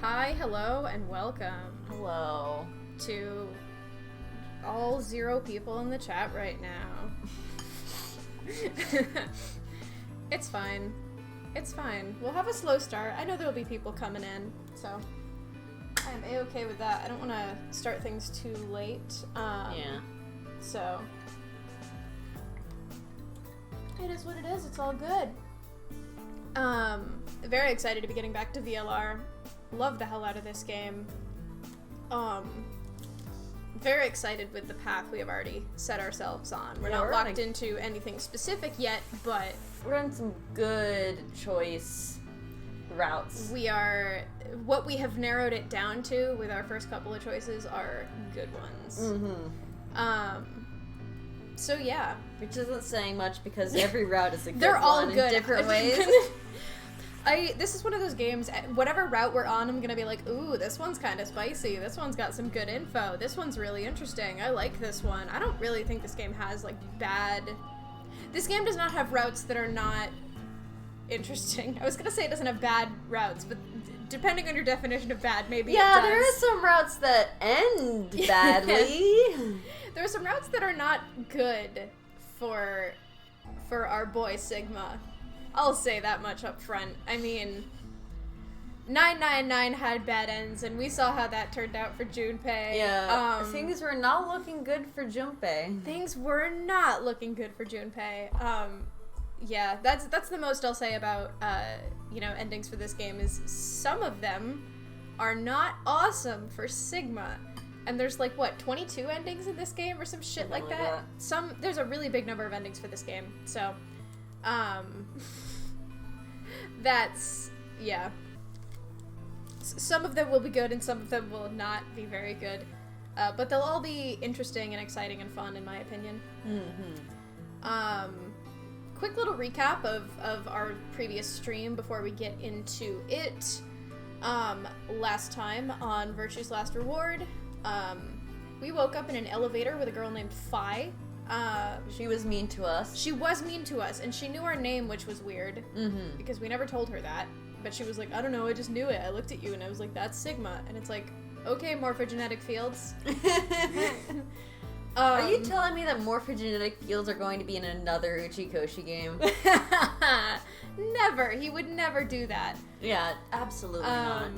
Hi, hello, and welcome Hello. to all 0 people in the chat right now. It's fine. It's fine. We'll have a slow start. I know there'll be people coming in, so I am a-okay with that. I don't want to start things too late. Yeah. So it is what it is. It's all good. Very excited to be getting back to VLR. Love the hell out of this game. Very excited with the path we have already set ourselves on. We're not locked into anything specific yet, but we're on some good choice routes. we are, what we have narrowed it down to with our first couple of choices are good ones. Mm-hmm. So yeah. Which isn't saying much because every route is a good They're one all good in different ways. This is one of those games, whatever route we're on, I'm gonna be like, ooh, this one's kind of spicy, this one's got some good info, this one's really interesting, I like this one. I don't really think this game has, this game does not have routes that are not interesting. I was gonna say it doesn't have bad routes, but depending on your definition of bad, maybe it does. There are some routes that end badly. There are some routes that are not good for our boy Sigma. I'll say that much up front. I mean, 999 had bad ends, and we saw how that turned out for Junpei. Yeah, things were not looking good for Junpei. Things were not looking good for Junpei. Yeah, that's the most I'll say about, endings for this game, is some of them are not awesome for Sigma. And there's 22 endings in this game or some shit like that? There's a really big number of endings for this game, so... that's, yeah. Some of them will be good and some of them will not be very good. But they'll all be interesting and exciting and fun, in my opinion. Mm-hmm. Quick little recap of our previous stream before we get into it. Last time on Virtue's Last Reward, we woke up in an elevator with a girl named Phi. She was mean to us. She was mean to us, and she knew our name, which was weird, because we never told her that. But she was like, I don't know, I just knew it. I looked at you, and I was like, that's Sigma. And it's like, okay, morphogenetic fields. Are you telling me that morphogenetic fields are going to be in another Uchikoshi game? Never. He would never do that. Yeah, absolutely not.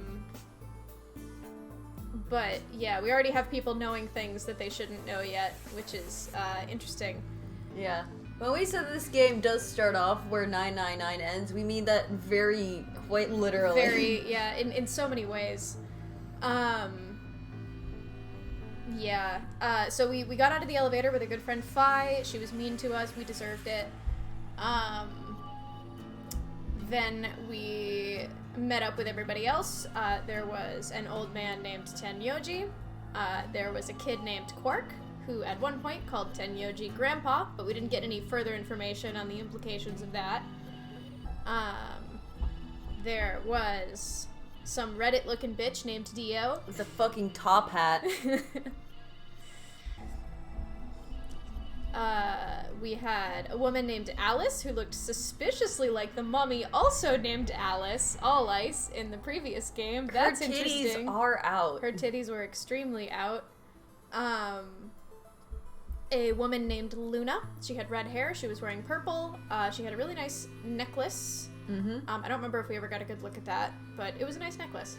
But, yeah, we already have people knowing things that they shouldn't know yet, which is interesting. Yeah. When we said this game does start off where 999 ends, we mean that very, quite literally. Very, yeah, in so many ways. Yeah. So we got out of the elevator with a good friend, Phi. She was mean to us. We deserved it. Then we met up with everybody else. There was an old man named Tenyoji. There was a kid named Quark, who at one point called Tenyoji Grandpa, but we didn't get any further information on the implications of that. There was some Reddit-looking bitch named Dio. With a fucking top hat. We had a woman named Alice who looked suspiciously like the mummy, also named Alice, all ice, in the previous game. That's interesting. Her titties are out. Her titties were extremely out. A woman named Luna. She had red hair. She was wearing purple. She had a really nice necklace. I don't remember if we ever got a good look at that, but it was a nice necklace.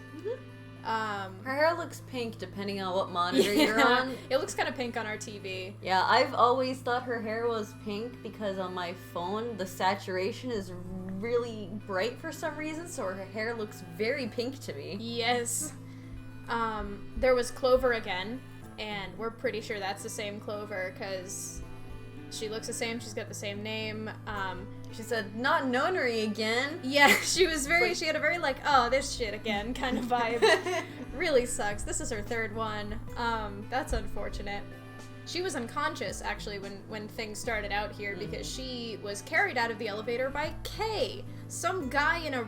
Her hair looks pink depending on what monitor you're on. It looks kind of pink on our TV. Yeah, I've always thought her hair was pink because on my phone the saturation is really bright for some reason, so her hair looks very pink to me. Yes. There was Clover again, and we're pretty sure that's the same Clover because she looks the same, she's got the same name. She said, not Nonary again. Yeah, she had a very oh, this shit again kind of vibe. Really sucks. This is her third one. That's unfortunate. She was unconscious, actually, when things started out here, because she was carried out of the elevator by Kay, some guy in a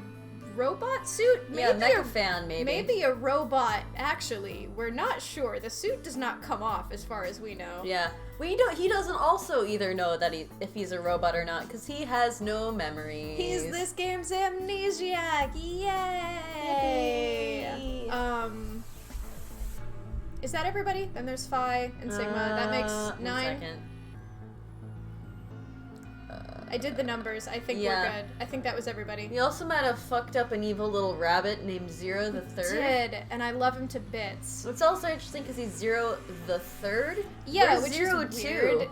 robot suit? Mecha fan, maybe. Maybe a robot, actually. We're not sure. The suit does not come off, as far as we know. Yeah. He doesn't also either know that if he's a robot or not, because he has no memories. He's this game's amnesiac! Yay! Is that everybody? Then there's Phi and Sigma. That makes 9. 1 second. I did the numbers. I think we're good. I think that was everybody. We also met a fucked up and evil little rabbit named Zero the Third. Did, and I love him to bits. It's also interesting because he's Zero the Third. Yeah, Where's which Zero is Two? weird.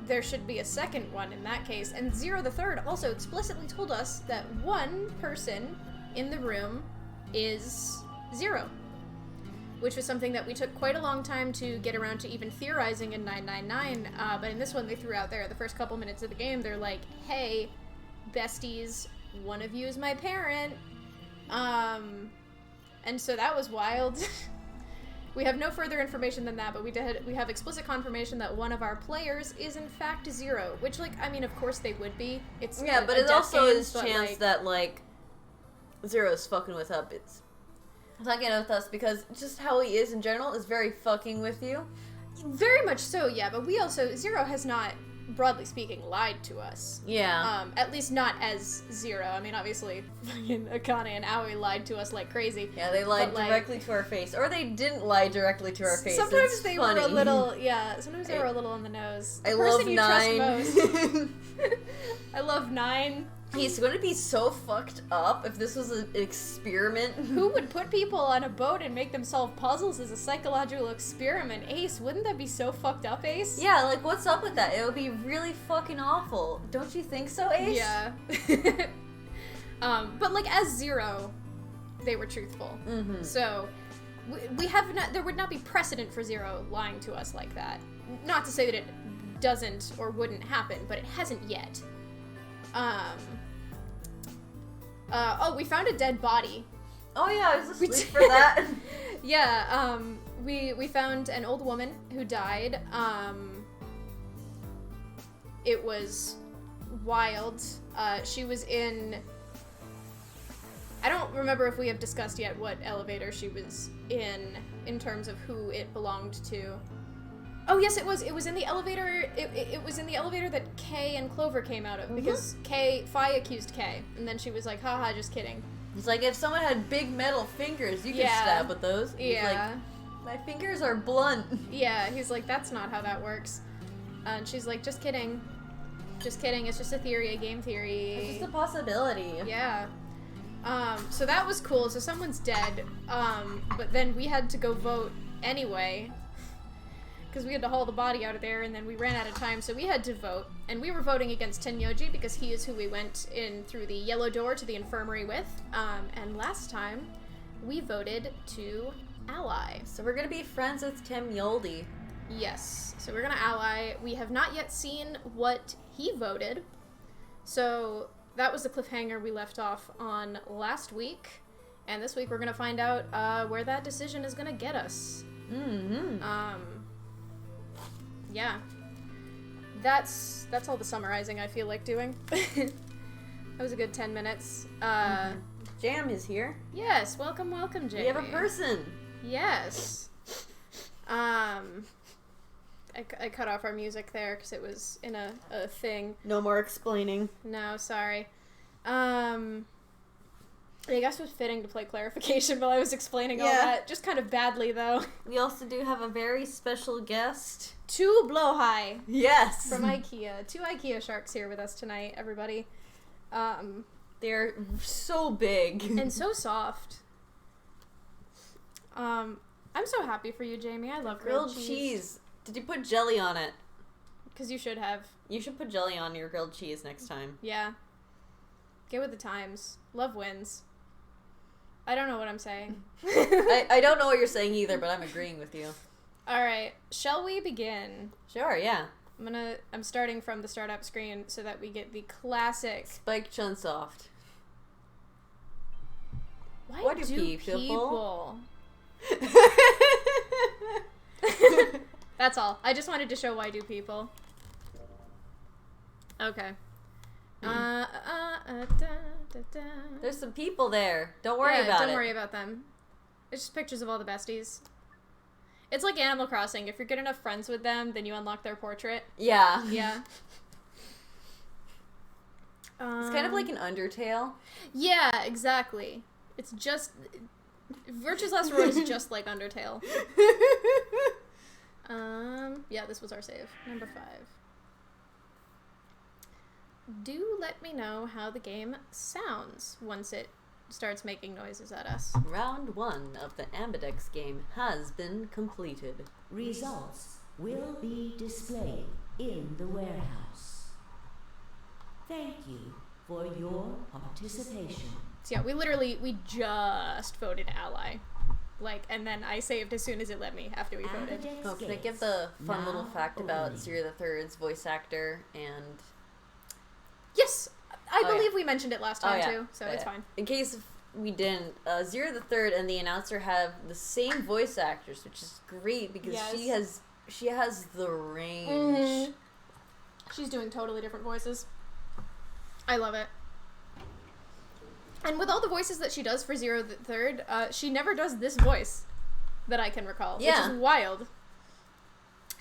There should be a second one in that case. And Zero the Third also explicitly told us that one person in the room is Zero, which was something that we took quite a long time to get around to even theorizing in 999, but in this one they threw out there the first couple minutes of the game. They're like, hey, besties, one of you is my parent. And so that was wild. We have no further information than that, but we have explicit confirmation that one of our players is in fact Zero, which, like, I mean, of course they would be. It's but it also is chance that, like, Zero's fucking with us because just how he is in general is very fucking with you. Very much so, yeah, but we also, Zero has not, broadly speaking, lied to us. Yeah. At least not as Zero. I mean, obviously, fucking Akane and Aoi lied to us like crazy. Yeah, they lied directly to our face. Or they didn't lie directly to our face. Sometimes it's they funny. were a little, sometimes they were a little on the nose. The I person love you 9. trust most. I love 9. He's going to be so fucked up if this was an experiment. Who would put people on a boat and make them solve puzzles as a psychological experiment? Ace, wouldn't that be so fucked up, Ace? Yeah, like, what's up with that? It would be really fucking awful. Don't you think so, Ace? Yeah. But, like, as Zero, they were truthful. Mm-hmm. So, we have not, there would not be precedent for Zero lying to us like that. Not to say that it doesn't or wouldn't happen, but it hasn't yet. We found a dead body. Oh yeah, I was asleep for that. Yeah, we found an old woman who died. It was wild. She was in... I don't remember if we have discussed yet what elevator she was in terms of who it belonged to. Oh yes, it was. It was in the elevator. It was in the elevator that Kay and Clover came out of because Phi accused Kay, and then she was like, "Haha, just kidding." It's like if someone had big metal fingers, you could stab with those. He's like, my fingers are blunt. Yeah, he's like, that's not how that works. And she's like, just kidding. Just kidding. It's just a theory, a game theory. It's just a possibility. Yeah. So that was cool. So someone's dead. But then we had to go vote anyway. Because we had to haul the body out of there, and then we ran out of time, so we had to vote. And we were voting against Tenyoji because he is who we went in through the yellow door to the infirmary with. And last time, we voted to ally. So we're gonna be friends with Tim Yoldi. Yes. So we're gonna ally. We have not yet seen what he voted. So that was the cliffhanger we left off on last week. And this week we're gonna find out where that decision is gonna get us. Mm-hmm. Yeah. That's all the summarizing I feel like doing. That was a good 10 minutes. Jam is here. Yes, welcome, Jamie. We have a person. Yes. I cut off our music there because it was in a thing. No more explaining. No, sorry. I guess it was fitting to play clarification while I was explaining all that. Just kind of badly, though. We also do have a very special guest. 2 Blowhigh. Yes. From IKEA. 2 IKEA sharks here with us tonight, everybody. They're so big. And so soft. I'm so happy for you, Jamie. I love grilled cheese. Did you put jelly on it? Because you should have. You should put jelly on your grilled cheese next time. Yeah. Get with the times. Love wins. I don't know what I'm saying. I don't know what you're saying either, but I'm agreeing with you. Alright, shall we begin? Sure, yeah. I'm starting from the startup screen so that we get the classic Spike Chunsoft. Why do people? That's all. I just wanted to show why do people. Okay. There's some people there. Don't worry about it. Don't worry about them. It's just pictures of all the besties. It's like Animal Crossing. If you're good enough friends with them, then you unlock their portrait. Yeah. Yeah. It's kind of like an Undertale. Yeah, exactly. It's just Virtue's Last Reward is just like Undertale. Yeah, this was our save. Number 5. Do let me know how the game sounds once it starts making noises at us. Round 1 of the Ambidex game has been completed. Results will be displayed in the warehouse. Thank you for your participation. So yeah, we just voted ally. Like, and then I saved as soon as it let me after we voted. Ambidex Oh, can I gates give the fun little now fact about open. Zero the Third's voice actor and... Yes! I Oh, yeah. believe we mentioned it last time too, so it's Yeah. fine. In case we didn't, Zero the Third and the announcer have the same voice actors, which is great because Yes. she has the range. Mhm. She's doing totally different voices. I love it. And with all the voices that she does for Zero the Third, she never does this voice that I can recall, Yeah. which is wild.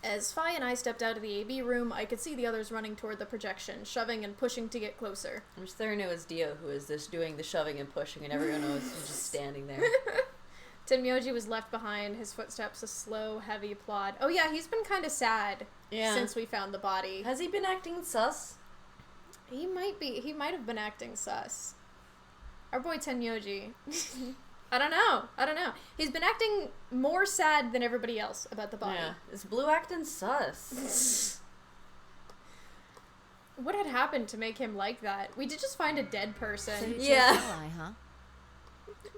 As Fi and I stepped out of the AB room, I could see the others running toward the projection, shoving and pushing to get closer. I'm just there is Dio, who is this doing the shoving and pushing, and everyone else is just standing there. Tenmyoji was left behind, his footsteps a slow, heavy plod. Oh yeah, he's been kind of sad since we found the body. Has he been acting sus? He might have been acting sus. Our boy Tenmyoji. I don't know. He's been acting more sad than everybody else about the body. Yeah. Is Blue acting sus? What had happened to make him like that? We did just find a dead person. Yeah. Ally, huh?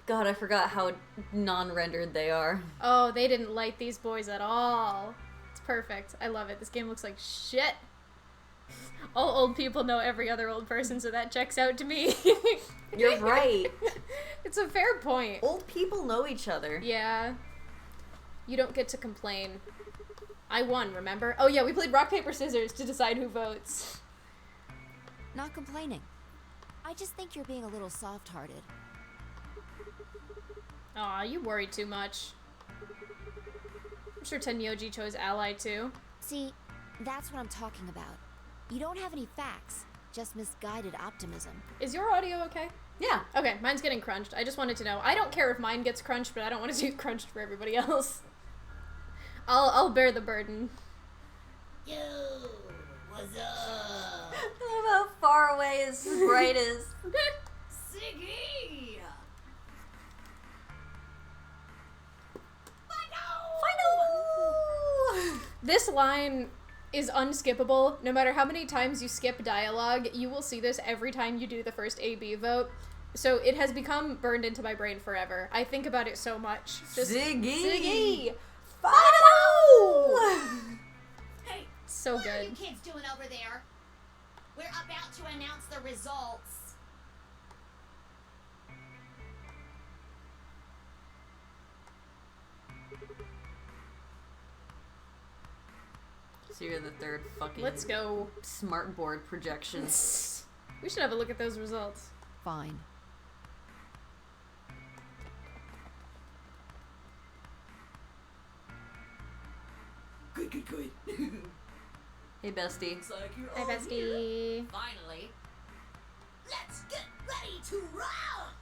God, I forgot how non-rendered they are. Oh, they didn't like these boys at all. It's perfect. I love it. This game looks like shit. All old people know every other old person, so that checks out to me. You're right. It's a fair point. Old people know each other. Yeah. You don't get to complain. I won, remember? Oh yeah, we played rock, paper, scissors to decide who votes. Not complaining. I just think you're being a little soft-hearted. Aw, you worry too much. I'm sure Tenmyoji chose ally too. See, that's what I'm talking about. You don't have any facts, just misguided optimism. Is your audio okay? Yeah. Okay, mine's getting crunched. I just wanted to know. I don't care if mine gets crunched, but I don't want to see it crunched for everybody else. I'll bear the burden. Yo, what's up? I love how far away his sprite is. Siggy! This line is unskippable. No matter how many times you skip dialogue, you will see this every time you do the first AB vote. So it has become burned into my brain forever. I think about it so much. Just, Ziggy! Final! Hey, So what are you good. kids doing over there? We're about to announce the results. Zero the Third fucking Let's go. smart board projections. We should have a look at those results. Fine. Good. Hey, bestie. Looks like you're Hi, all here. bestie. Finally. Let's get ready to rock!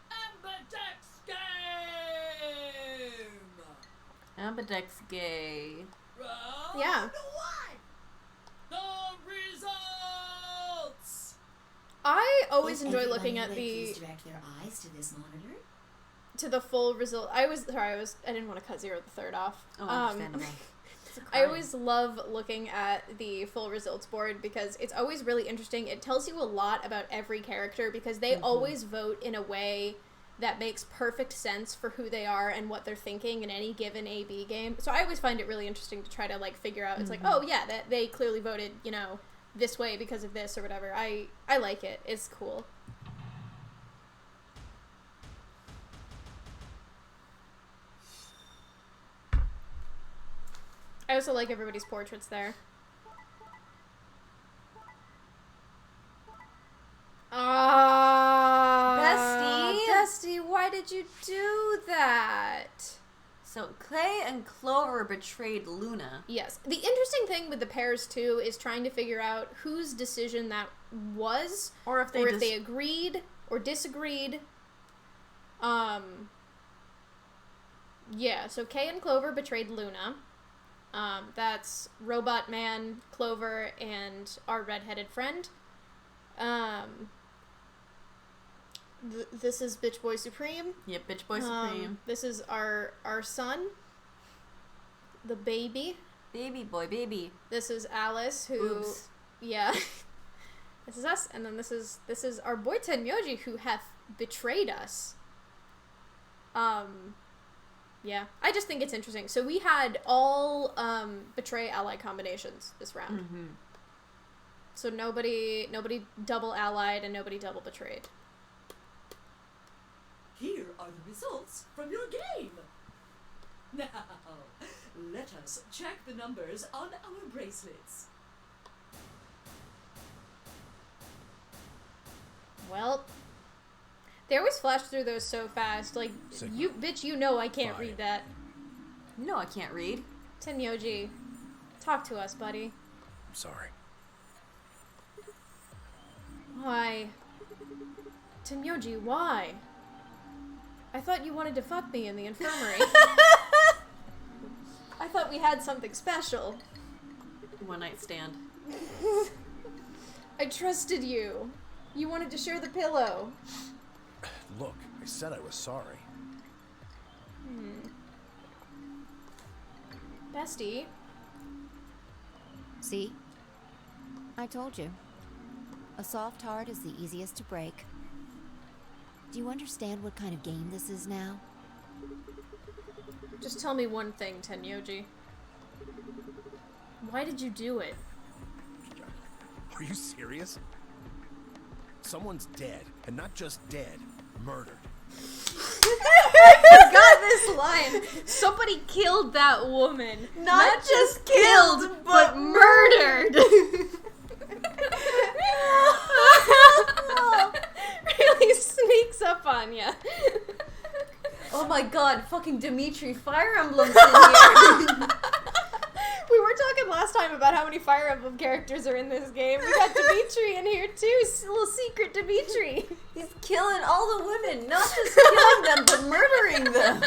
Ambidex game! Ambidex gay. Round Yeah. 1! The results! I always If enjoy everybody looking at would the please direct their eyes to this monitor. full result. I didn't want to cut Zero the Third off. Oh, understandable. I always love looking at the full results board because it's always really interesting. It tells you a lot about every character because they always vote in a way that makes perfect sense for who they are and what they're thinking in any given AB game. So I always find it really interesting to try to like figure out. It's like, oh yeah, that they clearly voted, this way because of this or whatever. I like it. It's cool. I also like everybody's portraits there. Ah, Bestie? Bestie, why did you do that? So Clay and Clover betrayed Luna. Yes. The interesting thing with the pairs, too, is trying to figure out whose decision that was, Or if they agreed or disagreed. Yeah, so Kay and Clover betrayed Luna. That's Robot Man, Clover, and our redheaded friend. This is Bitch Boy Supreme. Yep, Bitch Boy Supreme. This is our son, the baby. Baby boy, baby. This is Alice, who, Oops. yeah, this is us, and then this is our boy Tenmyoji, who hath betrayed us. Yeah, I just think it's interesting. So we had all betray ally combinations this round. Mm-hmm. So nobody double allied and nobody double betrayed. Here are the results from your game. Now, let us check the numbers on our bracelets. Well, they always flash through those so fast. Like, Sigma. you know I can't Fine. read that. No, I can't read. Tenmyoji, talk to us, buddy. I'm sorry. Why? Tenmyoji, why? I thought you wanted to fuck me in the infirmary. I thought we had something special. One night stand. I trusted you. You wanted to share the pillow. Look, I said I was sorry. Bestie, See? I told you. A soft heart is the easiest to break. Do you understand what kind of game this is now? just tell me one thing, Tenmyoji. Why did you do it? Are you serious? Someone's dead, and not just dead, murdered. I forgot this line. Somebody killed that woman. Not just killed, but murdered. Really sneaks up on ya. Oh my god, fucking Dimitri Fire Emblem's in here. We were talking last time about how many Fire Emblem characters are in this game. We got Dimitri in here too. Little secret Dimitri. He's killing all the women, not just killing them, but murdering them.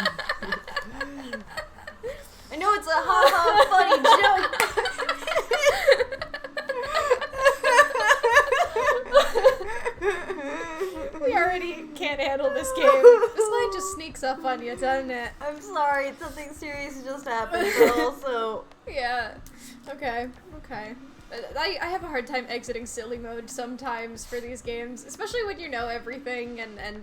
I know it's a ha-ha funny joke. We already can't handle this game. This line just sneaks up on you, doesn't it? I'm sorry, something serious just happened, but also... Yeah. Okay. I have a hard time exiting silly mode sometimes for these games, especially when you know everything and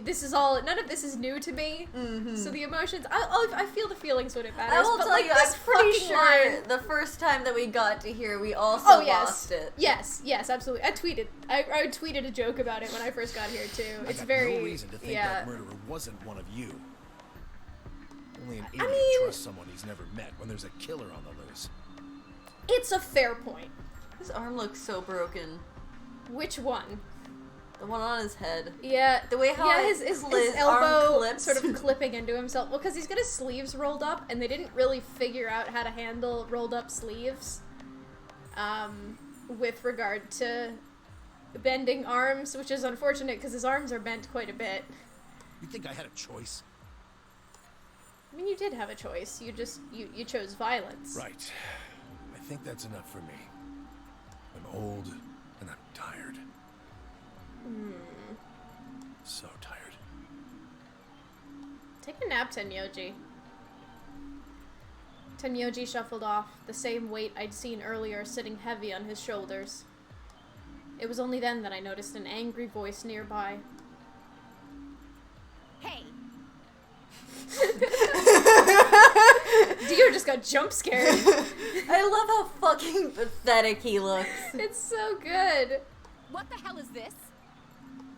this is all, none of this is new to me. Mm-hmm. So the emotions, I feel the feelings when it matters. I will but tell like you, this I'm pretty fucking sure sure the first time that we got to here, we also Oh yes, lost it. yes, absolutely. I tweeted a joke about it when I first got here too. I It's got very no reason to think yeah. that murderer wasn't one of you. Only an idiot mean- trusts someone he's never met when there's a killer on the loose. It's a fair point. His arm looks so broken. Which one? The one on his head. Yeah, The way how yeah, his his arm elbow clips. sort of clipping into himself. Well, because he's got his sleeves rolled up, and they didn't really figure out how to handle rolled up sleeves. With regard to bending arms, which is unfortunate because his arms are bent quite a bit. You think I had a choice? I mean, you did have a choice. You chose violence. Right. I think that's enough for me. I'm old and I'm tired. So tired. Take a nap, Tenmyoji. Tenmyoji shuffled off, the same weight I'd seen earlier sitting heavy on his shoulders. It was only then that I noticed an angry voice nearby. Hey! Dio just got jump scared. I love how fucking pathetic he looks. It's so good. What the hell is this?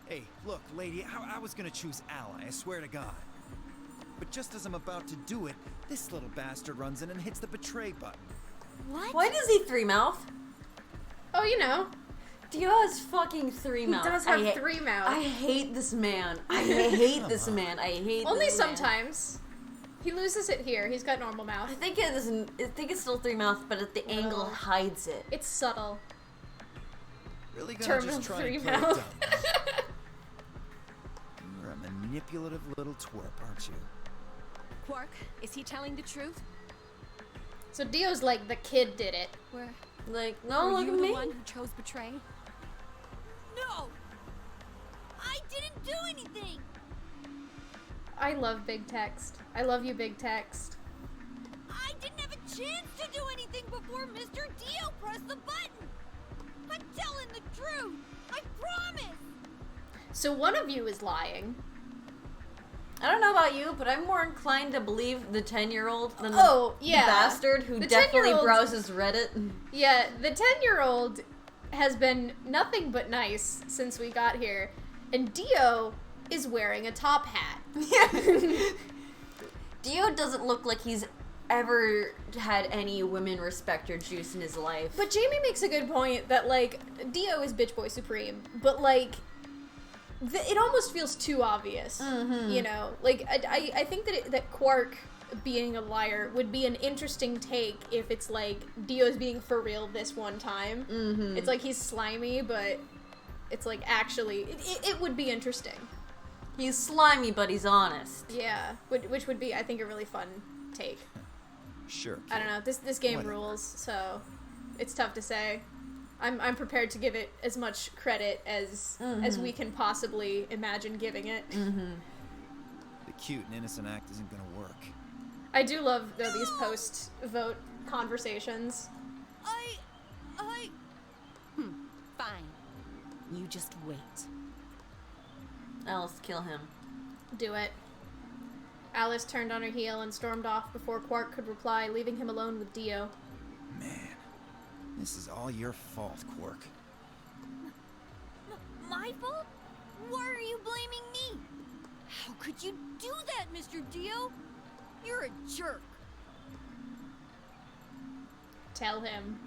Hey, look, lady, I was gonna choose ally, I swear to God. But just as I'm about to do it, this little bastard runs in and hits the betray button. What? Why does he three mouth? Oh, you know. Dio has fucking three He mouth. does have three mouths. I hate this man. I hate this man. I hate Only this man. sometimes. He loses it here. He's got normal mouth. I think it's still 3 mouth, but at the angle Well. hides it. It's subtle. Really gonna Terminal just try 3 and play it mouth. dumb. You're a manipulative little twerp, aren't you? Quark, is he telling the truth? So Dio's like, the kid did it. Were, Like, no, were look you at the me. one who chose betray? No! I didn't do anything! I love Big Text. I love you, Big Text. I didn't have a chance to do anything before Mr. Dio pressed the button! I'm telling the truth! I promise! So one of you is lying. I don't know about you, but I'm more inclined to believe the 10-year-old than Oh, the yeah. bastard who The definitely 10-year-old browses Reddit. Yeah, the 10-year-old has been nothing but nice since we got here. And Dio is wearing a top hat. Dio doesn't look like he's ever had any women respect or juice in his life. But Jamie makes a good point that, like, Dio is bitch boy supreme, but, like, it almost feels too obvious, you know? Like, I think that Quark being a liar would be an interesting take if it's, like, Dio's being for real this one time. It's like he's slimy, but it's, like, actually, it would be interesting. He's slimy, but he's honest. Yeah, which would be, I think, a really fun take. Sure. I don't know. This game Whatever. rules, so it's tough to say. I'm prepared to give it as much credit as we can possibly imagine giving it. The cute and innocent act isn't gonna work. I do love though these post-vote conversations. Fine. You just wait. Alice, kill him. Do it. Alice turned on her heel and stormed off before Quark could reply, leaving him alone with Dio. Man, this is all your fault, Quark. My fault? Why are you blaming me? How could you do that, Mr. Dio? You're a jerk. Tell him.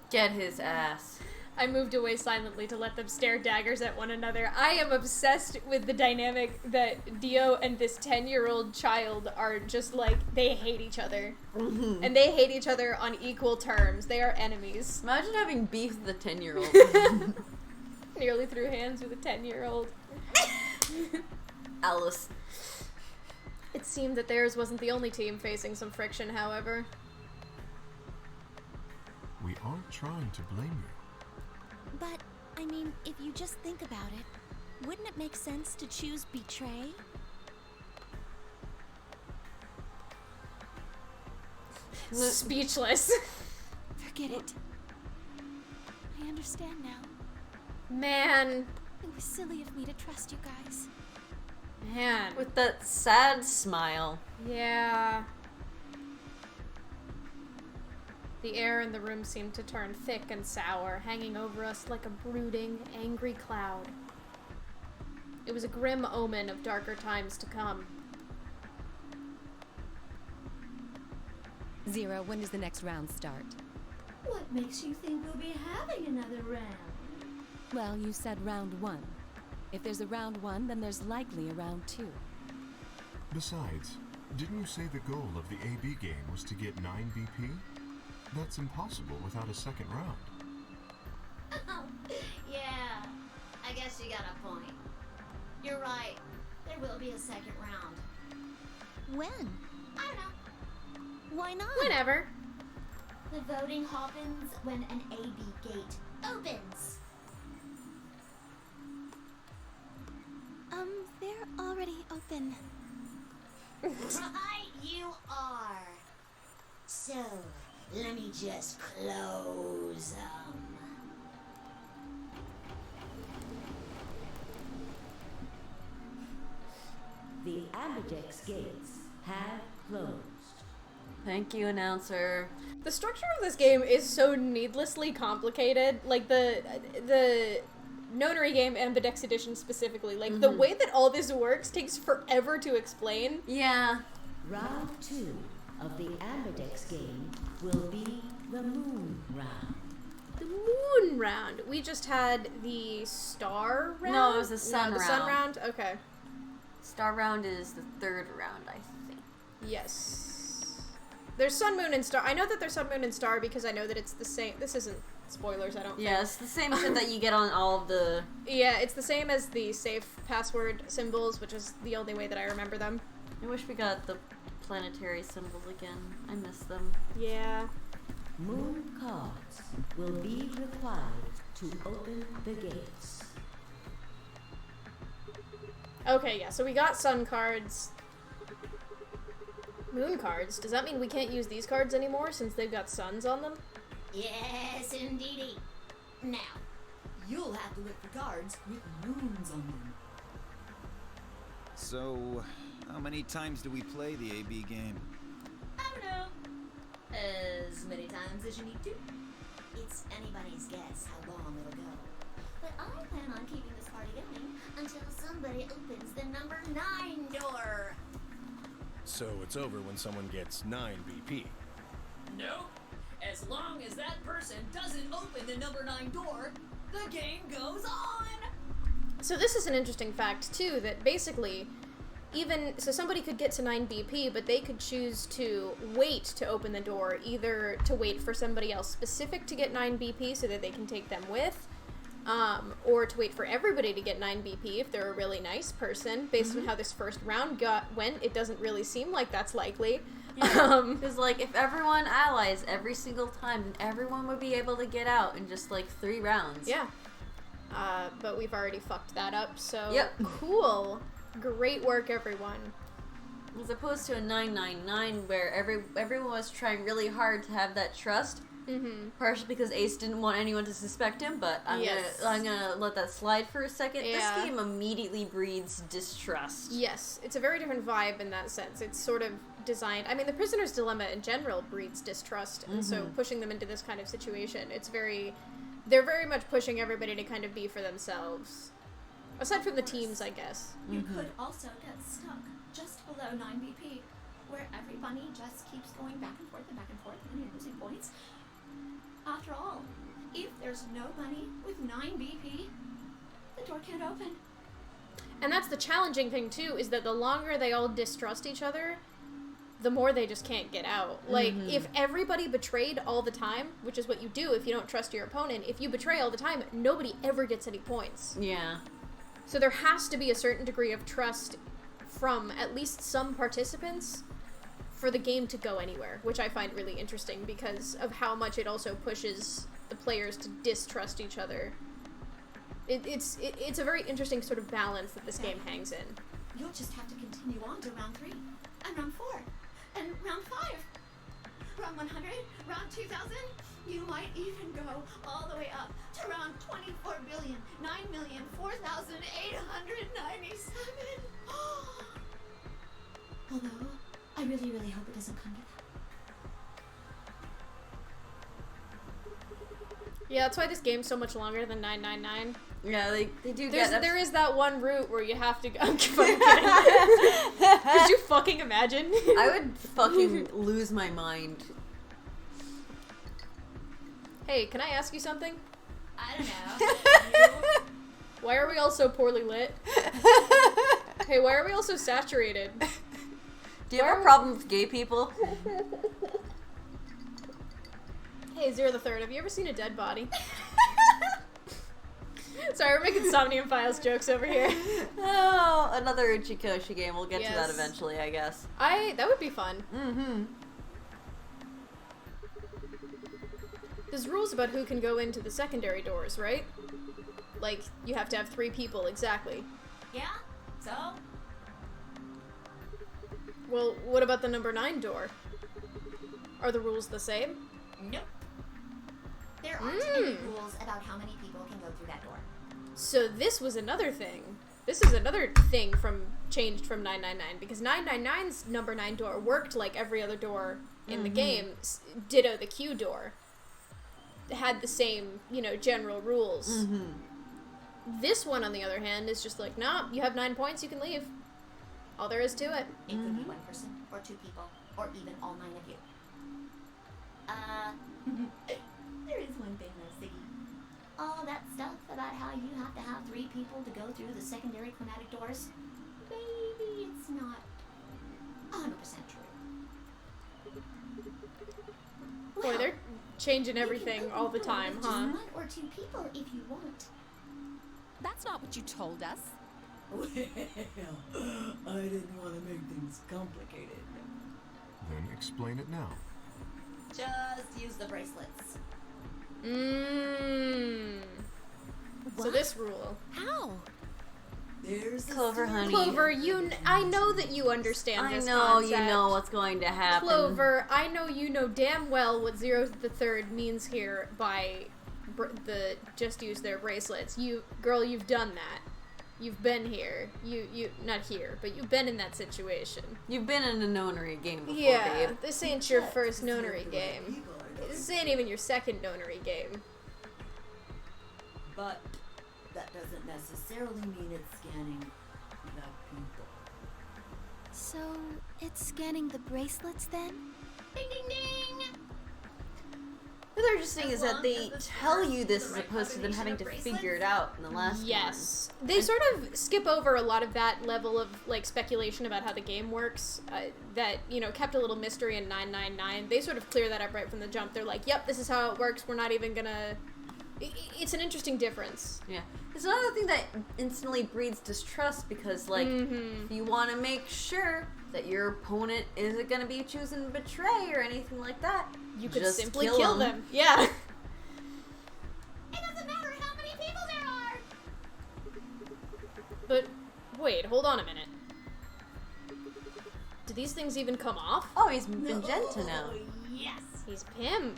Get his ass. I moved away silently to let them stare daggers at one another. I am obsessed with the dynamic that Dio and this 10-year-old child are just like, they hate each other. And they hate each other on equal terms. They are enemies. Imagine having beef with a 10-year-old. Nearly threw hands with a 10-year-old. Alice. It seemed that theirs wasn't the only team facing some friction, however. We aren't trying to blame you. But, I mean, if you just think about it, wouldn't it make sense to choose betray? Speechless. Forget it. I understand now. Man. It was silly of me to trust you guys. Man. With that sad smile. Yeah. The air in the room seemed to turn thick and sour, hanging over us like a brooding, angry cloud. It was a grim omen of darker times to come. Zero, when does the next round start? What makes you think we'll be having another round? Well, you said round 1. If there's a round 1, then there's likely a round 2. Besides, didn't you say the goal of the AB game was to get 9 BP? That's impossible without a second round. Oh, yeah. I guess you got a point. You're right. There will be a second round. When? I don't know. Why not? Whenever. The voting happens when an AB gate opens. They're already open. Right, you are. So, let me just close them. The Ambidex gates have closed. Thank you, announcer. The structure of this game is so needlessly complicated. Like, the Nonary game, Ambidex Edition specifically, like, the way that all this works takes forever to explain. Yeah. Round 2 of the Ambidex game will be the Moon Round. The Moon Round. We just had the Star Round? No, it was the Sun the Sun Round. Round? Okay. Star round is the 3rd round, I think. Yes. There's Sun, Moon, and Star. I know that there's Sun, Moon, and Star because I know that it's the same. This isn't spoilers, I don't think. Yeah, it's the same shit that you get on all of the... Yeah, it's the same as the safe password symbols, which is the only way that I remember them. I wish we got the planetary symbols again. I miss them. Yeah. Moon cards will be required to open the gates. Okay, yeah, so we got Sun cards. Moon cards? Does that mean we can't use these cards anymore since they've got suns on them? Yes, indeedy. Now, You'll have to look for cards with moons on them. So, how many times do we play the AB game? I don't know. As many times as you need to. It's anybody's guess how long it'll go. But I plan on keeping this party going until somebody opens the number 9 door. So it's over when someone gets 9 BP. No. As long as that person doesn't open the number 9 door, the game goes on. So this is an interesting fact, too, that basically, so somebody could get to 9 BP, but they could choose to wait to open the door, either to wait for somebody else specific to get 9 BP so that they can take them with, or to wait for everybody to get 9 BP if they're a really nice person. Based on how this first round went, it doesn't really seem like that's likely. Because, like, if everyone allies every single time, then everyone would be able to get out in just, like, 3 rounds. Yeah. But we've already fucked that up, so Yep. Cool. Great work, everyone. As opposed to a 999 where everyone was trying really hard to have that trust. Mm-hmm. Partially because Ace didn't want anyone to suspect him, but I'm gonna let that slide for a second. Yeah. This game immediately breeds distrust. Yes, it's a very different vibe in that sense. It's sort of designed. I mean, the prisoner's dilemma in general breeds distrust, and so pushing them into this kind of situation, they're very much pushing everybody to kind of be for themselves. Aside from the teams, I guess. You could also get stuck just below 9 BP, where every bunny just keeps going back and forth and back and forth, and you're losing points. After all, if there's no bunny with 9 BP, the door can't open. And that's the challenging thing, too, is that the longer they all distrust each other, the more they just can't get out. Like, if everybody betrayed all the time, which is what you do if you don't trust your opponent, if you betray all the time, nobody ever gets any points. Yeah. So there has to be a certain degree of trust from at least some participants for the game to go anywhere, which I find really interesting because of how much it also pushes the players to distrust each other. It's a very interesting sort of balance that this game hangs in. You'll just have to continue on to round 3, and round 4, and round 5, round 100, round 2000. You might even go all the way up to round 24,9,004,897. Although, I really, really hope it doesn't come to that. Yeah, that's why this game's so much longer than 999. Yeah, they do There is that one route where you have to go. I'm kidding. Could you fucking imagine? I would fucking lose my mind. Hey, can I ask you something? I don't know. Why are we all so poorly lit? Hey, why are we all so saturated? Do you have a problem with gay people? Hey, Zero the Third, have you ever seen a dead body? Sorry, we're making Somnium Files jokes over here. Oh, another Uchikoshi game. We'll get to that Yes. eventually, I guess. That would be fun. Mm-hmm. There's rules about who can go into the secondary doors, right? Like, you have to have 3 people, exactly. Yeah? So? Well, what about the number 9 door? Are the rules the same? Nope. There aren't any rules about how many people can go through that door. So this was another thing. This is another thing changed from 999, because 999's number 9 door worked like every other door in the game. Ditto the Q door. Had the same, general rules. This one, on the other hand, is just like, nah, you have 9 points, you can leave. All there is to it. It could be 1 person, or 2 people, or even all 9 of you. There is one thing though, Siggy. All that stuff about how you have to have 3 people to go through the secondary climatic doors, maybe it's not 100% true. changing everything all the time, Just huh? one or two people if you want. That's not what you told us. Well, I didn't want to make things complicated. Then explain it now. Just use the bracelets. Mmm. So this rule. How? There's Clover, honey. Clover, I know that you understand I this know concept. you know what's going to happen. Clover, I know you know damn well what Zero the Third means here by the just use their bracelets. Girl, you've done that. You've been here. You not here, but you've been in that situation. You've been in a nonary game before, Yeah, babe. this ain't your first nonary game. This ain't even your second nonary game. But that doesn't necessarily mean it's scanning the people. So, it's scanning the bracelets then? Ding ding ding! What's interesting is that they tell you this as opposed to them having to figure it out in the last one. Yes. They sort of skip over a lot of that level of, like, speculation about how the game works that, kept a little mystery in 999. They sort of clear that up right from the jump. They're like, yep, this is how it works. We're not even gonna... It's an interesting difference. Yeah. It's another thing that instantly breeds distrust because, like, if you want to make sure that your opponent isn't going to be choosing betray or anything like that, You could just simply kill them. Yeah. It doesn't matter how many people there are! But, wait, hold on a minute. Do these things even come off? Oh, he's Magenta now. Yes! He's Pimp.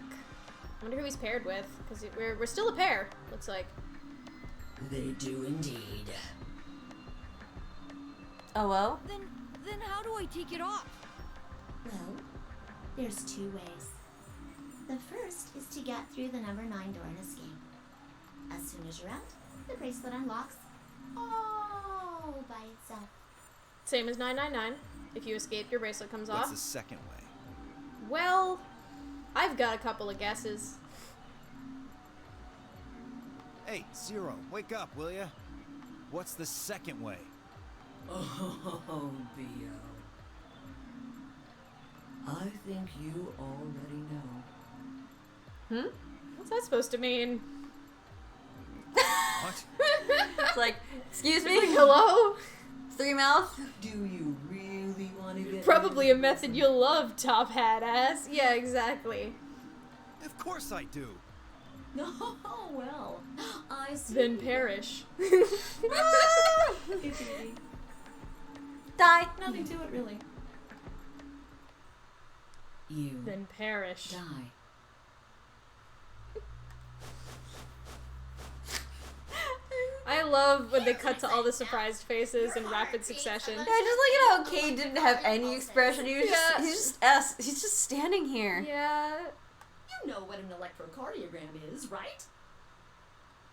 I wonder who he's paired with, because we're still a pair, looks like. They do indeed. Oh, well? Then how do I take it off? Well, there's two ways. The first is to get through the number 9 door and escape. As soon as you're out, the bracelet unlocks all by itself. Same as 999. If you escape, your bracelet comes What's off. the second way? Well, I've got a couple of guesses. Hey, Zero, wake up, will ya? What's the second way? Oh, Bio. I think you already know. What's that supposed to mean? What? It's like, excuse me? Hello? Three mouth? Do you really want to get... Probably a method you'll love, top hat ass. Yeah, exactly. Of course I do. Oh, well. I see. Then perish. It's easy. Die. Nothing to it, really. You Then perish. die. I love when they cut to all the surprised faces in rapid succession. Yeah, just look at how Kay didn't have any expression. He's just standing here. Yeah. You know what an electrocardiogram is, right?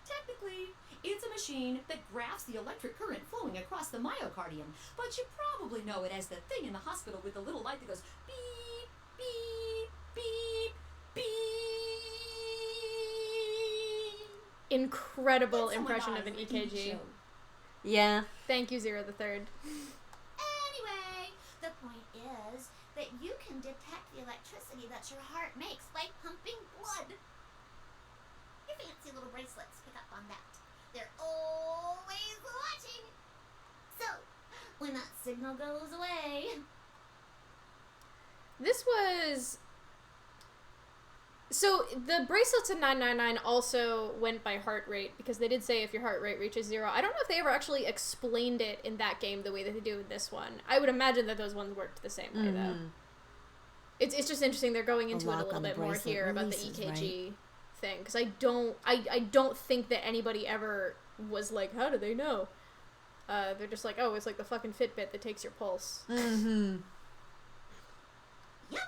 Technically, it's a machine that graphs the electric current flowing across the myocardium, but you probably know it as the thing in the hospital with the little light that goes beep, beep, beep, beep. Incredible Let someone impression of an else lead the EKG. show. Yeah. Thank you, Zero the Third. Anyway, the point is that you can detect the electricity that your heart makes by pumping blood. Your fancy little bracelets pick up on that. They're always watching. So, when that signal goes away... This was... So, the bracelets in 999 also went by heart rate, because they did say if your heart rate reaches 0. I don't know if they ever actually explained it in that game the way that they do in this one. I would imagine that those ones worked the same way, though. It's just interesting they're going into it a lock little on the bit more bracelet here about the releases, EKG thing, because I don't think that anybody ever was like, how do they know? They're just like, oh, it's like the fucking Fitbit that takes your pulse. Mm-hmm. Yep.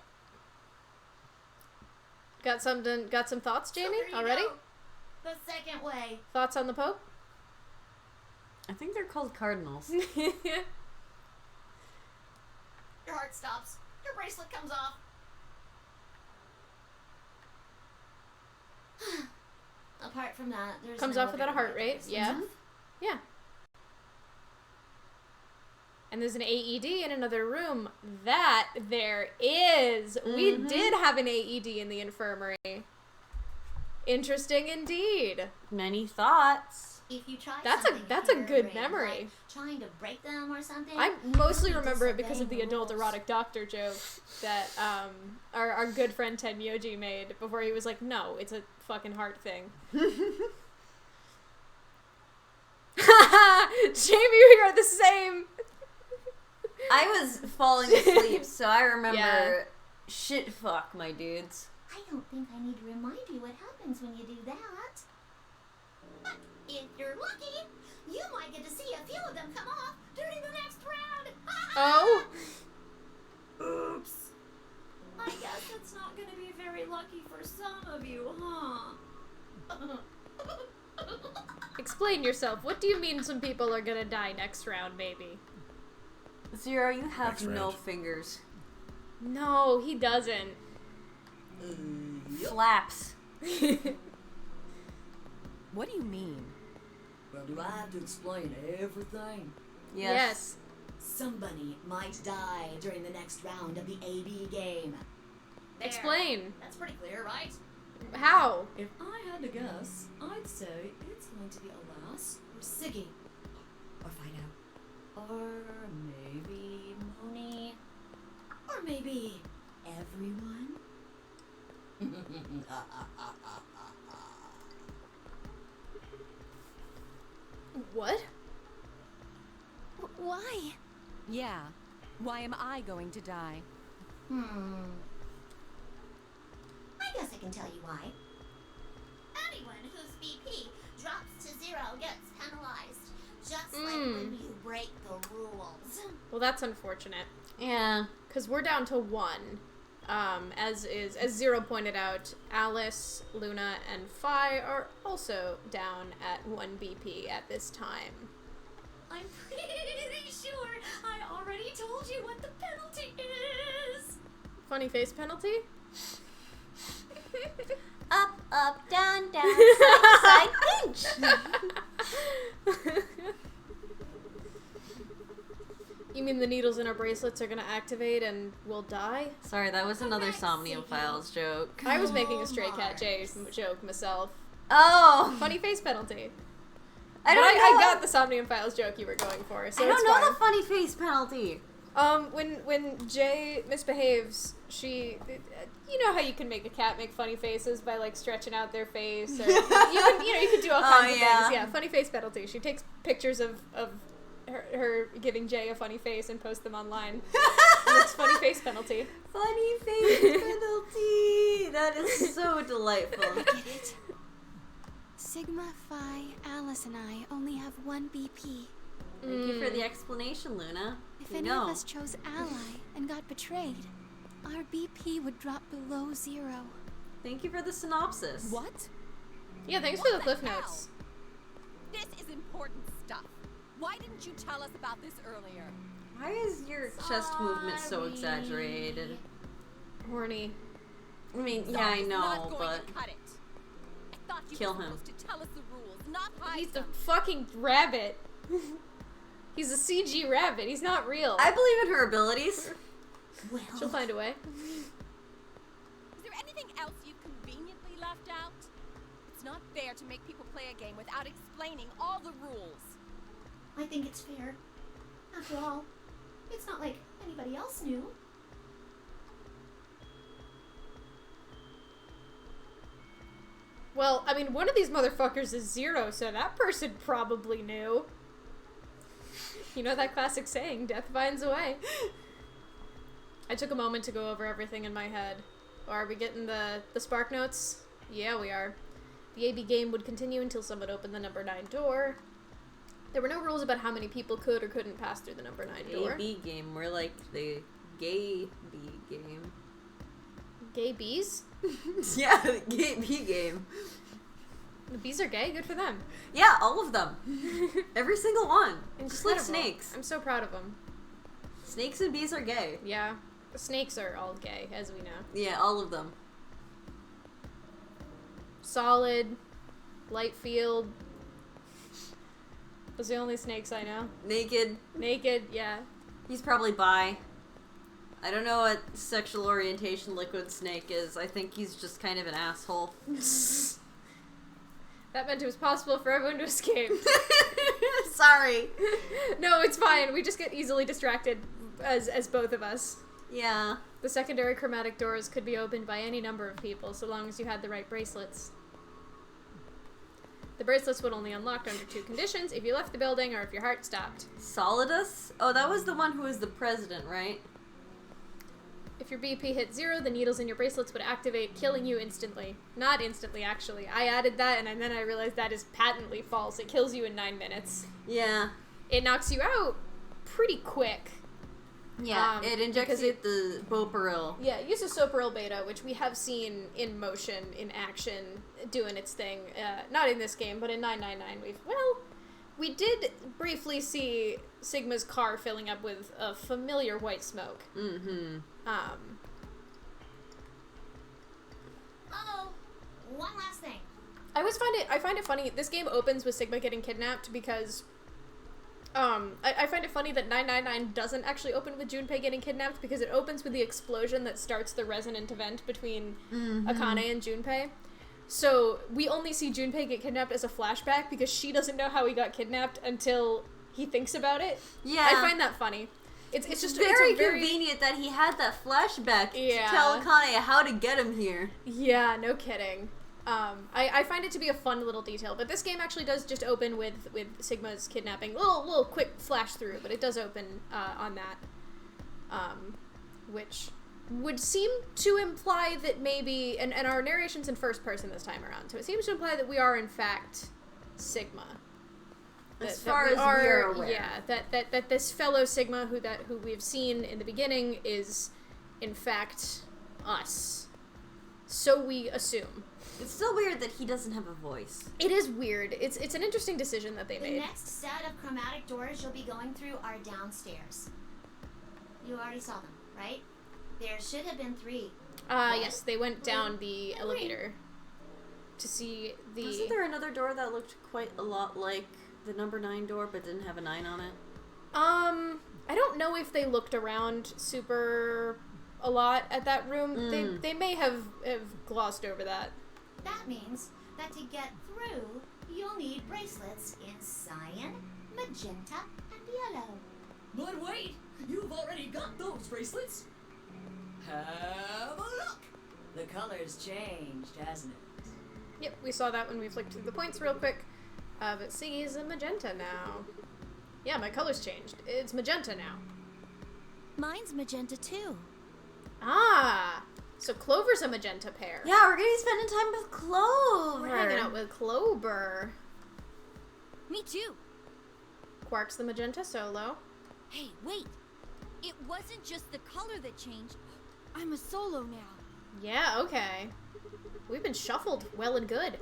Got some thoughts, Jamie? So there you Already? go. The second way. Thoughts on the Pope? I think they're called cardinals. Your heart stops. Your bracelet comes off. Apart from that, there's Comes no off without a other heart rate, indicators. yeah. Yeah. And there's an AED in another room. That there is. We did have an AED in the infirmary. Interesting indeed. Many thoughts. If you try That's a something good harebrained, memory. like trying to break them or something. I mostly you'll be remember it because of the disobeying adult rules. erotic doctor joke that our good friend Ted Myoji made before he was like, no, it's a fucking heart thing. Jamie, we are the same. I was falling asleep, so I remember Yeah. shit fuck, my dudes. I don't think I need to remind you what happens when you do that. But if you're lucky, you might get to see a few of them come off during the next round. Oh? Oops. I guess it's not going to be very lucky for some of you, huh? Explain yourself. What do you mean some people are gonna die next round, maybe? Zero, you have Next no round. fingers. No, he doesn't. Flaps. What do you mean? Well, do I have to explain everything? Yes. Somebody might die during the next round of the AB game. There. Explain. That's pretty clear, right? How? If I had to guess, I'd say it's going to be Alas or Siggy. Or Fido. Or maybe Moni. Or maybe everyone. What? Why? Yeah. Why am I going to die? I guess I can tell you why. Anyone whose BP drops to 0 gets penalized. Just like when you break the rules. Well, that's unfortunate. Yeah. Because we're down to 1. As Zero pointed out, Alice, Luna, and Fi are also down at 1 BP at this time. I'm pretty sure I already told you what the penalty is. Funny face penalty? Up, up, down, down, side, side, pinch. You mean the needles in our bracelets are gonna activate and we'll die? Sorry, that was another Correct, Somnium Ziggy. Files joke. I was making a Stray Cat Mars. J joke myself. Oh! Funny face penalty. I But don't know. I got the Somnium Files joke you were going for, so I it's don't know fine. the funny face penalty. When Jay misbehaves, she, you know how you can make a cat make funny faces by like stretching out their face, or you can do all kinds of yeah. things. Yeah, funny face penalty. She takes pictures of her giving Jay a funny face and posts them online. And it's funny face penalty. Funny face penalty. That is so delightful. Get it? Sigma, Phi, Alice, and I only have 1 BP. Thank you for the explanation, Luna. If You any know. of us chose Ally and got betrayed, our BP would drop below 0. Thank you for the synopsis. What? Yeah, thanks What for the cliff hell? notes. This is important stuff. Why didn't you tell us about this earlier? Why is your chest movement so exaggerated? Horny. I mean, yeah, Sorry, I it's know, not going but to cut it. I thought you Kill were him. supposed to tell us the rules, not hide He's a them. fucking rabbit. He's a CG rabbit. He's not real. I believe in her abilities. Well, She'll find a way. Is there anything else you've conveniently left out? It's not fair to make people play a game without explaining all the rules. I think it's fair. After all, it's not like anybody else knew. Well, I mean, one of these motherfuckers is Zero, so that person probably knew. You know that classic saying, death finds a way. I took a moment to go over everything in my head. Are we getting the spark notes? Yeah, we are. The AB game would continue until someone opened the number 9 door. There were no rules about how many people could or couldn't pass through the number 9 door. AB game. We're like the gay B game. Gay bees? Yeah, the gay B game. The bees are gay? Good for them. Yeah, all of them. Every single one. Just like Incredible. snakes. I'm so proud of them. Snakes and bees are gay. Yeah. The snakes are all gay, as we know. Yeah, all of them. Solid, light field. Those are the only snakes I know. Naked. Naked, yeah. He's probably bi. I don't know what sexual orientation Liquid Snake is. I think he's just kind of an asshole. That meant it was possible for everyone to escape. Sorry. No, it's fine. We just get easily distracted as both of us. Yeah. The secondary chromatic doors could be opened by any number of people, so long as you had the right bracelets. The bracelets would only unlock under 2 conditions: if you left the building or if your heart stopped. Solidus? Oh, that was the one who was the president, right? If your BP hit 0, the needles in your bracelets would activate, killing you instantly. Not instantly, actually. I added that, and then I realized that is patently false. It kills you in 9 minutes. Yeah. It knocks you out pretty quick. Yeah, it injects you with the Boparil. Yeah, it uses Soparil Beta, which we have seen in motion, in action, doing its thing. Not in this game, but in 999 we did briefly see Sigma's car filling up with a familiar white smoke. Mm-hmm. Oh, one last thing. I find it funny. This game opens with Sigma getting kidnapped because I find it funny that 999 doesn't actually open with Junpei getting kidnapped, because it opens with the explosion that starts the resonant event between Akane and Junpei. So we only see Junpei get kidnapped as a flashback because she doesn't know how he got kidnapped until he thinks about it. Yeah. I find that funny. It's just very convenient that he had that flashback to tell Akane how to get him here. Yeah, no kidding. I find it to be a fun little detail, but this game actually does just open with Sigma's kidnapping. Little quick flash through, but it does open on that, which would seem to imply that maybe, and our narration's in first person this time around, so it seems to imply that we are in fact Sigma. As far as we are aware. Yeah, that this fellow Sigma who we've seen in the beginning is in fact us. So we assume. It's still weird that he doesn't have a voice. It is weird. It's an interesting decision that they made. The next set of chromatic doors you'll be going through are downstairs. You already saw them, right? There should have been 3. Yes, they went down the elevator to see the... Wasn't there another door that looked quite a lot like the number 9 door but didn't have a 9 on it? I don't know if they looked around super a lot at that room. They may have glossed over that. That means that to get through, you'll need bracelets in cyan, magenta, and yellow. But wait, you've already got those bracelets. Have a look. The color's changed, hasn't it? Yep, we saw that when we flicked through the points real quick. But Siggy's a magenta now. Yeah, my color's changed. It's magenta now. Mine's magenta too. Ah! So Clover's a magenta pair. Yeah, we're gonna be spending time with Clover. We're hanging out with Clover. Me too. Quark's the magenta solo. Hey, wait. It wasn't just the color that changed. I'm a solo now. Yeah, okay. We've been shuffled well and good.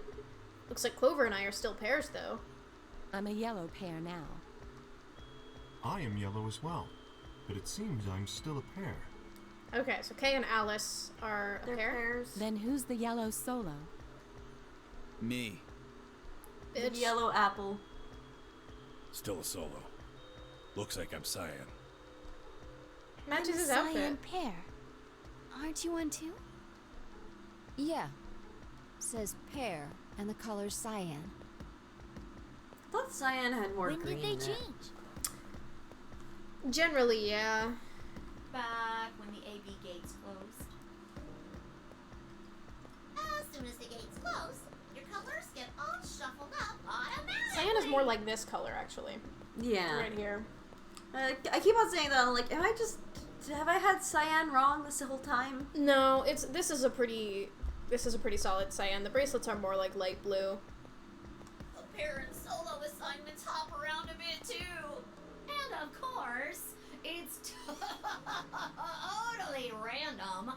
Looks like Clover and I are still pairs, though. I'm a yellow pair now. I am yellow as well, but it seems I'm still a pair. Okay, so Kay and Alice are a pair. Pairs. Then who's the yellow solo? Me. Bitch. Yellow apple. Still a solo. Looks like I'm cyan. Matches I'm a his outfit. cyan pair. Aren't you one too? Yeah. Says pear, and the color's cyan. I thought cyan had more When green did they in it. change? Generally, yeah. Back when the AB gates closed. As soon as the gates close, your colors get all shuffled up automatically. Cyan is more like this color, actually. Yeah. Right here. I keep on saying that. I'm like, have I had cyan wrong this whole time? No, this is a pretty solid cyan. The bracelets are more like light blue. The pair and solo assignments hop around a bit too. And of course, it's totally random.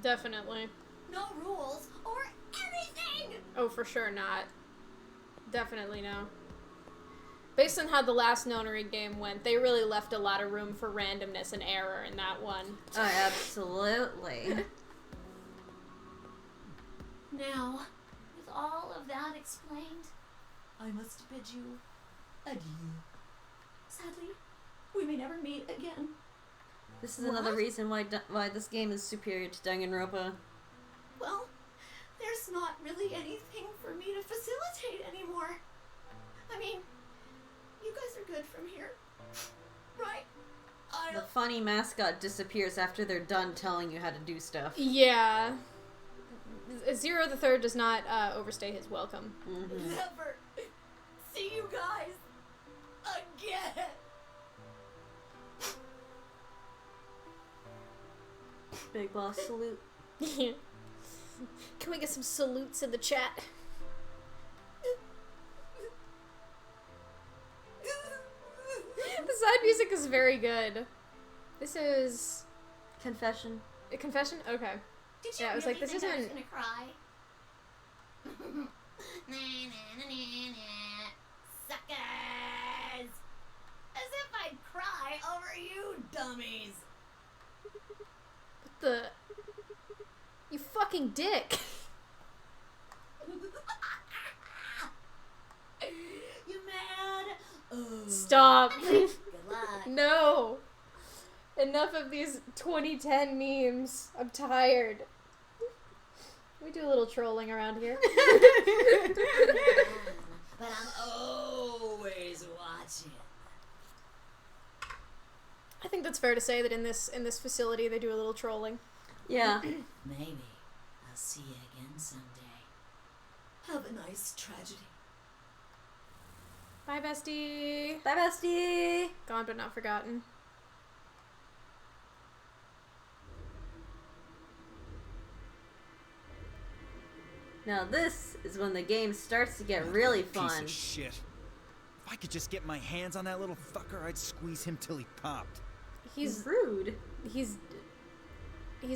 Definitely. No rules or anything. Oh, for sure not. Definitely no. Based on how the last Nonary game went, they really left a lot of room for randomness and error in that one. Oh, absolutely. Now, with all of that explained, I must bid you adieu. Sadly, we may never meet again. This is another reason why this game is superior to Danganronpa. Well, there's not really anything for me to facilitate anymore. I mean, you guys are good from here, right? The funny mascot disappears after they're done telling you how to do stuff. Yeah. Zero the Third does not overstay his welcome. Never see you guys again. Big boss salute. Can we get some salutes in the chat? The side music is very good. This is Confession. a confession? Okay. Did you Yeah, I was really like, this think I was isn't- gonna cry? Nah, nah, nah, nah, nah. Suckers! As if I'd cry over you dummies. What the? You fucking dick. You mad? Oh. Stop. Good luck. No. Enough of these 2010 memes. I'm tired. We do a little trolling around here. But I'm always watching. I think that's fair to say that in this facility they do a little trolling. Yeah. Maybe I'll see you again someday. Have a nice tragedy. Bye, bestie. Bye, bestie. Gone but not forgotten. Now this is when the game starts to get really Piece fun. of shit. If I could just get my hands on that little fucker, I'd squeeze him till he popped. He's rude. He's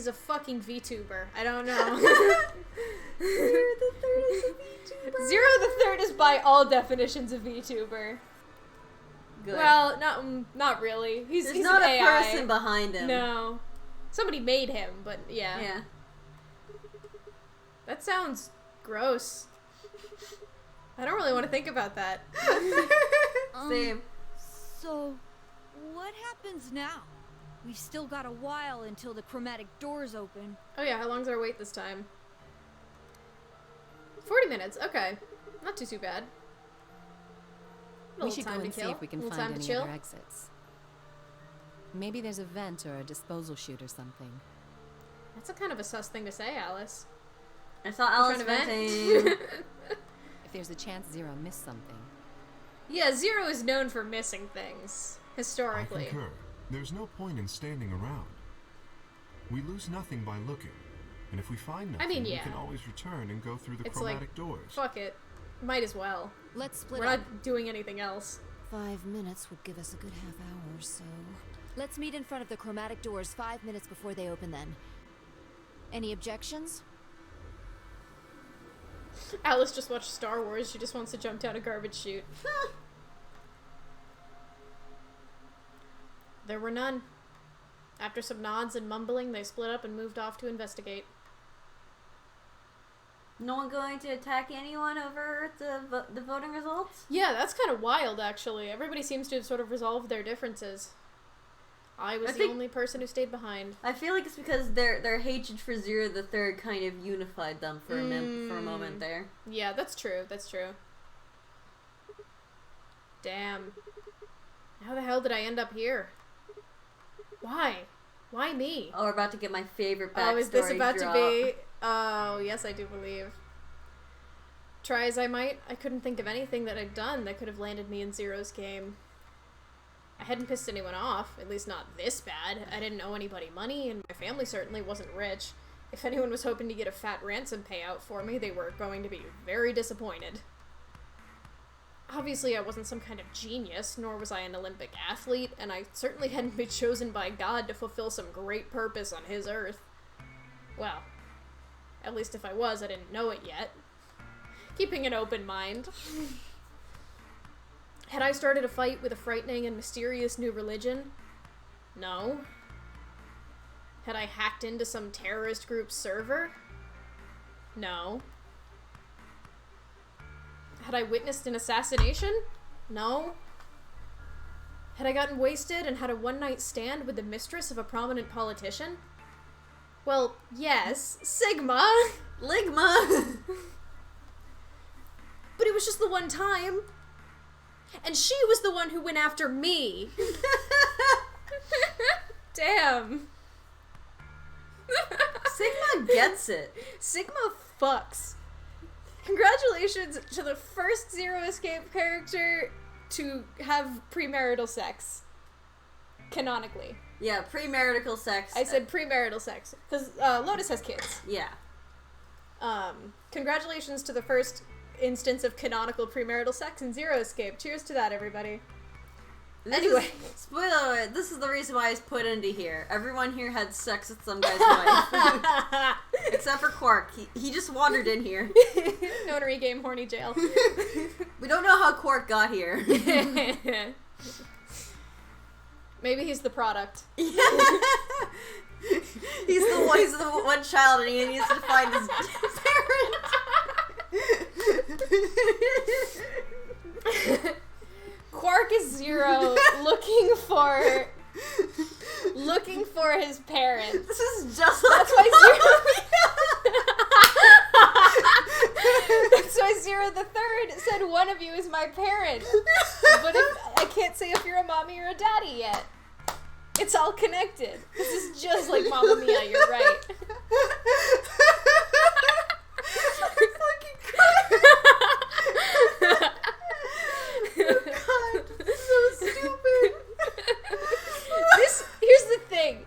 a fucking VTuber. I don't know. Zero the Third is a VTuber. Zero the Third is by all definitions a VTuber. Good. Well, not really. He's There's he's not an a AI. person behind him. No. Somebody made him, but yeah. Yeah. That sounds gross. I don't really want to think about that. Same. So, what happens now? We've still got a while until the chromatic doors open. Oh yeah, how long's our wait this time? 40 minutes, okay. Not too bad. We Little should go time to and see kill, if we can little find time to any chill. other exits. Maybe there's a vent or a disposal chute or something. That's a kind of a sus thing to say, Alice. I saw You Alice trying to vent? If there's a chance Zero missed something. Yeah, Zero is known for missing things, I historically. concur. There's no point in standing around. We lose nothing by looking. And if we find nothing, mean, we yeah. can always return and go through the It's chromatic like, doors. fuck it. Might as well. Let's split We're up. not doing anything else. 5 minutes would give us a good half hour or so. Let's meet in front of the chromatic doors 5 minutes before they open then. Any objections? Alice just watched Star Wars. She just wants to jump down a garbage chute. There were none. After some nods and mumbling, they split up and moved off to investigate. No one going to attack anyone over the voting results? Yeah, that's kind of wild, actually. Everybody seems to have sort of resolved their differences. I was I the think- only person who stayed behind. I feel like it's because their hatred for Zero the Third kind of unified them for a moment there. Yeah, that's true. That's true. Damn. How the hell did I end up here? Why? Why me? Oh, we're about to get my favorite backstory Oh, is this about drop. to be? Oh, yes, I do believe. Try as I might, I couldn't think of anything that I'd done that could have landed me in Zero's game. I hadn't pissed anyone off, at least not this bad. I didn't owe anybody money, and my family certainly wasn't rich. If anyone was hoping to get a fat ransom payout for me, they were going to be very disappointed. Obviously, I wasn't some kind of genius, nor was I an Olympic athlete, and I certainly hadn't been chosen by God to fulfill some great purpose on his earth. Well, at least if I was, I didn't know it yet. Keeping an open mind. Had I started a fight with a frightening and mysterious new religion? No. Had I hacked into some terrorist group's server? No. Had I witnessed an assassination? No. Had I gotten wasted and had a one-night stand with the mistress of a prominent politician? Well, yes. Sigma! Ligma! was just the one time. And she was the one who went after me. Damn. Sigma gets it. Sigma fucks. Congratulations to the first Zero Escape character to have premarital sex. Canonically. Yeah, premarital sex. I said premarital sex. Because Lotus has kids. Yeah. Congratulations to the first instance of canonical premarital sex in Zero Escape. Cheers to that, everybody. Anyway. Spoiler alert, this is the reason why I was put into here. Everyone here had sex with some guy's wife. Except for Quark. He just wandered in here. Notary game, horny jail. We don't know how Quark got here. Maybe he's the product. He's the one child and he needs to find his parent. Quark is Zero looking for his parents. This is just That's why Zero the Third said one of you is my parent. But I can't say if you're a mommy or a daddy yet. It's all connected. This is just like Mamma Mia, you're right.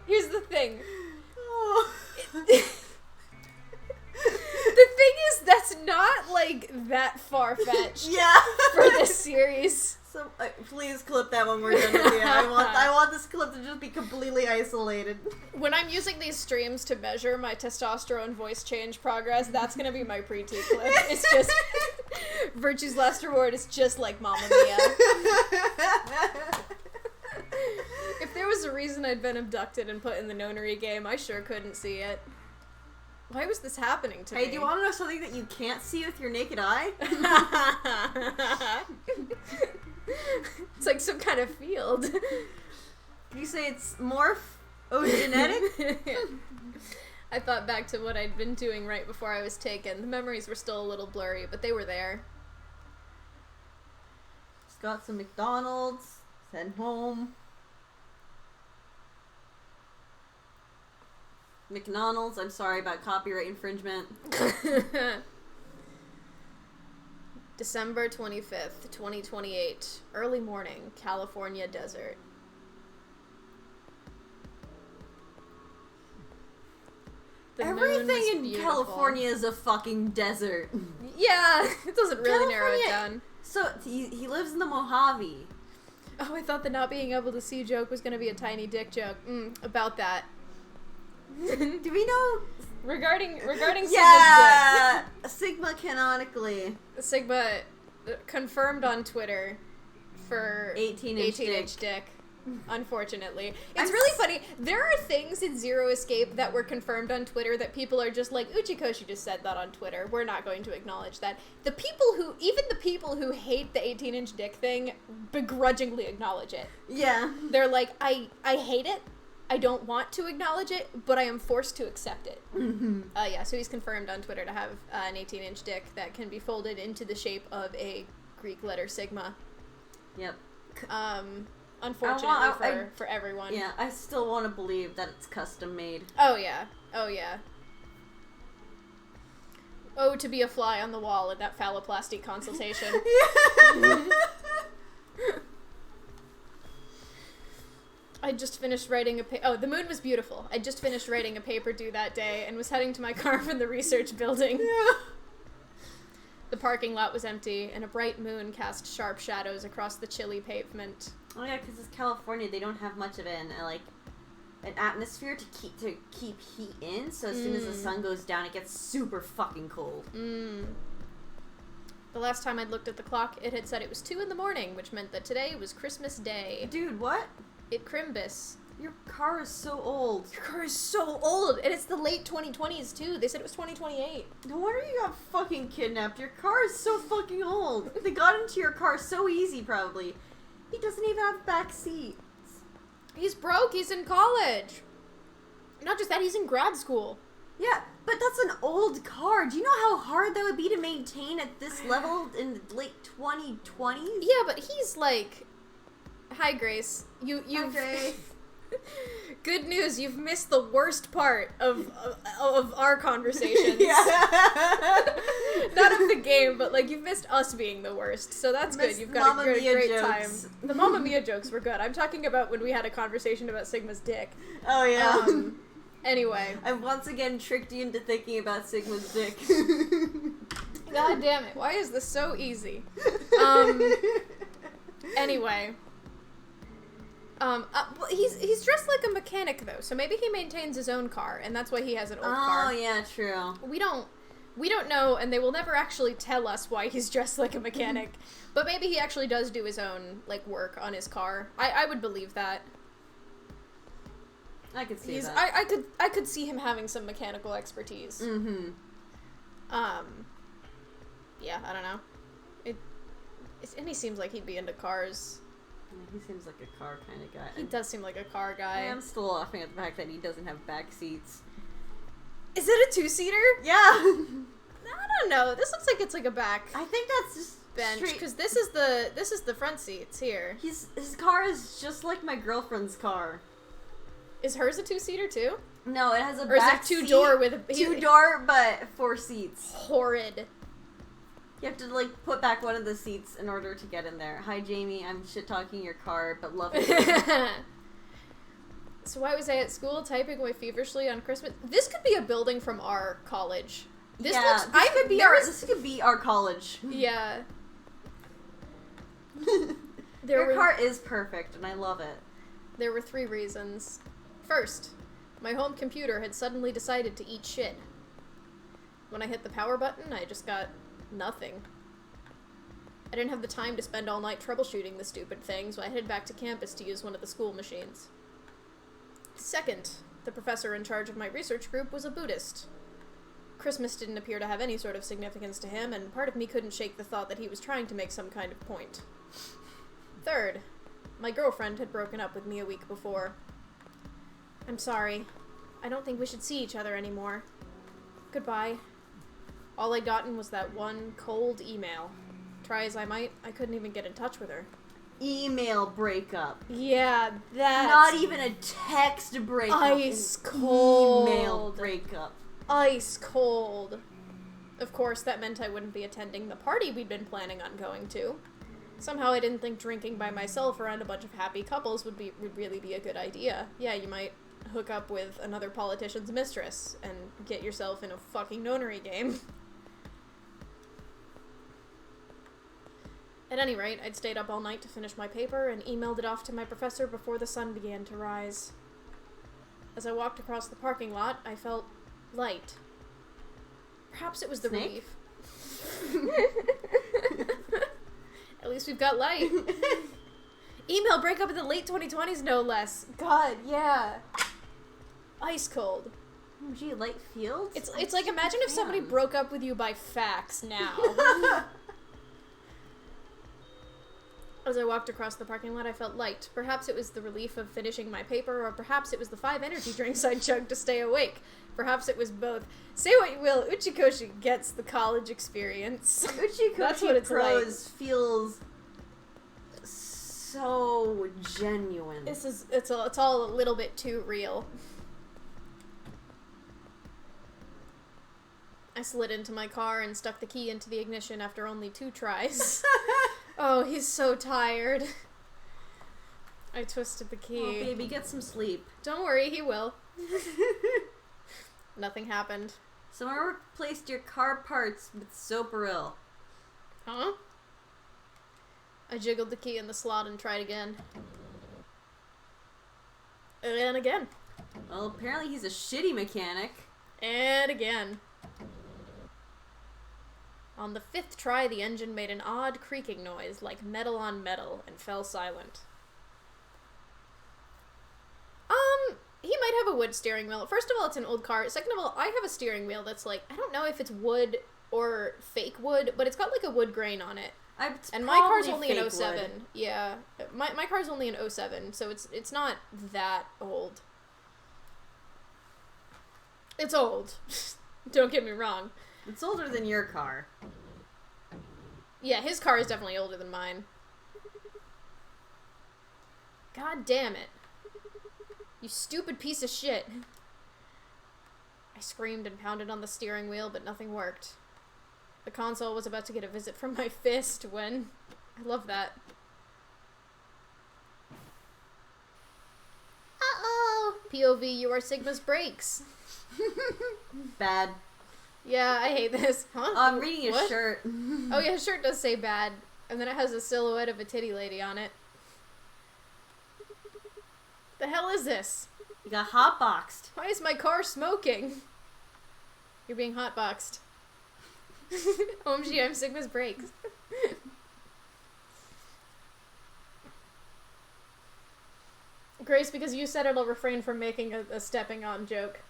Here's the thing. Oh. The thing is, that's not like that far-fetched. Yeah. For this series. So please clip that when we're done with it. I want this clip to just be completely isolated. When I'm using these streams to measure my testosterone voice change progress, that's gonna be my pre-T clip. It's just Virtue's Last Reward is just like Mamma Mia. If there was a reason I'd been abducted and put in the nonary game, I sure couldn't see it. Why was this happening to me? Hey, do you want to know something that you can't see with your naked eye? It's like some kind of field. Can you say it's morph? Oh, genetic? I thought back to what I'd been doing right before I was taken. The memories were still a little blurry, but they were there. Just got some McDonald's. Send home. McDonald's, I'm sorry about copyright infringement. December 25th, 2028. Early morning, California desert. The Everything in California is a fucking desert. Yeah, it doesn't really narrow it down. So, he lives in the Mojave. Oh, I thought the not being able to see joke was going to be a tiny dick joke. About that. Do we know regarding yeah, Sigma canonically. Sigma confirmed on Twitter for 18-inch dick. Unfortunately, it's really funny. There are things in Zero Escape that were confirmed on Twitter that people are just like, Uchikoshi just said that on Twitter. We're not going to acknowledge that. Even the people who hate the 18-inch dick thing begrudgingly acknowledge it. Yeah, they're like, I hate it. I don't want to acknowledge it, but I am forced to accept it. Mm-hmm. Yeah, so he's confirmed on Twitter to have an 18-inch dick that can be folded into the shape of a Greek letter sigma. Yep. Unfortunately for everyone. Yeah, I still want to believe that it's custom made. Oh yeah. Oh, to be a fly on the wall at that phalloplasty consultation. I just finished writing the moon was beautiful. I just finished writing a paper due that day and was heading to my car from the research building. Yeah. The parking lot was empty, and a bright moon cast sharp shadows across the chilly pavement. Oh yeah, because it's California, they don't have much of an atmosphere to keep heat in, so as soon as the sun goes down, it gets super fucking cold. The last time I'd looked at the clock, it had said it was 2 a.m, which meant that today was Christmas Day. Dude, what? It Crimbus. Your car is so old. Your car is so old, and it's the late 2020s too. They said it was 2028. No wonder you got fucking kidnapped. Your car is so fucking old. They got into your car so easy, probably. He doesn't even have a back seat. He's broke. He's in college. Not just that, he's in grad school. Yeah, But that's an old car. Do you know how hard that would be to maintain at this level in the late 2020s? Yeah, but he's like, hi Grace. You've Grace. Good news, you've missed the worst part of our conversations. Yeah. Not of the game, but like you've missed us being the worst. So that's good. You've got Mamma a Mia great jokes. time. The Mamma Mia jokes were good. I'm talking about when we had a conversation about Sigma's dick. Oh, yeah. Anyway. I've once again tricked you into thinking about Sigma's dick. God damn it. Why is this so easy? Anyway. He's dressed like a mechanic though, so maybe he maintains his own car, and that's why he has an old car. Oh yeah, true. We don't know, and they will never actually tell us why he's dressed like a mechanic. But maybe he actually does do his own like work on his car. I would believe that. I could see that. I could see him having some mechanical expertise. Mm-hmm. Yeah, I don't know. And he seems like he'd be into cars. He seems like a car kind of guy. He does seem like a car guy. I'm still laughing at the fact that he doesn't have back seats. Is it a two-seater? Yeah. I don't know. This looks like it's like a back. I think that's just bench because this is the front seats here. His car is just like my girlfriend's car. Is hers a two-seater too? No, it has a or back is it two-door seat, with a two-door but 4 seats. Horrid. You have to like put back one of the seats in order to get in there. Hi Jamie, I'm shit talking your car, but love it. So why was I at school typing away feverishly on Christmas? This could be a building from our college. This could be our college. Yeah. Your car is perfect, and I love it. There were 3 reasons. First, my home computer had suddenly decided to eat shit. When I hit the power button, I just got nothing. I didn't have the time to spend all night troubleshooting the stupid thing, so I headed back to campus to use one of the school machines. Second, the professor in charge of my research group was a Buddhist. Christmas didn't appear to have any sort of significance to him, and part of me couldn't shake the thought that he was trying to make some kind of point. Third, my girlfriend had broken up with me a week before. I'm sorry. I don't think we should see each other anymore. Goodbye. All I'd gotten was that one cold email. Try as I might, I couldn't even get in touch with her. Email breakup. Yeah, that's... Not even a text breakup. Ice cold. Email breakup. Ice cold. Of course, that meant I wouldn't be attending the party we'd been planning on going to. Somehow I didn't think drinking by myself around a bunch of happy couples would really be a good idea. Yeah, you might hook up with another politician's mistress and get yourself in a fucking nonary game. At any rate, I'd stayed up all night to finish my paper and emailed it off to my professor before the sun began to rise. As I walked across the parking lot, I felt light. Perhaps it was the relief. At least we've got light. Email breakup in the late 2020s, no less. God, yeah. Ice cold. Oh, gee, light fields? It's like, imagine if somebody broke up with you by fax now. As I walked across the parking lot, I felt light. Perhaps it was the relief of finishing my paper, or perhaps it was the 5 energy drinks I chugged to stay awake. Perhaps it was both. Say what you will, Uchikoshi gets the college experience. Uchikoshi That's what it's Pros feels so genuine. It's all a little bit too real. I slid into my car and stuck the key into the ignition after only 2 tries. Oh, he's so tired. I twisted the key. Oh, baby, get some sleep. Don't worry, he will. Nothing happened. Someone replaced your car parts with Soparil. Huh? I jiggled the key in the slot and tried again. And again. Well, apparently he's a shitty mechanic. And again. On the 5th try, the engine made an odd creaking noise, like metal on metal, and fell silent. He might have a wood steering wheel. First of all, it's an old car. Second of all, I have a steering wheel that's like, I don't know if it's wood or fake wood, but it's got like a wood grain on it. And my car's only an 07. Wood. Yeah. My car's only an 07, so it's not that old. It's old. Don't get me wrong. It's older than your car. Yeah, his car is definitely older than mine. God damn it. You stupid piece of shit. I screamed and pounded on the steering wheel, but nothing worked. The console was about to get a visit from my fist when... I love that. Uh-oh! POV, you are Sigma's brakes. Bad. Yeah, I hate this. Huh? Oh, I'm reading his What? shirt. Oh yeah, his shirt does say bad. And then it has a silhouette of a titty lady on it. The hell is this? You got hotboxed. Why is my car smoking? You're being hotboxed. OMG, I'm Sigma's brakes. Grace, because you said it, I'll refrain from making a stepping on joke.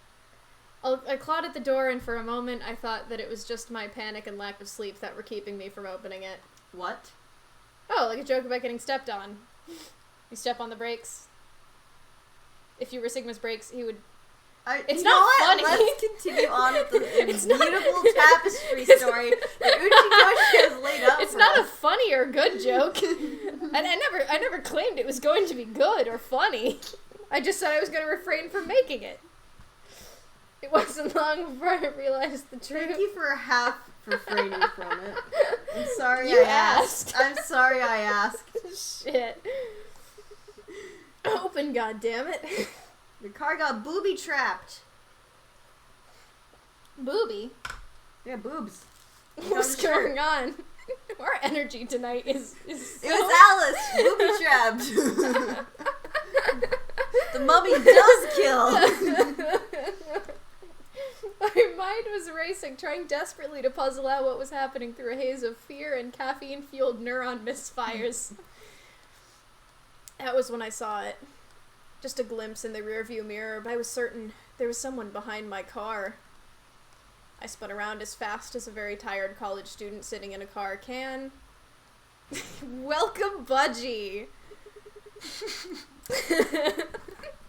I clawed at the door, and for a moment I thought that it was just my panic and lack of sleep that were keeping me from opening it. What? Oh, like a joke about getting stepped on. You step on the brakes. If you were Sigma's brakes, he would... It's not funny. Let's continue on with the It's not- beautiful tapestry story that Uchikoshi has laid out It's for not a us. funny or good joke. And I never claimed it was going to be good or funny. I just said I was going to refrain from making it. It wasn't long before I realized the truth. Thank you for half refraining from it. I'm sorry You I asked. I'm sorry I asked. Shit. Open, goddammit. Your car got booby trapped. Booby? Yeah, boobs. What's going on? Our energy tonight is so... It was Alice! Booby trapped! The mummy does kill! My mind was racing, trying desperately to puzzle out what was happening through a haze of fear and caffeine-fueled neuron misfires. That was when I saw it. Just a glimpse in the rearview mirror, but I was certain there was someone behind my car. I spun around as fast as a very tired college student sitting in a car can. Welcome, Budgie!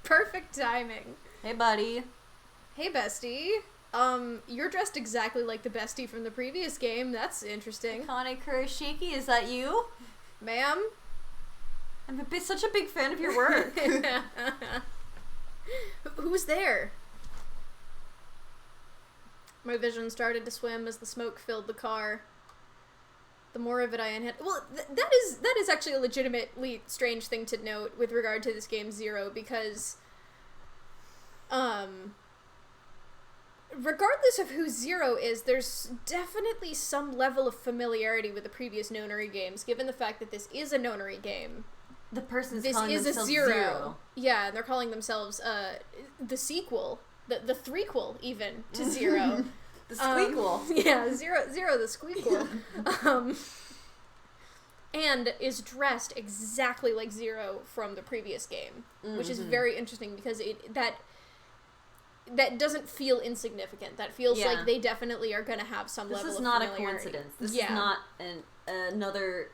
Perfect timing. Hey, buddy. Hey, bestie. You're dressed exactly like the bestie from the previous game. That's interesting. Kane Kurashiki, is that you? Ma'am? I'm such a big fan of your work. Who's there? My vision started to swim as the smoke filled the car. The more of it I inhaled... Well, that is actually a legitimately strange thing to note with regard to this game Zero, because... regardless of who Zero is, there's definitely some level of familiarity with the previous Nonary games, given the fact that this is a Nonary game. The person's This calling is a themselves Zero. Yeah, and they're calling themselves the sequel, the threequel even to Zero. The squeakquel. Yeah, Zero the squeakquel. And is dressed exactly like Zero from the previous game, which is very interesting because that doesn't feel insignificant. That feels like they definitely are going to have some level of familiarity. This is not a coincidence. This is not another...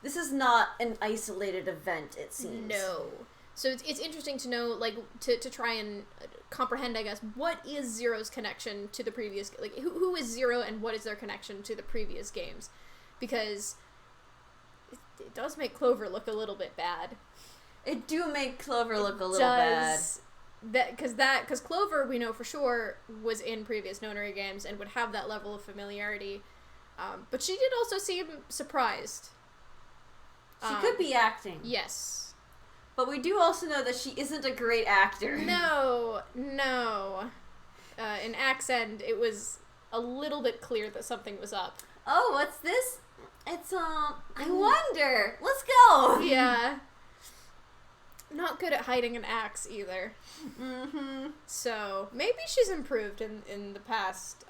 This is not an isolated event, it seems. No. So it's interesting to know, like, to try and comprehend, I guess, what is Zero's connection to the previous... Like, who is Zero and what is their connection to the previous games? Because it does make Clover look a little bit bad. It do make Clover look a little bad. Because Clover, we know for sure, was in previous Nonary games and would have that level of familiarity. But she did also seem surprised. She could be acting. Yes. But we do also know that she isn't a great actor. No. In Accent, it was a little bit clear that something was up. Oh, what's this? It's, I wonder. Let's go. Yeah. Not good at hiding an axe, either. Mm-hmm. So, maybe she's improved in the past,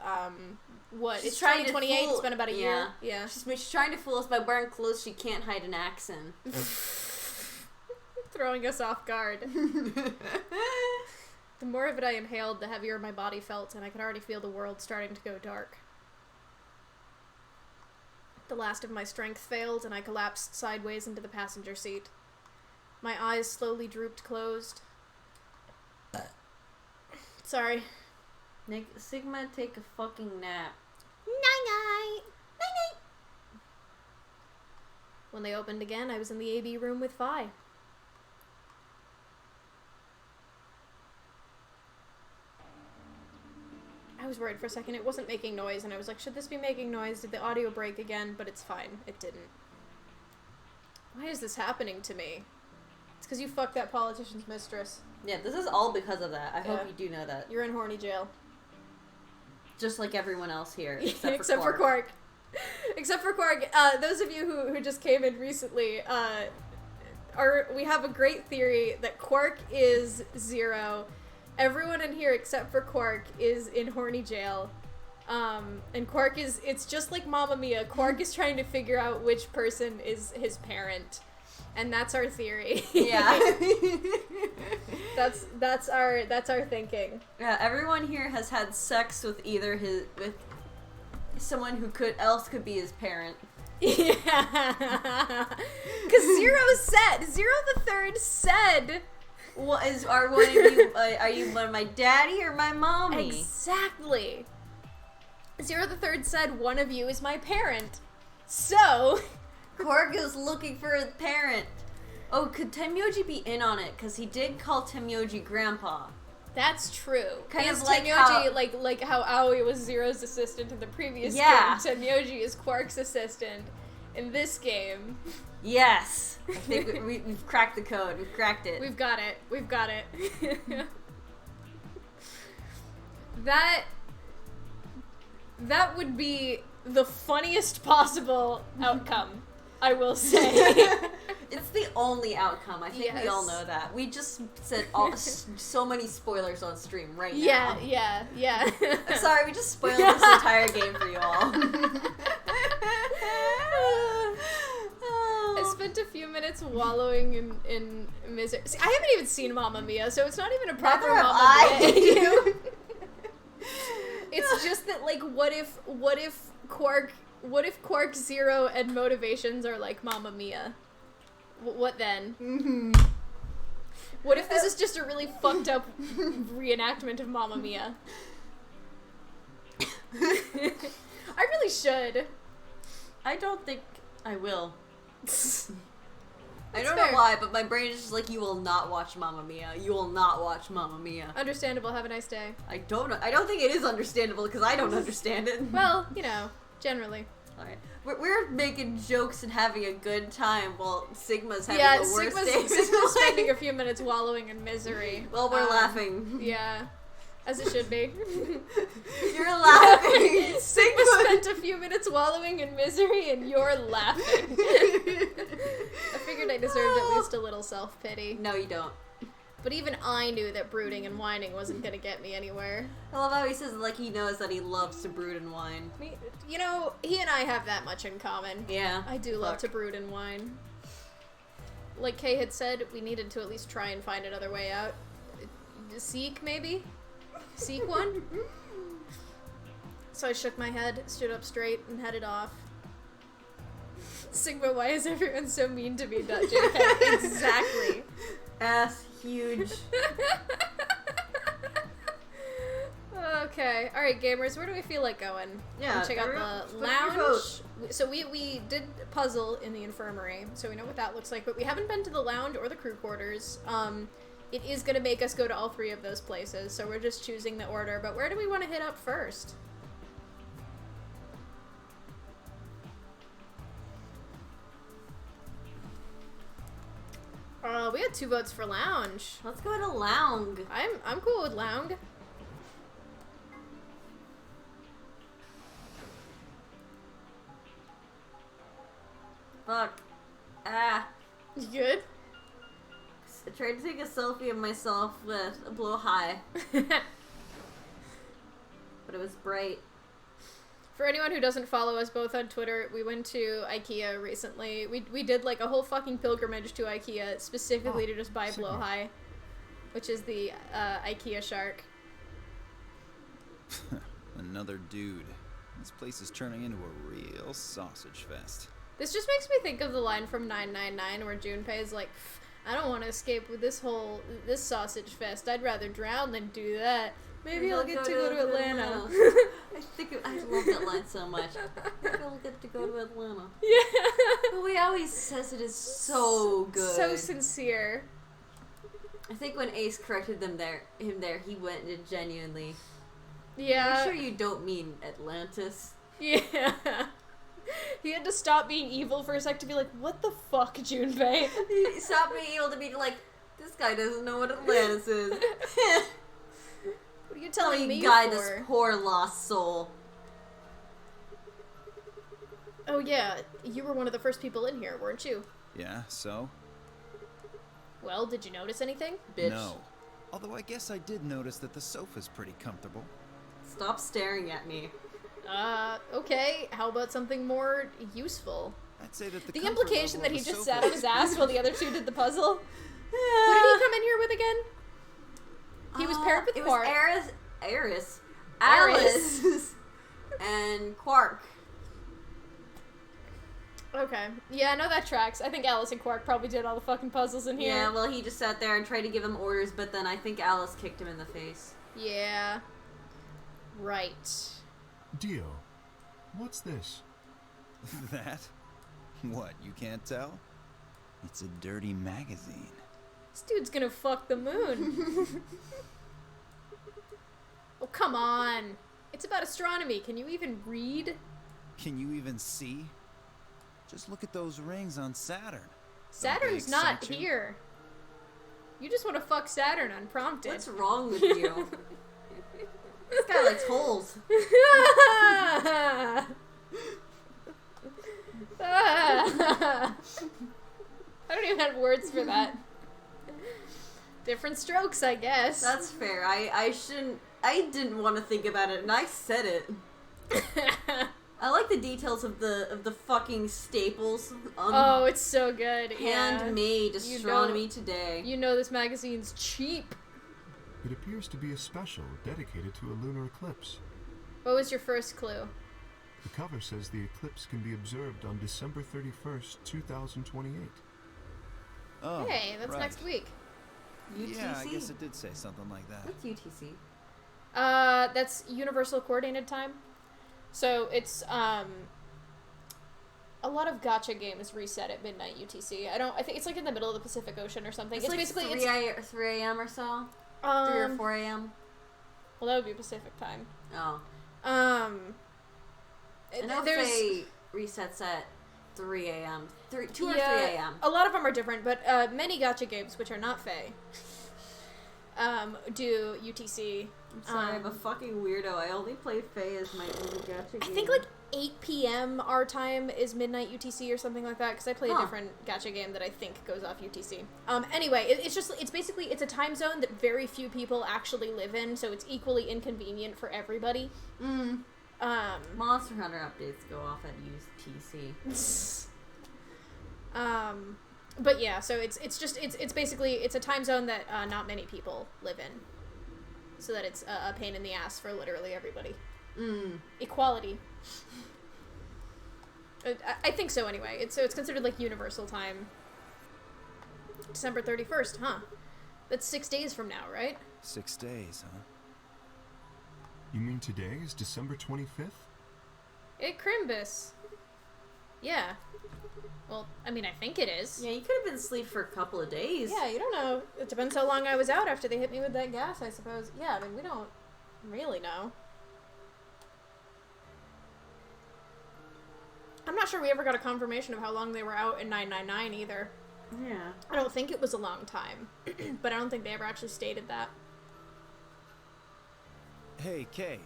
She's it's trying 2028, to fool... it's been about a year. Yeah. She's trying to fool us by wearing clothes she can't hide an axe in. Throwing us off guard. The more of it I inhaled, the heavier my body felt, and I could already feel the world starting to go dark. The last of my strength failed, and I collapsed sideways into the passenger seat. My eyes slowly drooped closed. Sorry. Sigma, take a fucking nap. Night-night. Night-night. When they opened again, I was in the AB room with Vi. I was worried for a second it wasn't making noise, and I was like, should this be making noise? Did the audio break again? But it's fine. It didn't. Why is this happening to me? It's because you fucked that politician's mistress. Yeah, this is all because of that. I hope Yeah. you do know that. You're in horny jail. Just like everyone else here, Except except for Quark. Except for Quark. Those of you who just came in recently, we have a great theory that Quark is Zero. Everyone in here except for Quark is in horny jail. And Quark it's just like Mamma Mia. Quark is trying to figure out which person is his parent. And that's our theory. Yeah. that's our thinking. Yeah, everyone here has had sex with either with someone who could be his parent. Yeah. Cause Zero the Third said, are you my daddy or my mommy? Exactly. Zero the Third said one of you is my parent. So Quark is looking for a parent. Oh, could Tenmyoji be in on it? Because he did call Tenmyoji Grandpa. That's true. Kind is of like Tenmyoji, like how Aoi was Zero's assistant in the previous game. Tenmyoji is Quark's assistant in this game. Yes. I think we've cracked the code. We've cracked it. We've got it. That would be the funniest possible outcome, I will say. It's the only outcome. I think we all know that. We just said so many spoilers on stream right now. Yeah. I'm sorry, we just spoiled this entire game for you all. I spent a few minutes wallowing in misery. See, I haven't even seen Mamma Mia, so it's not even a proper Mamma Mia. It's just that, like, what if Quark, Zero, and Motivations are like Mamma Mia? What then? Mm-hmm. What if this is just a really fucked up reenactment of Mamma Mia? I really should. I don't think I will. I don't fair. know why, but my brain is just like, you will not watch Mamma Mia. You will not watch Mamma Mia. Understandable. Have a nice day. I don't know. I don't think it is understandable because I don't understand it. Well, generally. Alright. We're making jokes and having a good time while Sigma's having the worst day. Sigma's spending a few minutes wallowing in misery. Well, we're laughing. Yeah. As it should be. You're laughing. Sigma spent a few minutes wallowing in misery and you're laughing. I figured I deserved at least a little self-pity. No, you don't. But even I knew that brooding and whining wasn't gonna get me anywhere. I love how he says like he knows that he loves to brood and whine. He and I have that much in common. Yeah. I do love to brood and whine. Like Kay had said, we needed to at least try and find another way out. Seek, maybe? Seek one? So I shook my head, stood up straight, and headed off. Sigma, why is everyone so mean to me, JK? Exactly. Ass huge. Okay, alright gamers, where do we feel like going? Yeah, check out the lounge. So we did puzzle in the infirmary, so we know what that looks like, but we haven't been to the lounge or the crew quarters. It is going to make us go to all three of those places, so we're just choosing the order, but where do we want to hit up first? We had 2 votes for lounge. Let's go to lounge. I'm cool with lounge. Fuck. Ah. You good? I tried to take a selfie of myself with a blow high. But it was bright. For anyone who doesn't follow us both on Twitter, we went to IKEA recently. We did like a whole fucking pilgrimage to IKEA specifically to just buy blow high, which is the IKEA shark. Another dude. This place is turning into a real sausage fest. This just makes me think of the line from 999 where Junpei is like, I don't want to escape with this sausage fest. I'd rather drown than do that. Maybe I'll get to go to Atlanta. I love that line so much. Maybe I'll get to go to Atlanta. Yeah. The way he always says it is so good. So sincere. I think when Ace corrected him there, he went and genuinely. Yeah. I'm sure you don't mean Atlantis. Yeah. He had to stop being evil for a sec to be like, what the fuck, Junpei? He stopped being evil to be like, this guy doesn't know what Atlantis is. What are you telling me guide for? this poor lost soul. Oh yeah, you were one of the first people in here, weren't you? Yeah, so? Well, did you notice anything? Bitch. No. Although I guess I did notice that the sofa's pretty comfortable. Stop staring at me. Okay. How about something more useful? I'd say that the implication that he just sofa sat on his ass while the other two did the puzzle. Who did he come in here with again? He was paired with Quark. It was Alice, and Quark. Okay. Yeah, no, that tracks. I think Alice and Quark probably did all the fucking puzzles in here. Yeah, well, he just sat there and tried to give him orders, but then I think Alice kicked him in the face. Yeah. Right. Dio, what's this? That? What, you can't tell? It's a dirty magazine. This dude's gonna fuck the moon. Oh, come on. It's about astronomy. Can you even read? Can you even see? Just look at those rings on Saturn. Saturn's not here. You just want to fuck Saturn unprompted. What's wrong with you? This guy likes holes. I don't even have words for that. Different strokes, I guess. That's fair. I didn't want to think about it, and I said it. I like the details of the fucking staples. Oh, it's so good. Handmade Astronomy Today. You know this magazine's cheap. It appears to be a special dedicated to a lunar eclipse. What was your first clue? The cover says the eclipse can be observed on December 31st, 2028. Oh, hey, that's right. next week. UTC? Yeah, I guess it did say something like that. What's UTC? That's Universal Coordinated Time. So it's a lot of gacha games reset at midnight UTC. I think it's like in the middle of the Pacific Ocean or something. It's like basically 3 a.m. or so. 3 or 4 a.m. Well, that would be Pacific time. Oh. I know Faye resets at 3 a.m. 2 or 3 a.m. A lot of them are different, but many gacha games, which are not Faye, do UTC. I'm sorry, I'm a fucking weirdo. I only play Faye as my only gacha game. I think like 8 p.m. our time is midnight UTC or something like that, because I play a different gacha game that I think goes off UTC. Anyway, it's a time zone that very few people actually live in, so it's equally inconvenient for everybody. Monster Hunter updates go off at UTC. But yeah, so it's basically it's a time zone that not many people live in, so that it's a pain in the ass for literally everybody. Equality. I think so anyway. It's considered like universal time. December 31st, huh? That's 6 days from now, right? 6 days, huh? You mean today is December 25th? Crimbus. Yeah. Well, I mean, I think it is. Yeah, you could have been asleep for a couple of days. Yeah, you don't know. It depends how long I was out after they hit me with that gas, I suppose. Yeah, I mean, we don't really know. I'm not sure we ever got a confirmation of how long they were out in 999 either. Yeah. I don't think it was a long time, but I don't think they ever actually stated that. Hey, Kay.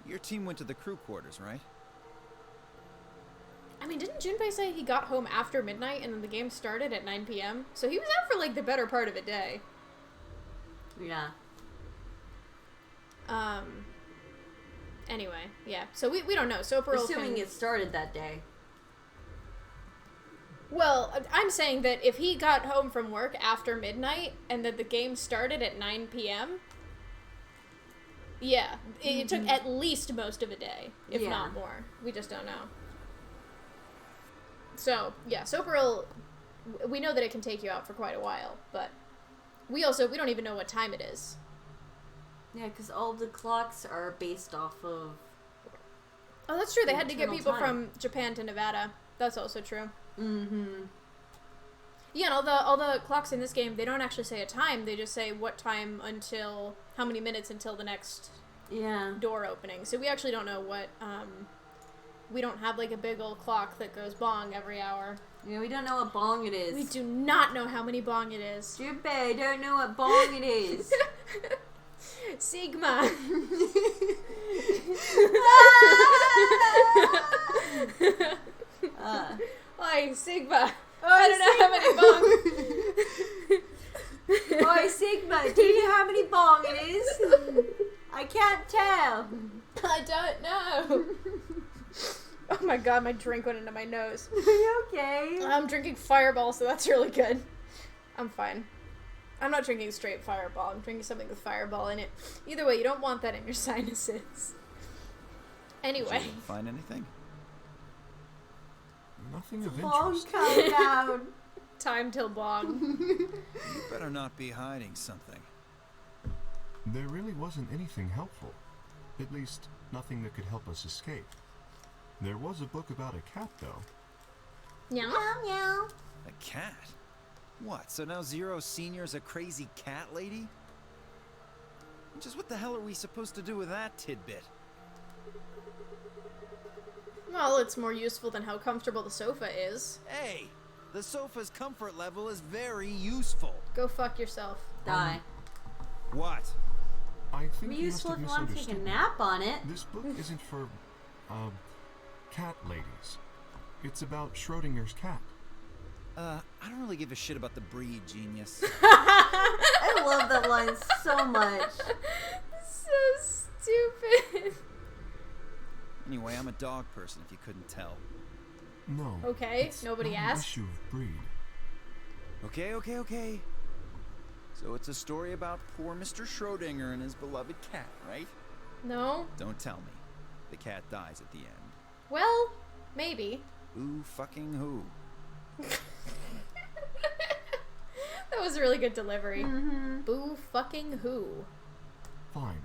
Your team went to the crew quarters, right? I mean, didn't Junpei say he got home after midnight and then the game started at 9 p.m.? So he was out for, like, the better part of a day. Yeah. Anyway, yeah. So we don't know. So assuming it started that day. Well, I'm saying that if he got home from work after midnight and that the game started at 9 p.m., yeah, it took at least most of a day, if not more. We just don't know. So, yeah, Soperil, we know that it can take you out for quite a while, but we don't even know what time it is. Yeah, because all the clocks are based off of... Oh, that's true. They had to get Internal people time. from Japan to Nevada. That's also true. Mm-hmm. Yeah, and all the clocks in this game, they don't actually say a time. They just say what time until, how many minutes until the next door opening. So we actually don't know what, we don't have like a big old clock that goes bong every hour. Yeah, we don't know what bong it is. We do not know how many bong it is. Junpei, don't know what bong it is. Sigma. Oi, Sigma. I don't know how many bong. Oi, Sigma, do you know how many bong it is? I can't tell. I don't know. Oh my god, my drink went into my nose. Are you okay? I'm drinking Fireball, so that's really good. I'm fine. I'm not drinking straight Fireball. I'm drinking something with Fireball in it. Either way, you don't want that in your sinuses. Anyway. Did you find anything? Nothing of Bong interest. countdown. Time till bong. You better not be hiding something. There really wasn't anything helpful. At least, nothing that could help us escape. There was a book about a cat, though. Meow. Meow. A cat? What, so now Zero Senior's a crazy cat lady? Just what the hell are we supposed to do with that tidbit? Well, it's more useful than how comfortable the sofa is. Hey! The sofa's comfort level is very useful. Go fuck yourself. Die. What? I think Be you must useful have if you want to take a misunderstood. nap on it. This book isn't for, cat ladies. It's about Schrodinger's cat. I don't really give a shit about the breed, genius. I love that line so much. So stupid. Anyway, I'm a dog person, if you couldn't tell. No. Okay, it's nobody not asked. An issue of breed. Okay. So it's a story about poor Mr. Schrodinger and his beloved cat, right? No. Don't tell me. The cat dies at the end. Well, maybe. Who fucking who? That was a really good delivery. Mm-hmm. Boo fucking who? Fine.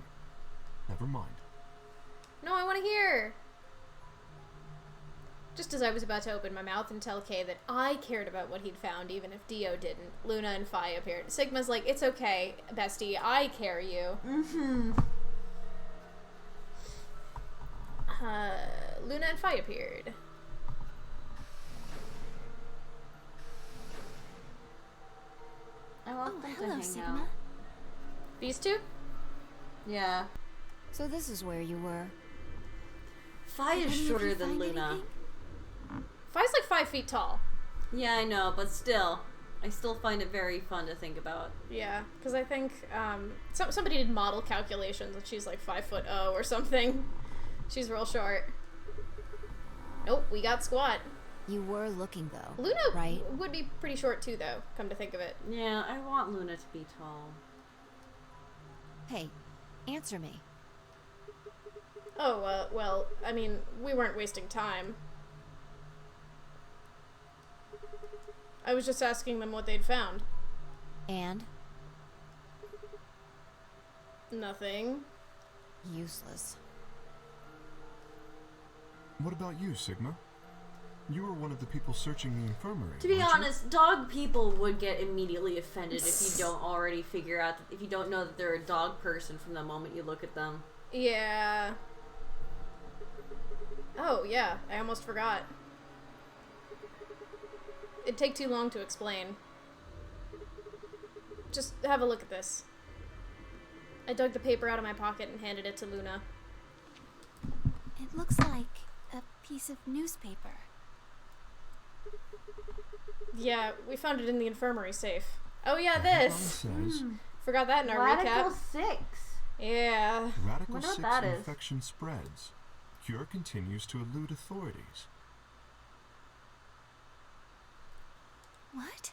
Never mind. No, I want to hear. Just as I was about to open my mouth and tell Kay that I cared about what he'd found, even if Dio didn't, Luna and Phi appeared. Sigma's like, it's okay, bestie, I care you. Mm-hmm. Luna and Phi appeared. I want them to hello, hang Sigma. out. These two? Yeah. So this is where you were. Phi is Any of you shorter than find Luna. anything? Phi's like 5 feet tall. Yeah, I know, but still. I still find it very fun to think about. Yeah, because I think somebody did model calculations and she's like 5'0" or something. She's real short. Nope, we got squat. You were looking though. Luna right? would be pretty short too, though, come to think of it. Yeah, I want Luna to be tall. Hey, answer me. Oh, well, I mean, we weren't wasting time. I was just asking them what they'd found. And? Nothing. Useless. What about you, Sigma? You were one of the people searching the infirmary. To be weren't you? honest, dog people would get immediately offended if you don't already figure out, if you don't know that they're a dog person from the moment you look at them. Yeah. Oh, yeah, I almost forgot. It'd take too long to explain. Just have a look at this. I dug the paper out of my pocket and handed it to Luna. It looks like a piece of newspaper. Yeah, we found it in the infirmary safe. Oh yeah, The headline this! says, Forgot that in our Radical recap. 6. Yeah. Radical Wonder what 6 that is. infection spreads. Cure continues to elude authorities. What?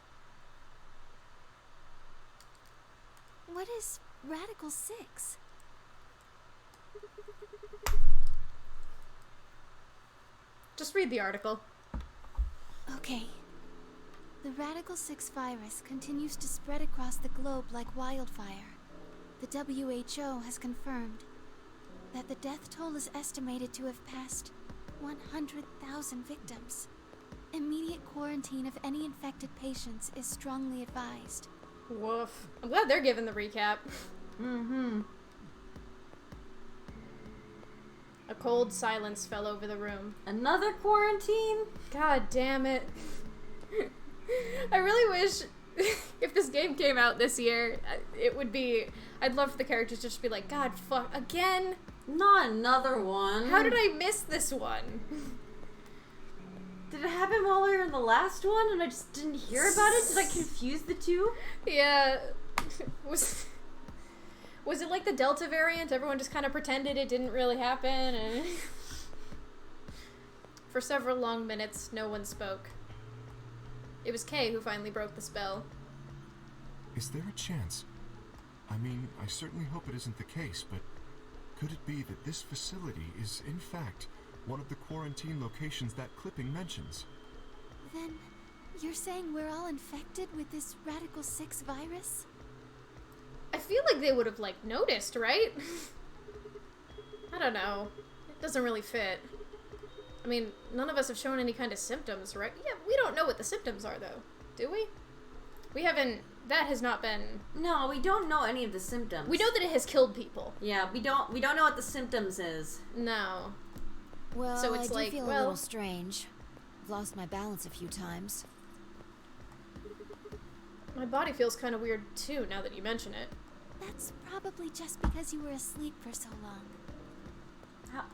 What is Radical 6? Just read the article. Okay. The Radical 6 virus continues to spread across the globe like wildfire. The WHO has confirmed that the death toll is estimated to have passed 100,000 victims. Immediate quarantine of any infected patients is strongly advised. Woof. I'm glad they're giving the recap. Mm-hmm. A cold silence fell over the room. Another quarantine? God damn it. I really wish if this game came out this year, it would be... I'd love for the characters to just be like, God, fuck, again? Not another one. How did I miss this one? Did it happen while we were in the last one and I just didn't hear about it? Did I confuse the two? Yeah. Was it like the Delta variant? Everyone just kind of pretended it didn't really happen, and for several long minutes, no one spoke. It was Kay who finally broke the spell. Is there a chance? I mean, I certainly hope it isn't the case, but could it be that this facility is, in fact, one of the quarantine locations that clipping mentions? Then, you're saying we're all infected with this Radical 6 virus? I feel like they would have, like, noticed, right? I don't know. It doesn't really fit. I mean, none of us have shown any kind of symptoms, right? Yeah, we don't know what the symptoms are, though. Do we? We haven't... That has not been... No, we don't know any of the symptoms. We know that it has killed people. Yeah, we don't know what the symptoms is. No. Well, so it's I like, do feel a little strange. I've lost my balance a few times. My body feels kind of weird, too, now that you mention it. That's probably just because you were asleep for so long.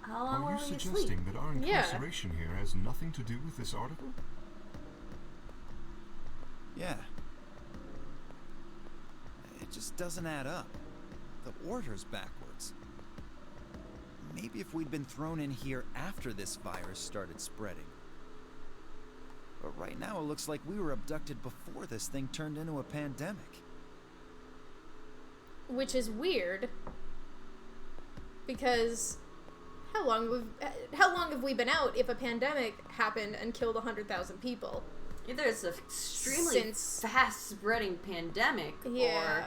How long Are were you we asleep? suggesting that our incarceration here has nothing to do with this article? Yeah. It just doesn't add up. The order's backwards. Maybe if we'd been thrown in here after this virus started spreading. But right now it looks like we were abducted before this thing turned into a pandemic. Which is weird. Because how long have we been out if a pandemic happened and killed 100,000 people? Either it's an extremely fast-spreading pandemic, or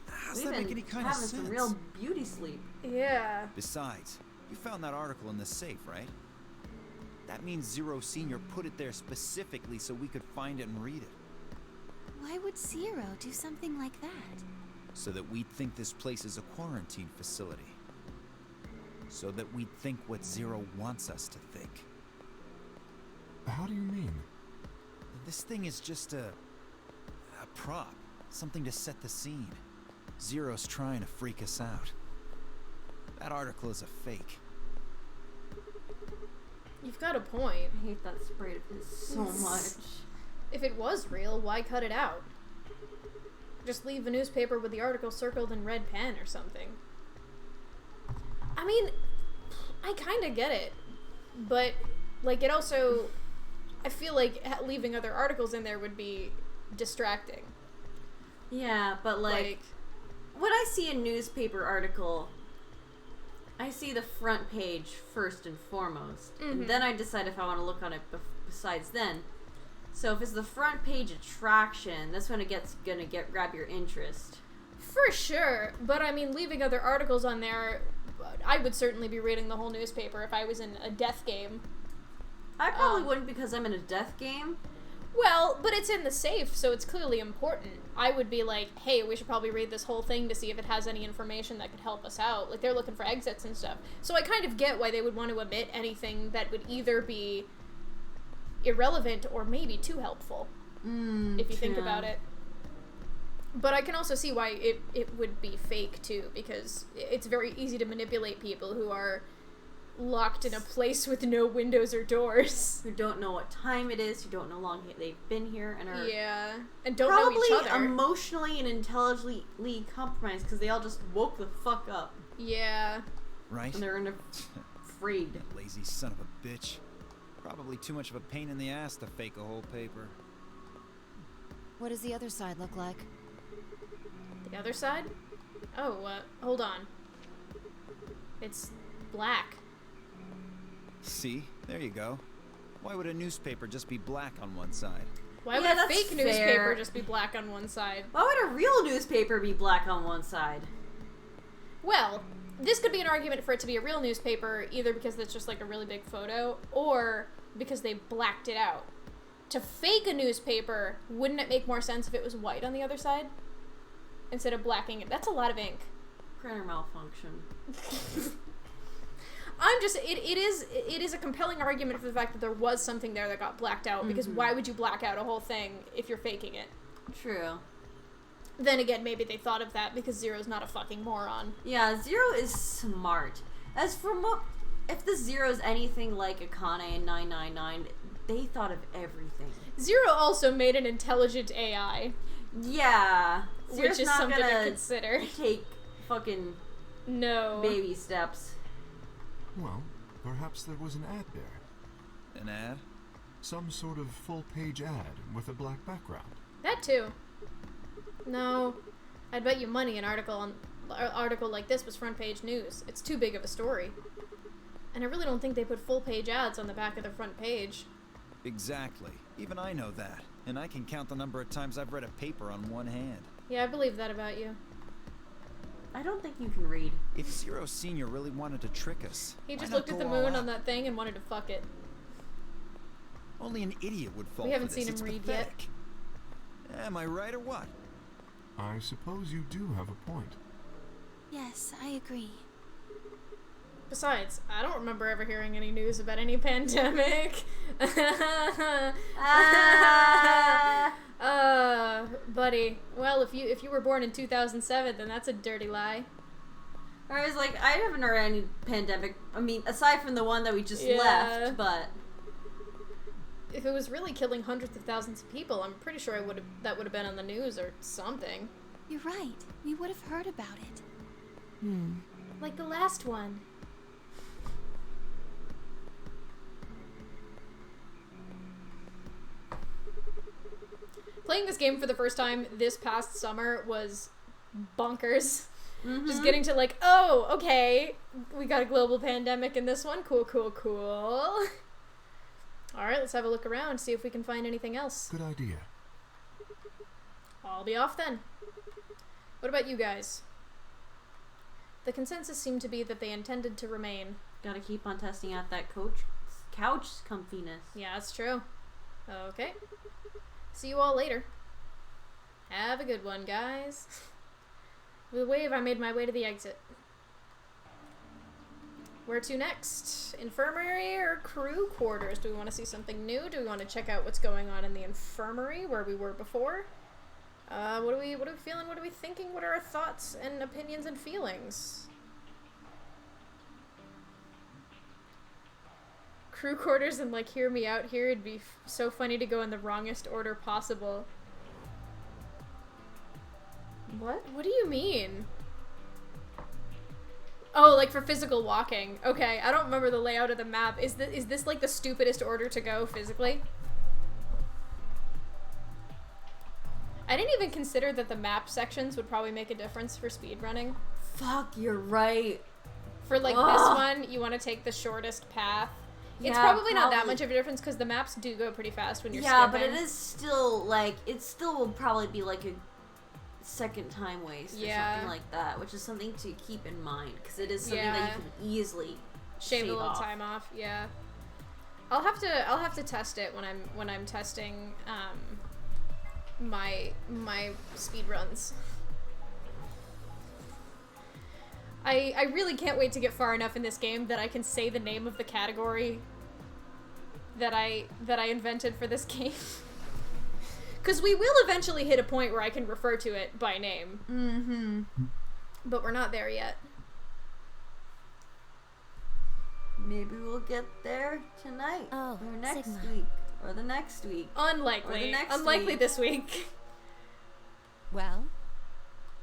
How's we've that make been any kind of having sense? some real beauty sleep. Yeah. Besides, you found that article in the safe, right? That means Zero Senior put it there specifically so we could find it and read it. Why would Zero do something like that? So that we'd think this place is a quarantine facility. So that we'd think what Zero wants us to think. How do you mean? This thing is just a prop. Something to set the scene. Zero's trying to freak us out. That article is a fake. You've got a point. I hate that sprite of his so much. If it was real, why cut it out? Just leave the newspaper with the article circled in red pen or something. I mean, I kind of get it. But, like, it also... I feel like leaving other articles in there would be distracting. Yeah, but, like when I see a newspaper article, I see the front page first and foremost. Mm-hmm. And then I decide if I want to look on it besides then. So if it's the front page attraction, that's when it's gonna grab your interest. For sure. But, I mean, leaving other articles on there, I would certainly be reading the whole newspaper if I was in a death game. I probably wouldn't because I'm in a death game. Well, but it's in the safe, so it's clearly important. I would be like, hey, we should probably read this whole thing to see if it has any information that could help us out. Like, they're looking for exits and stuff. So I kind of get why they would want to omit anything that would either be irrelevant or maybe too helpful, if you think about it. But I can also see why it would be fake, too, because it's very easy to manipulate people who are locked in a place with no windows or doors. Who don't know what time it is, who don't know how long they've been here, and are and don't know each other. Probably emotionally and intelligently compromised because they all just woke the fuck up. Yeah. Right? And they're afraid. Lazy son of a bitch. Probably too much of a pain in the ass to fake a whole paper. What does the other side look like? The other side? Oh, hold on. It's black. See? There you go. Why would a newspaper just be black on one side? Why would a fake newspaper just be black on one side? Why would a real newspaper be black on one side? Well, this could be an argument for it to be a real newspaper, either because it's just like a really big photo, or because they blacked it out. To fake a newspaper, wouldn't it make more sense if it was white on the other side? Instead of blacking it. That's a lot of ink. Printer malfunction. I'm just, it is a compelling argument for the fact that there was something there that got blacked out, because why would you black out a whole thing if you're faking it? True. Then again, maybe they thought of that because Zero's not a fucking moron. Yeah, Zero is smart. As for if the Zero's anything like Akane and 999, they thought of everything. Zero also made an intelligent AI. Yeah. Which is not something to gonna consider. Take fucking baby steps. Well, perhaps there was an ad there. An ad? Some sort of full-page ad with a black background. That too. No, I'd bet you money an article like this was front page news. It's too big of a story. And I really don't think they put full-page ads on the back of the front page. Exactly. Even I know that. And I can count the number of times I've read a paper on one hand. Yeah, I believe that about you. I don't think you can read. If Zero Senior really wanted to trick us, He just why not looked at go the all moon out? on that thing and wanted to fuck it. Only an idiot would fall We haven't for this. seen him It's read pathetic. Am I right or what? I suppose you do have a point. Yes, I agree. Besides, I don't remember ever hearing any news about any pandemic. Buddy. Well, if you were born in 2007, then that's a dirty lie. I was like, I haven't heard any pandemic. I mean, aside from the one that we just left, but if it was really killing hundreds of thousands of people, I'm pretty sure that would have been on the news or something. You're right. We would have heard about it. Like the last one. Playing this game for the first time this past summer was bonkers. Just getting to like, oh, okay, we got a global pandemic in this one. Cool, cool, cool. Alright, let's have a look around, see if we can find anything else. Good idea. I'll be off then. What about you guys? The consensus seemed to be that they intended to remain. Gotta keep on testing out that couch comfiness. Yeah, that's true. Okay. See you all later. Have a good one, guys. With a wave, I made my way to the exit. Where to next? Infirmary or crew quarters? Do we want to see something new? Do we want to check out what's going on in the infirmary where we were before? What are we feeling? What are we thinking? What are our thoughts and opinions and feelings? Crew quarters and like hear me out here. It'd be so funny to go in the wrongest order possible. What? What do you mean? Oh, like for physical walking. Okay, I don't remember the layout of the map. Is this like the stupidest order to go physically? I didn't even consider that the map sections would probably make a difference for speedrunning. Fuck, you're right. For like this one, you want to take the shortest path. It's probably not that much of a difference because the maps do go pretty fast when you're skipping. Yeah, but it is still like, it still will probably be like a second time waste or something like that, which is something to keep in mind because it is something that you can easily shave a little time off. Yeah, I'll have to test it when I'm testing my speed runs. I really can't wait to get far enough in this game that I can say the name of the category that I invented for this game. Because we will eventually hit a point where I can refer to it by name. Mm-hmm. But we're not there yet. Maybe we'll get there tonight. Oh, or next Sigma. week. Or the next week. Unlikely. Or the next Unlikely week. this week. Well,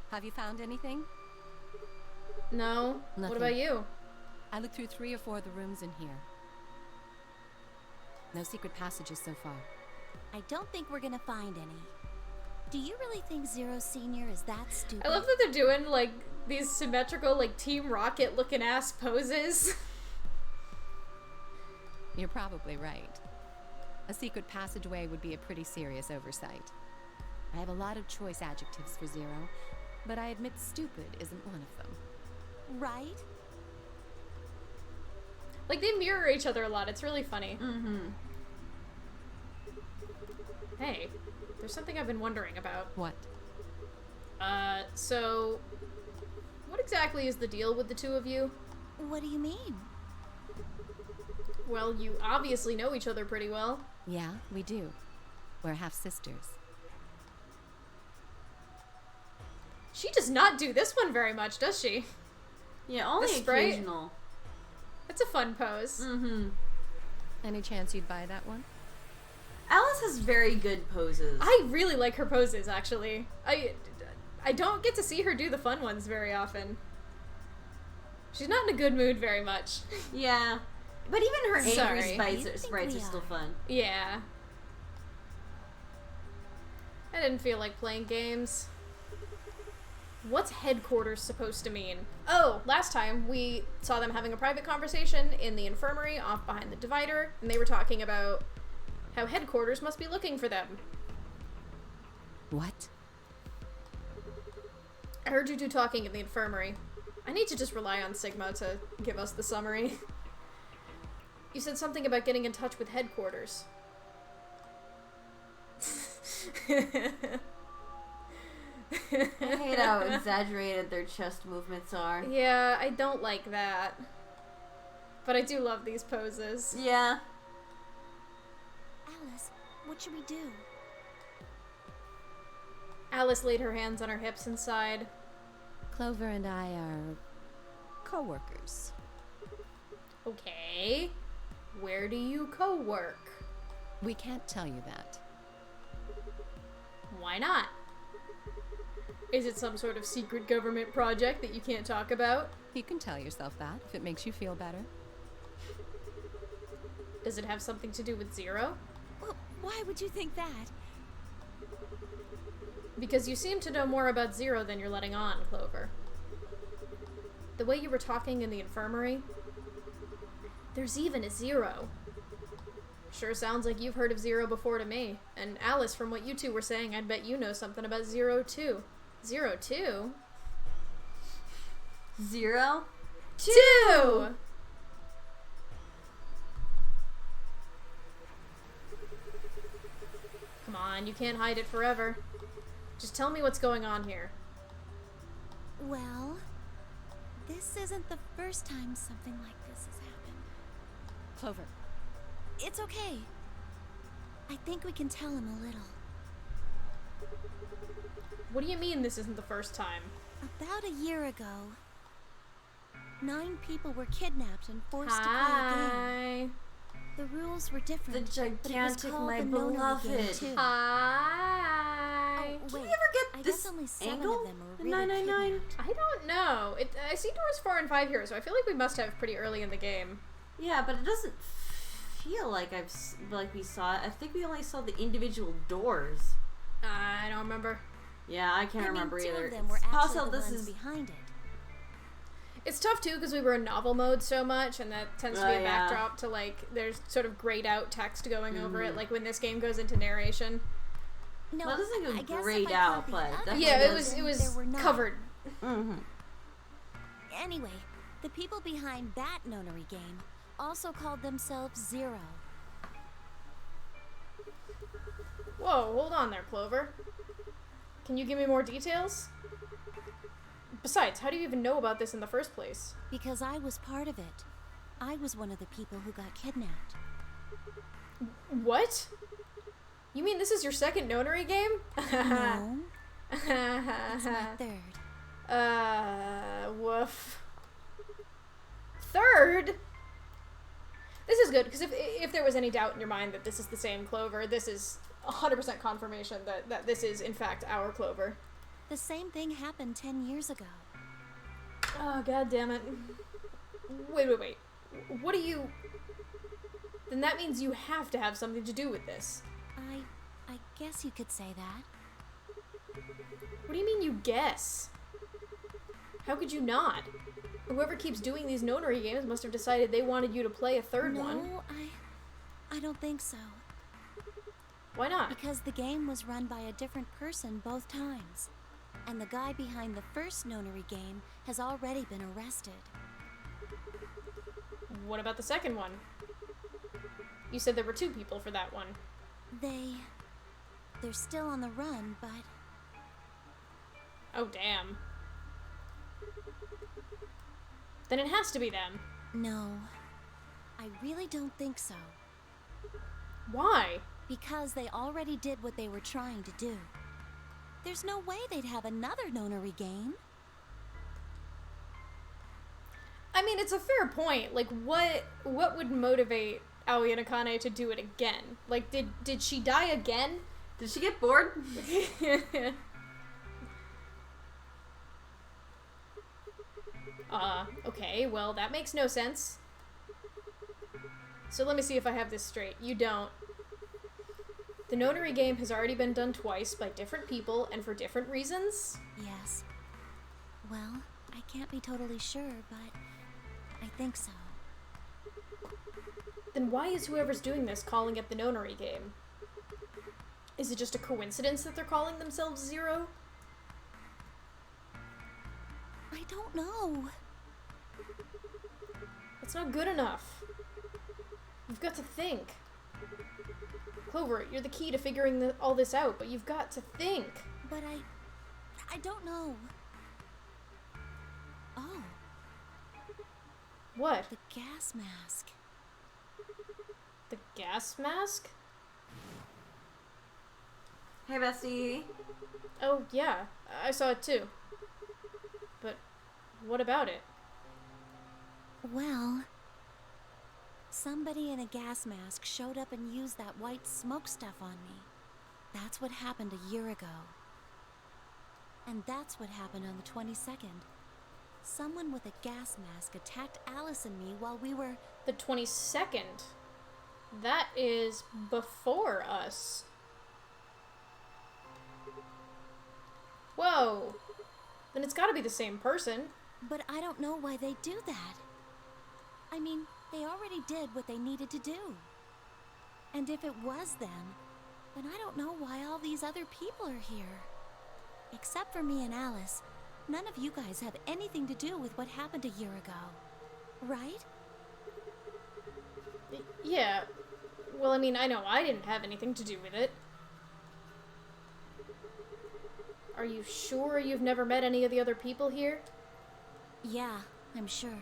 have you found anything? No. Nothing. What about you? I looked through 3 or 4 of the rooms in here. No secret passages so far. I don't think we're gonna find any. Do you really think Zero Senior is that stupid? I love that they're doing, like, these symmetrical, like, Team Rocket looking ass poses. You're probably right. A secret passageway would be a pretty serious oversight. I have a lot of choice adjectives for Zero, but I admit stupid isn't one of them. right? Like, they mirror each other a lot. It's really funny. Mm-hmm. Hey, there's something I've been wondering about. What? So... what exactly is the deal with the two of you? What do you mean? Well, you obviously know each other pretty well. Yeah, we do. We're half sisters. She does not do this one very much, does she? Yeah, only The sprite? occasional. It's a fun pose. Mm-hmm. Any chance you'd buy that one? Alice has very good poses. I really like her poses, actually. I don't get to see her do the fun ones very often. She's not in a good mood very much. Yeah. But even her angry Sorry. sprites are still fun. Yeah. I didn't feel like playing games. What's headquarters supposed to mean? Oh, last time we saw them having a private conversation in the infirmary off behind the divider, and they were talking about how headquarters must be looking for them. What? I heard you two talking in the infirmary. I need to just rely on Sigma to give us the summary. You said something about getting in touch with headquarters. I hate how exaggerated their chest movements are. Yeah, I don't like that. But I do love these poses. Yeah. Alice, what should we do? Alice laid her hands on her hips and sighed. Clover and I are co-workers. Okay. Where do you co-work? We can't tell you that. Why not? Is it some sort of secret government project that you can't talk about? You can tell yourself that if it makes you feel better. Does it have something to do with Zero? Well, why would you think that? Because you seem to know more about Zero than you're letting on, Clover. The way you were talking in the infirmary, there's even a Zero. Sure sounds like you've heard of Zero before to me. And Alice, from what you two were saying, I'd bet you know something about Zero too. Zero two? 0? 2! Come on, you can't hide it forever. Just tell me what's going on here. Well, this isn't the first time something like this has happened. Clover. It's okay. I think we can tell him a little. What do you mean this isn't the first time? About a year ago, 9 people were kidnapped and forced to play a Hi. game. The rules were different. The gigantic My Beloved. Too. Hi. Oh, Did wait, we ever get I this guess only 7 angle? of them were The really 999? kidnapped. I don't know. I see doors 4 and 5 here, so I feel like we must have pretty early in the game. Yeah, but it doesn't feel like we saw it. I think we only saw the individual doors. I don't remember. Yeah, I can't remember 2 either. of them were It's actually possible the this ones is behind it. It's tough too because we were in novel mode so much, and that tends to be a yeah. backdrop to like there's sort of grayed out text going over it, like when this game goes into narration. No, Well, it doesn't go I guess grayed if I out, count the but others, definitely Yeah, does. it was there were 9. covered. Mm-hmm. Anyway, the people behind that nonary game also called themselves Zero. Whoa, hold on there, Clover. Can you give me more details? Besides, how do you even know about this in the first place? Because I was part of it. I was one of the people who got kidnapped. What? You mean this is your second nonary game? No, it's my 3rd. Woof. 3rd? This is good, because if there was any doubt in your mind that this is the same Clover, this is 100% confirmation that this is, in fact, our Clover. The same thing happened 10 years ago. Oh, god damn it. Wait. What do you... Then that means you have to have something to do with this. I guess you could say that. What do you mean you guess? How could you not? Whoever keeps doing these nonary games must have decided they wanted you to play a third one. No, I don't think so. Why not? Because the game was run by a different person both times. And the guy behind the first nonary game has already been arrested. What about the second one? You said there were 2 people for that one. They're still on the run, but... Oh, damn. Then it has to be them. No, I really don't think so. Why? Because they already did what they were trying to do. There's no way they'd have another nonary game. I mean, it's a fair point. Like, what would motivate Aoi and Akane to do it again? Like, did she die again? Did she get bored? Okay, well, that makes no sense. So let me see if I have this straight. You don't. The nonary game has already been done twice by different people and for different reasons? Yes. Well, I can't be totally sure, but I think so. Then why is whoever's doing this calling it the nonary game? Is it just a coincidence that they're calling themselves Zero? I don't know. It's not good enough. You've got to think. Clover, you're the key to figuring all this out, but you've got to think. But I don't know. Oh. What? The gas mask. The gas mask? Hey, bestie. Oh, yeah. I saw it too. But what about it? Well, somebody in a gas mask showed up and used that white smoke stuff on me. That's what happened a year ago. And that's what happened on the 22nd. Someone with a gas mask attacked Alice and me while we were... The 22nd? That is before us. Whoa. Then it's gotta be the same person. But I don't know why they do that. I mean, they already did what they needed to do. And if it was them, then I don't know why all these other people are here. Except for me and Alice, none of you guys have anything to do with what happened a year ago. Right? Yeah. Well, I mean, I know I didn't have anything to do with it. Are you sure you've never met any of the other people here? Yeah, I'm sure.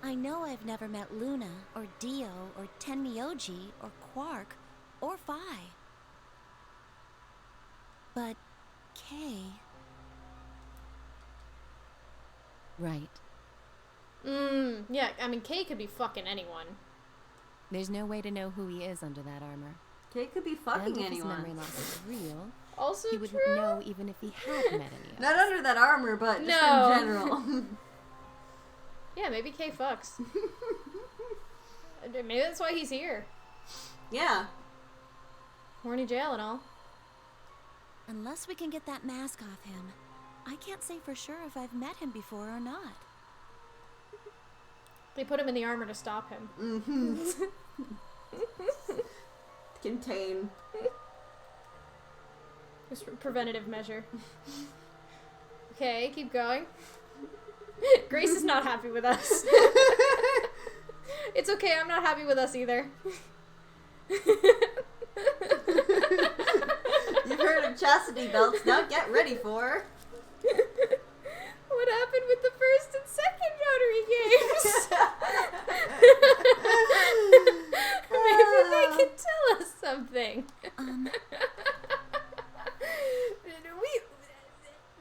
I know I've never met Luna, or Dio, or Tenmyoji, or Quark, or Phi. But Kay... Right. Yeah, I mean, Kay could be fucking anyone. There's no way to know who he is under that armor. Kay could be And fucking if anyone. his memory loss is real, Also he wouldn't true. know even if he had met any of us. Not under that armor, but just No. in general. Yeah, maybe Kay fucks. Maybe that's why he's here. Yeah. Horny jail and all. Unless we can get that mask off him, I can't say for sure if I've met him before or not. They put him in the armor to stop him. Mm-hmm. Contain. Just a preventative measure. Okay, keep going. Grace is not happy with us. It's okay, I'm not happy with us either. You've heard of chastity belts, now get ready for... What happened with the first and second Rotary games? Maybe they can tell us something.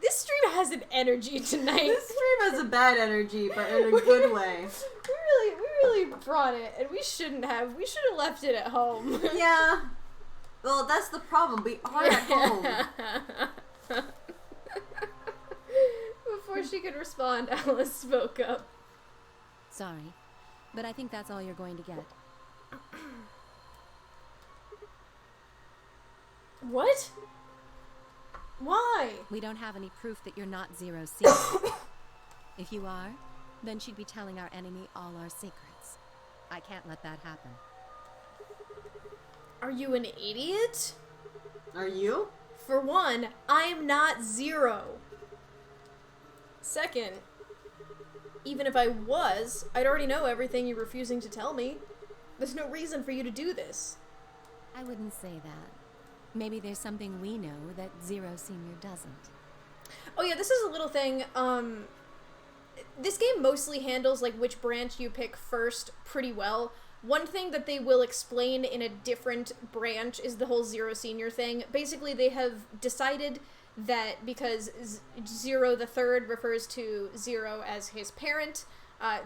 This stream has an energy tonight. This stream has a bad energy, but in a good way. We really brought it, and we shouldn't have. We should have left it at home. Yeah. Well, that's the problem. We are at home. Before she could respond, Alice spoke up. Sorry, but I think that's all you're going to get. What? Why? We don't have any proof that you're not Zero's secret. If you are, then she'd be telling our enemy all our secrets. I can't let that happen. Are you an idiot? Are you? For one, I'm not Zero. Second, even if I was, I'd already know everything you're refusing to tell me. There's no reason for you to do this. I wouldn't say that. Maybe there's something we know that Zero Senior doesn't. Oh yeah, this is a little thing. This game mostly handles like which branch you pick first pretty well. One thing that they will explain in a different branch is the whole Zero Senior thing. Basically, they have decided that because Zero the Third refers to Zero as his parent,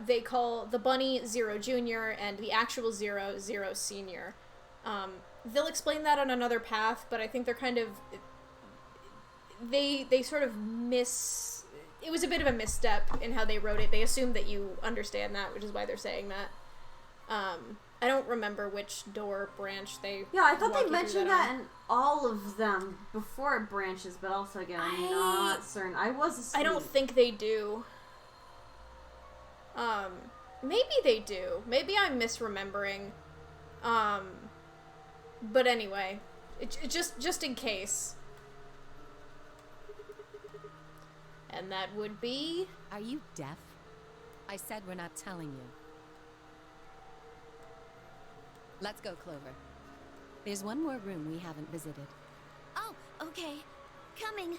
they call the bunny Zero Jr. and the actual Zero, Zero Senior. They'll explain that on another path, but I think they're kind of... They sort of it was a bit of a misstep in how they wrote it. They assume that you understand that, which is why they're saying that. I don't remember which door branch they... Yeah, I thought walk they you mentioned through that in all of them before it branches, but also again, I'm not certain. I was asleep. I don't think they do. Maybe they do. Maybe I'm misremembering. But anyway, just in case. And that would be... Are you deaf? I said we're not telling you. Let's go, Clover. There's one more room we haven't visited. Oh, okay. Coming.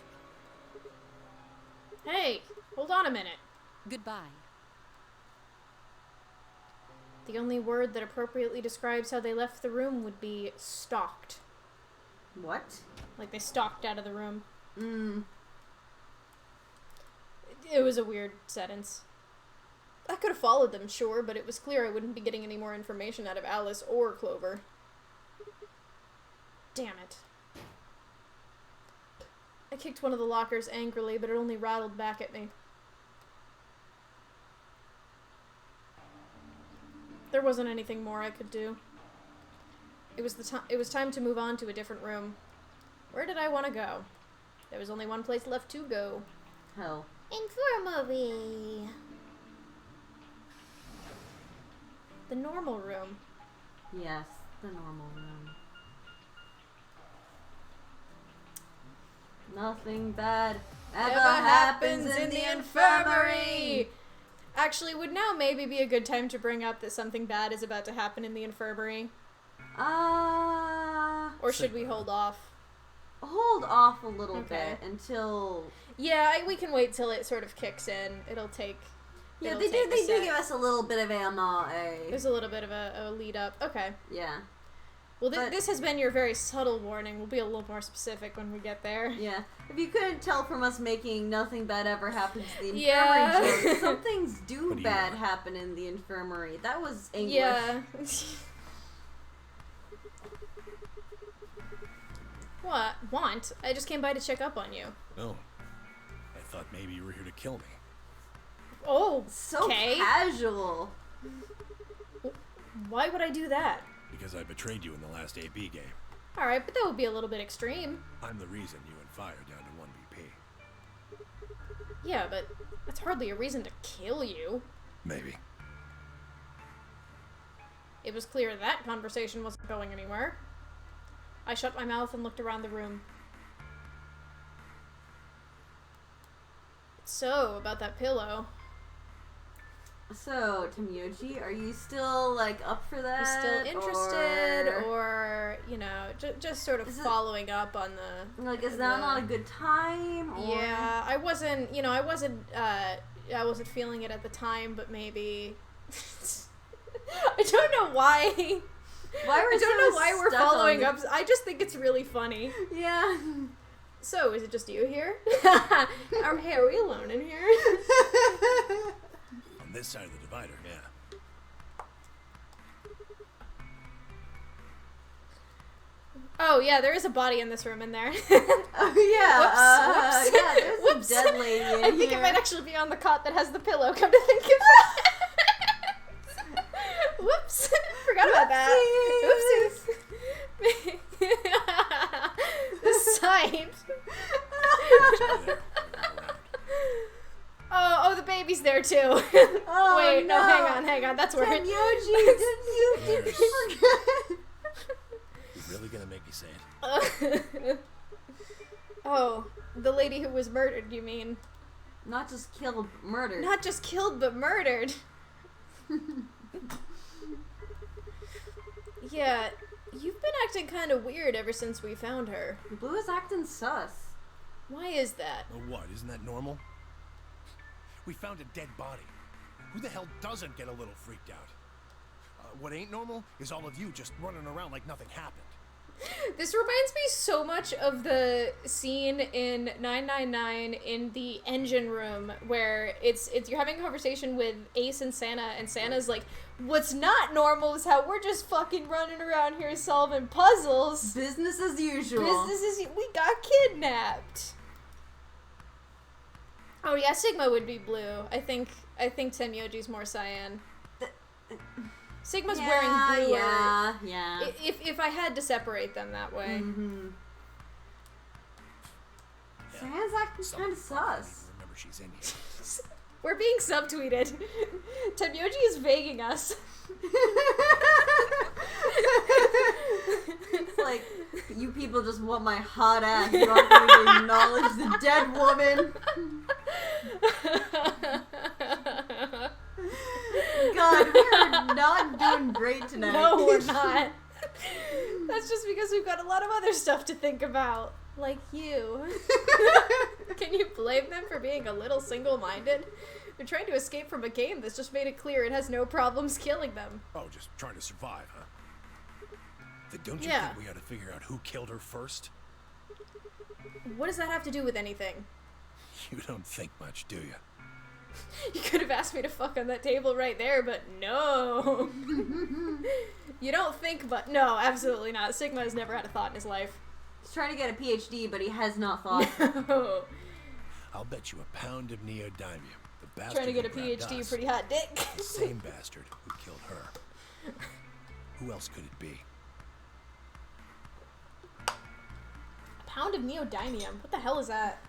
Hey, hold on a minute. Goodbye. The only word that appropriately describes how they left the room would be stalked. What? Like they stalked out of the room. Mm. It was a weird sentence. I could have followed them, sure, but it was clear I wouldn't be getting any more information out of Alice or Clover. Damn it. I kicked one of the lockers angrily, but it only rattled back at me. There wasn't anything more I could do. It was time to move on to a different room. Where did I want to go? There was only one place left to go. Hell. Infirmary. The normal room. Yes, the normal room. Nothing bad ever happens in the infirmary! Actually, would now maybe be a good time to bring up that something bad is about to happen in the infirmary? Or should we hold off? Hold off a little bit until... Yeah, we can wait till it sort of kicks in. It'll take... Yeah, they do give us a little bit of ammo. There's a little bit of a lead up. Okay. Yeah. Well, this has been your very subtle warning. We'll be a little more specific when we get there. Yeah. If you couldn't tell from us making nothing bad ever happens in the infirmary joke, some things do bad happen in the infirmary. That was English. Yeah. What? Want? I just came by to check up on you. No. I thought maybe you were here to kill me. Oh, so okay. Casual. Why would I do that? Because I betrayed you in the last AB game. Alright, but that would be a little bit extreme. I'm the reason you and Fire down to 1 BP. Yeah, but that's hardly a reason to kill you. Maybe. It was clear that conversation wasn't going anywhere. I shut my mouth and looked around the room. So, about that pillow. So, Tomoyoshi, are you still, like, up for that? You still interested? Or you know, just sort of following up on the... Like, is that not a good time? Or? Yeah, I wasn't feeling it at the time, but maybe... I don't know why... I don't know why we're following up. I just think it's really funny. Yeah. So, is it just you here? Are we alone in here? On this side of the divider, yeah. Oh, yeah, there is a body in this room in there. Oh, yeah. Whoops. Yeah, there's Whoops. a dead lady in I think here. it might actually be on the cot that has the pillow, come to think of it. Whoops. Forgot about that. Oopsies. The sight. Oh, the baby's there too. Oh, Wait, no, no. hang on. That's where Tenyoji, did you forget? You're really gonna make me say it? lady who was murdered, you mean? Not just killed, murdered. Not just killed, but murdered. Yeah, you've been acting kind of weird ever since we found her. Blue is acting sus. Why is that? Well, what? Isn't that normal? We found a dead body. Who the hell doesn't get a little freaked out? What ain't normal is all of you just running around like nothing happened. This reminds me so much of the scene in 999 in the engine room where it's you're having a conversation with Ace and Santa, and Santa's like, what's not normal is how we're just fucking running around here solving puzzles. Business as usual. We got kidnapped. Oh yeah, Sigma would be blue. I think Tenmyoji's more cyan. Sigma's wearing blue. Yeah. If I had to separate them that way. Mm-hmm. Cyan's acting kind of sus. Remember, she's in here. We're being subtweeted. Tenmyoji is vaguing us. It's like, you people just want my hot ass. You aren't going to acknowledge the dead woman. God, we're not doing great tonight. No, we're not. That's just because we've got a lot of other stuff to think about. Like you. Can you blame them for being a little single-minded? They're trying to escape from a game that's just made it clear it has no problems killing them. Oh, just trying to survive, huh? Then don't you think we ought to figure out who killed her first? What does that have to do with anything? You don't think much, do you? You could have asked me to fuck on that table right there, but no. You don't think, but no, absolutely not. Sigma has never had a thought in his life. He's trying to get a PhD, but he has not thought. No. I'll bet you a pound of neodymium. The bastard Trying to get a who grabbed PhD, us, pretty hot dick. the same bastard who killed her. Who else could it be? A pound of neodymium? What the hell is that?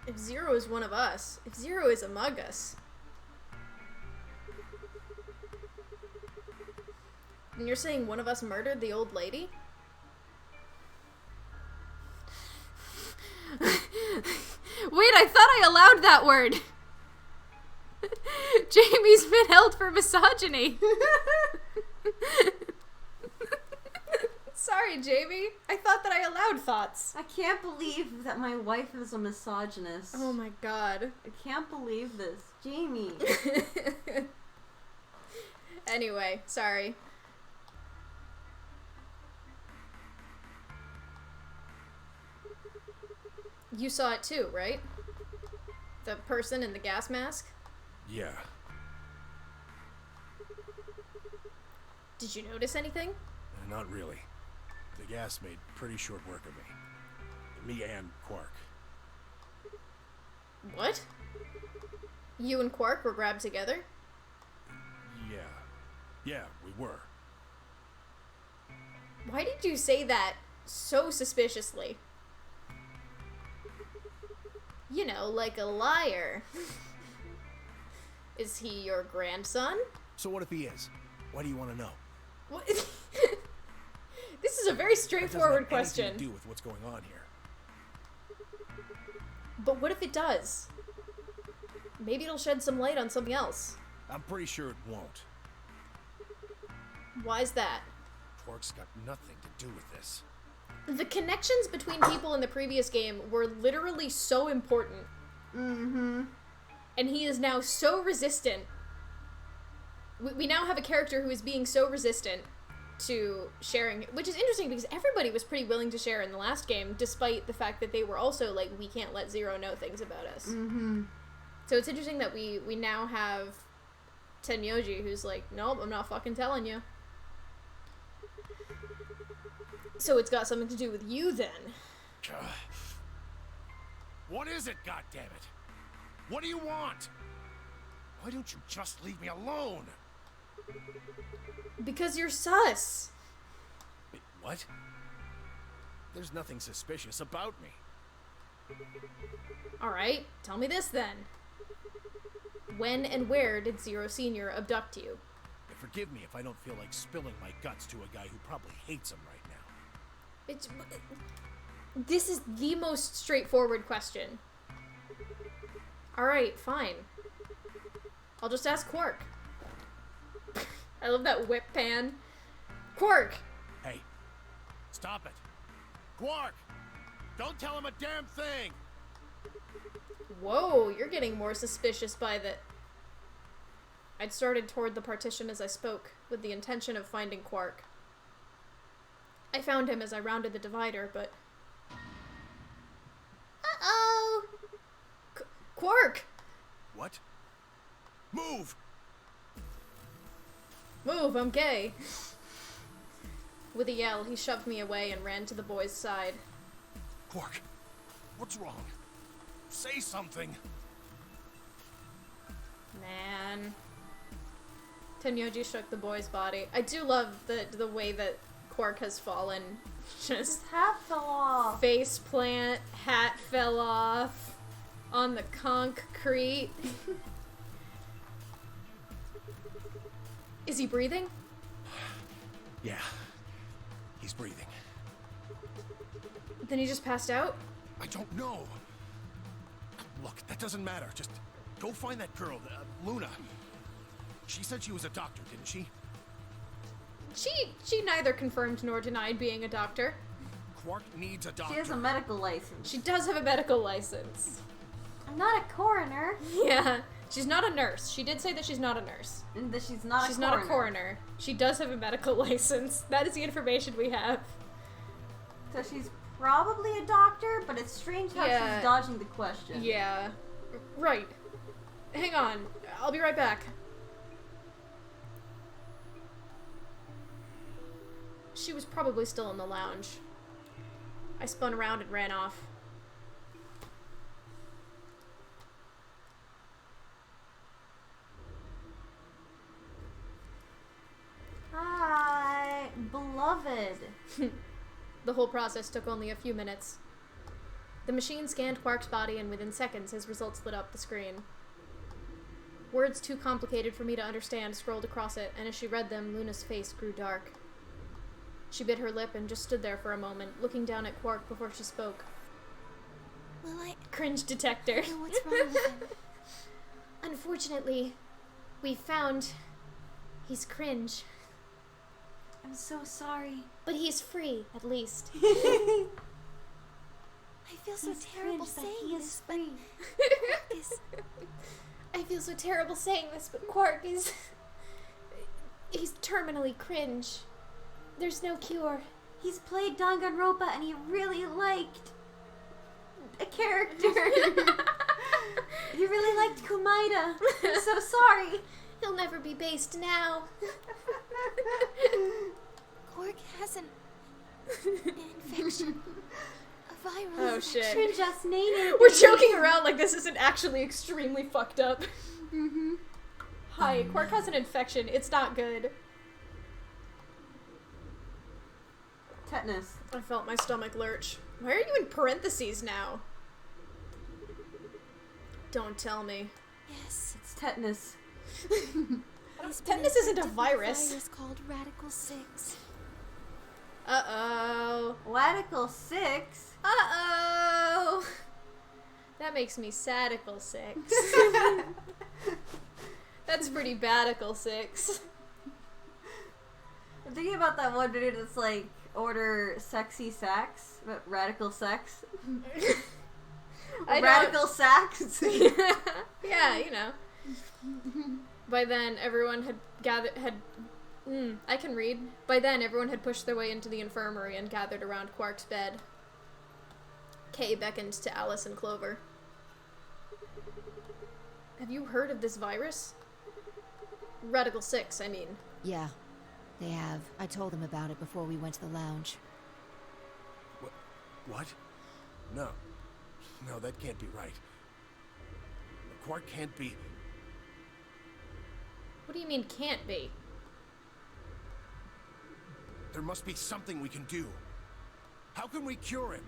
If Zero is one of us, if Zero is among us, and you're saying one of us murdered the old lady? Wait, I thought I allowed that word! Jamie's been held for misogyny! Sorry, Jamie. I thought that I allowed thoughts. I can't believe that my wife is a misogynist. Oh my god. I can't believe this. Jamie. Anyway, sorry. You saw it too, right? The person in the gas mask? Yeah. Did you notice anything? Not really. The gas made pretty short work of me. Me and Quark. What? You and Quark were grabbed together? Yeah. Yeah, we were. Why did you say that so suspiciously? You know, like a liar. Is he your grandson? So what if he is? Why do you want to know? What? This is a very straightforward question. It doesn't have anything to do with what's going on here. But what if it does? Maybe it'll shed some light on something else. I'm pretty sure it won't. Why's that? Quark's got nothing to do with this. The connections between people in the previous game were literally so important. Mm-hmm. And he is now so resistant. We now have a character who is being so resistant to sharing, which is interesting because everybody was pretty willing to share in the last game, despite the fact that they were also like, we can't let Zero know things about us. Mm-hmm. So it's interesting that we now have Tenmyoji who's like, nope, I'm not fucking telling you. So it's got something to do with you then. What is it, goddammit? What do you want? Why don't you just leave me alone? Because you're sus. Wait, what? There's nothing suspicious about me. Alright, tell me this then. When and where did Zero Senior abduct you? Forgive me if I don't feel like spilling my guts to a guy who probably hates him right now. This is the most straightforward question. Alright, fine. I'll just ask Quark. I love that whip pan. Quark! Hey, stop it. Quark! Don't tell him a damn thing! Whoa, you're getting more suspicious by the... I'd started toward the partition as I spoke, with the intention of finding Quark. I found him as I rounded the divider, but... Uh-oh! Quark! What? Move! Move, I'm gay. With a yell, he shoved me away and ran to the boy's side. Quark, what's wrong? Say something. Man. Tenyoji shook the boy's body. I do love the way that Quark has fallen. Just hat fell off. Face plant, hat fell off on the concrete. Is he breathing? Yeah, he's breathing. Then he just passed out? I don't know. Look, that doesn't matter. Just go find that girl, Luna. She said she was a doctor, didn't she? She neither confirmed nor denied being a doctor. Quark needs a doctor. She has a medical license. She does have a medical license. I'm not a coroner. Yeah, she's not a nurse. She did say that she's not a nurse. And that she's not She's a coroner. not a coroner. She does have a medical license. That is the information we have. So she's probably a doctor, but it's strange how she's dodging the question. Yeah. Right. Hang on. I'll be right back. She was probably still in the lounge. I spun around and ran off. Hi, beloved. The whole process took only a few minutes. The machine scanned Quark's body, and within seconds, his results lit up the screen. Words too complicated for me to understand scrolled across it, and as she read them, Luna's face grew dark. She bit her lip and just stood there for a moment, looking down at Quark before she spoke. Well, Cringe detector. What's wrong with him? Unfortunately, we found he's cringe. I'm so sorry. But he's free, at least. I feel so He's terrible cringe, but saying he is this, free. but I feel so terrible saying this, but Quark is... he's terminally cringe. There's no cure. He's played Danganronpa and he really liked a character. He really liked Kumaida. I'm so sorry. He'll never be based now. Quark has an infection. A virus. Oh shit. We're joking around like this isn't actually extremely fucked up. Mm-hmm. Hi, Quark has an infection. It's not good. Tetanus. I felt my stomach lurch. Why are you in parentheses now? Don't tell me. Yes. It's tetanus. Tetanus isn't a virus. Virus called Radical 6. Uh-oh. Radical 6? Uh-oh. That makes me sadical 6. That's pretty badical 6. I'm thinking about that one video that's like, order sexy sax, but radical sex. Radical sax. Yeah, you know. By then, everyone had I can read. By then, everyone had pushed their way into the infirmary and gathered around Quark's bed. Kay beckoned to Alice and Clover. Have you heard of this virus? Radical 6, I mean. Yeah, they have. I told them about it before we went to the lounge. What? No. No, that can't be right. Quark can't be... What do you mean, can't be? There must be something we can do. How can we cure him?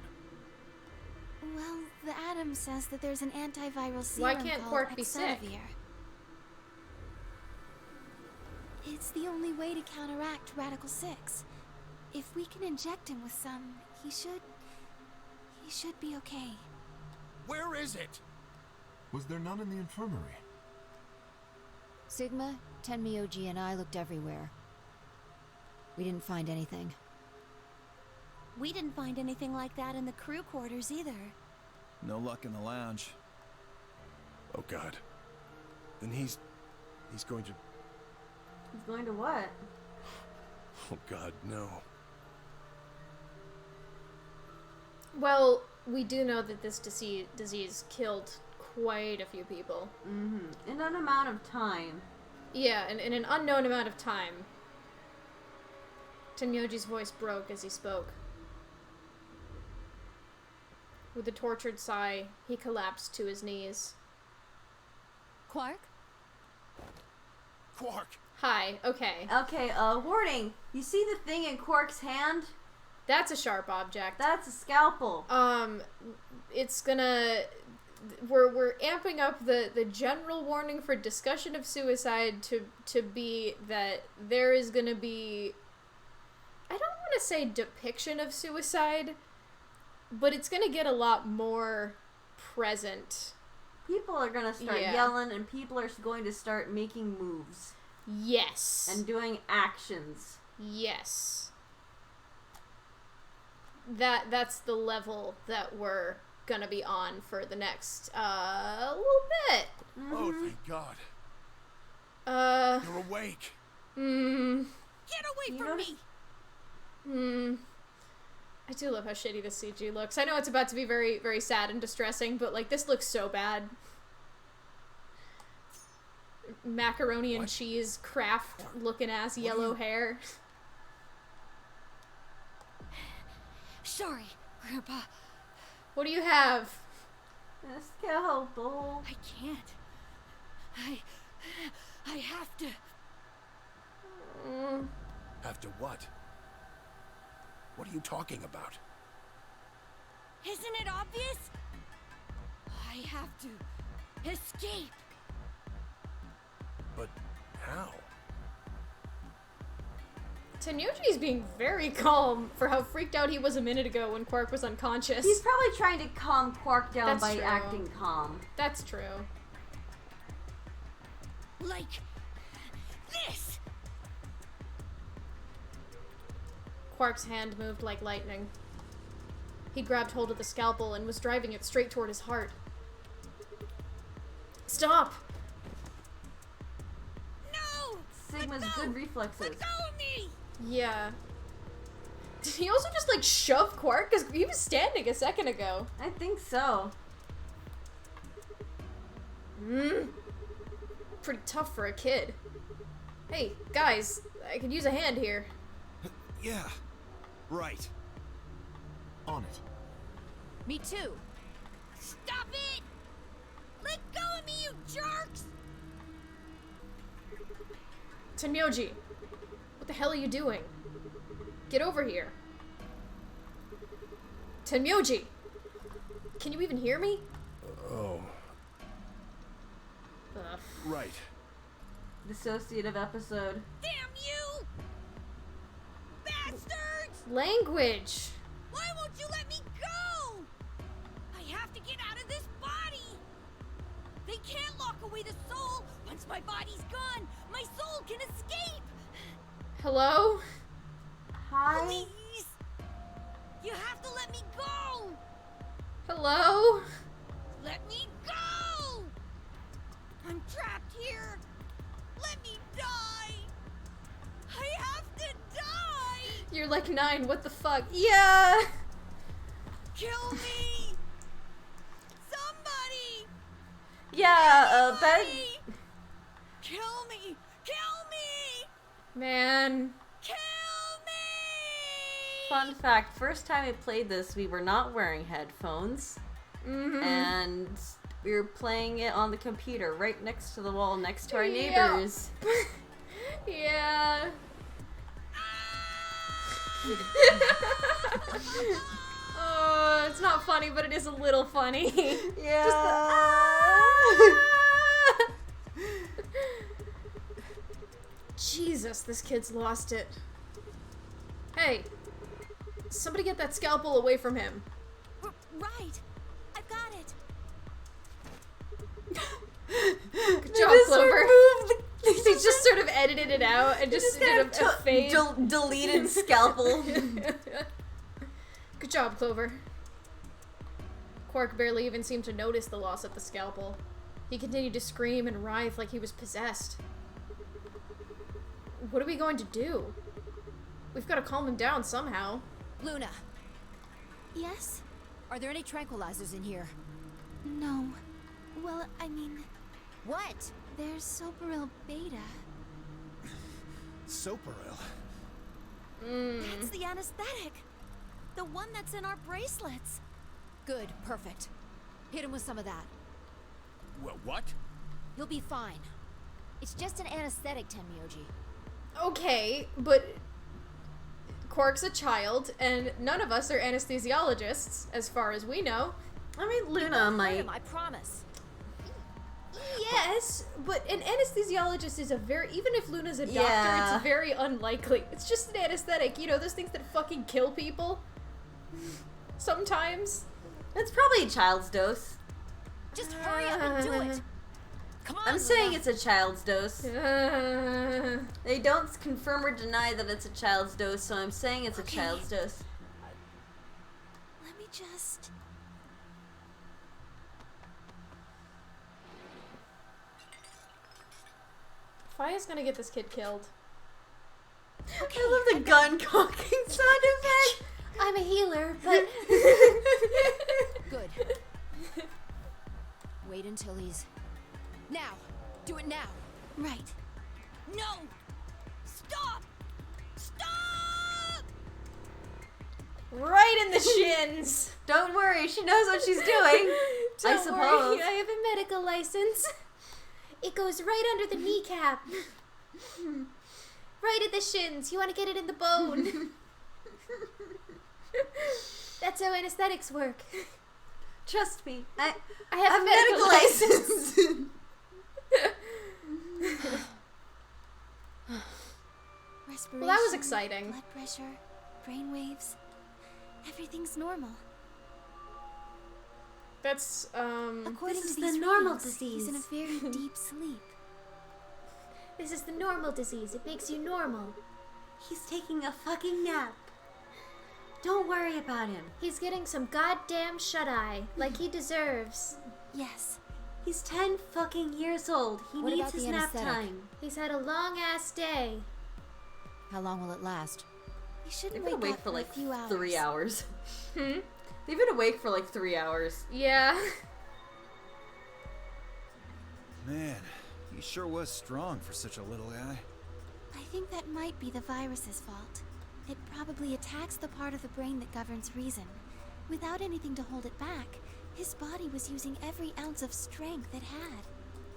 Well, the Atom says that there's an antiviral serum Why can't called Quark be sick? Excelivir. It's the only way to counteract Radical 6. If we can inject him with some, he should be okay. Where is it? Was there none in the infirmary? Sigma, Tenmyoji, and I looked everywhere. We didn't find anything. We didn't find anything like that in the crew quarters either. No luck in the lounge. Oh God. Then he's going to... He's going to what? Oh God, no. Well, we do know that this disease killed quite a few people. Mm-hmm. In an amount of time. Yeah, in an unknown amount of time. Tenmyoji's voice broke as he spoke. With a tortured sigh, he collapsed to his knees. Quark? Quark! Hi, okay. Okay, warning. You see the thing in Quark's hand? That's a sharp object. That's a scalpel. It's gonna... We're amping up the general warning for discussion of suicide to be that there is gonna be... I don't want to say depiction of suicide, but it's gonna get a lot more present. People are gonna start yelling, and people are going to start making moves. Yes. And doing actions. Yes. That's the level that we're gonna be on for the next little bit. Mm-hmm. Oh, thank God. You're awake. Get away from me! I do love how shitty this CG looks. I know it's about to be very, very sad and distressing, but like this looks so bad. Macaroni and cheese, Kraft looking ass, yellow hair. Sorry, Grandpa. What do you have? A scalpel. I can't. I have to. Have to what? What are you talking about? Isn't it obvious? I have to escape. But how? Tenmyoji's being very calm for how freaked out he was a minute ago when Quark was unconscious. He's probably trying to calm Quark down That's by true. acting calm. That's true. Like this. Quark's hand moved like lightning. He grabbed hold of the scalpel and was driving it straight toward his heart. Stop! No! Sigma's good reflexes. Let go of me! Yeah. Did he also just like shove Quark? Because he was standing a second ago. I think so. Pretty tough for a kid. Hey, guys, I could use a hand here. Yeah. Right. On it. Me too. Stop it! Let go of me, you jerks! Tenmyoji, what the hell are you doing? Get over here. Tenmyoji! Can you even hear me? Oh. Ugh. Right. Dissociative episode. Damn you! Bastards! Language! Why won't you let me go? I have to get out of this body! They can't lock away the soul! Once my body's gone, my soul can escape! Hello? Hi? Please! You have to let me go! Hello? Let me go! I'm trapped here! Let me die! I have to die! You're like 9, what the fuck? Yeah! Kill me! Somebody! Yeah, that... Kill me! Kill me! Man. Kill me! Fun fact, first time I played this, we were not wearing headphones. And we were playing it on the computer right next to the wall next to our neighbors. Yeah. Oh, it's not funny, but it is a little funny. Yeah. Jesus, this kid's lost it. Hey, Somebody get that scalpel away from him. Right. I've got it. Good job, Clover. They just sort of edited it out and just did a fade. Deleted scalpel. Good job, Clover. Quark barely even seemed to notice the loss of the scalpel. He continued to scream and writhe like he was possessed. What are we going to do? We've got to calm him down somehow. Luna, Yes? are there any tranquilizers in here? No. Well, I mean, What? there's Soparil Beta. Soparil. That's the anesthetic. The one that's in our bracelets. Good, perfect. Hit him with some of that. What? You'll be fine. It's just an anesthetic, Tenmyoji. Okay, but Quark's a child, and none of us are anesthesiologists, as far as we know. I mean, Luna might. I promise. Yes, but an anesthesiologist is a very, even if Luna's a doctor, Yeah. it's very unlikely. It's just an anesthetic, you know, those things that fucking kill people. Sometimes. It's probably a child's dose. Just hurry up and do it. Come on, I'm saying it's a child's dose. Uh, They don't confirm or deny that it's a child's dose, so I'm saying it's a Okay. child's dose. Let me just... Fia's gonna get this kid killed. I love the gun cocking sound effect. I'm a healer, but... Good. Wait until he's... Now! Do it now! Right. No! Stop! Stop! Right in the shins! Don't worry, she knows what she's doing. Don't I suppose. worry, I have a medical license. It goes right under the kneecap. Right at the shins. You want to get it in the bone. That's how anesthetics work. Trust me, I have a medical license. Respiration. Well, that was exciting. Blood pressure, brain waves. Everything's normal. That's, According This to is the these normal readings, disease. He's in a very deep sleep. This is the normal disease. It makes you normal. He's taking a fucking nap. Don't worry about him. He's getting some goddamn shut-eye, like he deserves. Yes. He's 10 fucking years old. He What needs about his the nap anesthetic? time. He's had a long-ass day. How long will it last? He They've shouldn't been wake awake up for like a few hours. 3 hours. Hmm? They've been awake for like 3 hours. Yeah. Man, he sure was strong for such a little guy. I think that might be the virus's fault. It probably attacks the part of the brain that governs reason. Without anything to hold it back, his body was using every ounce of strength it had.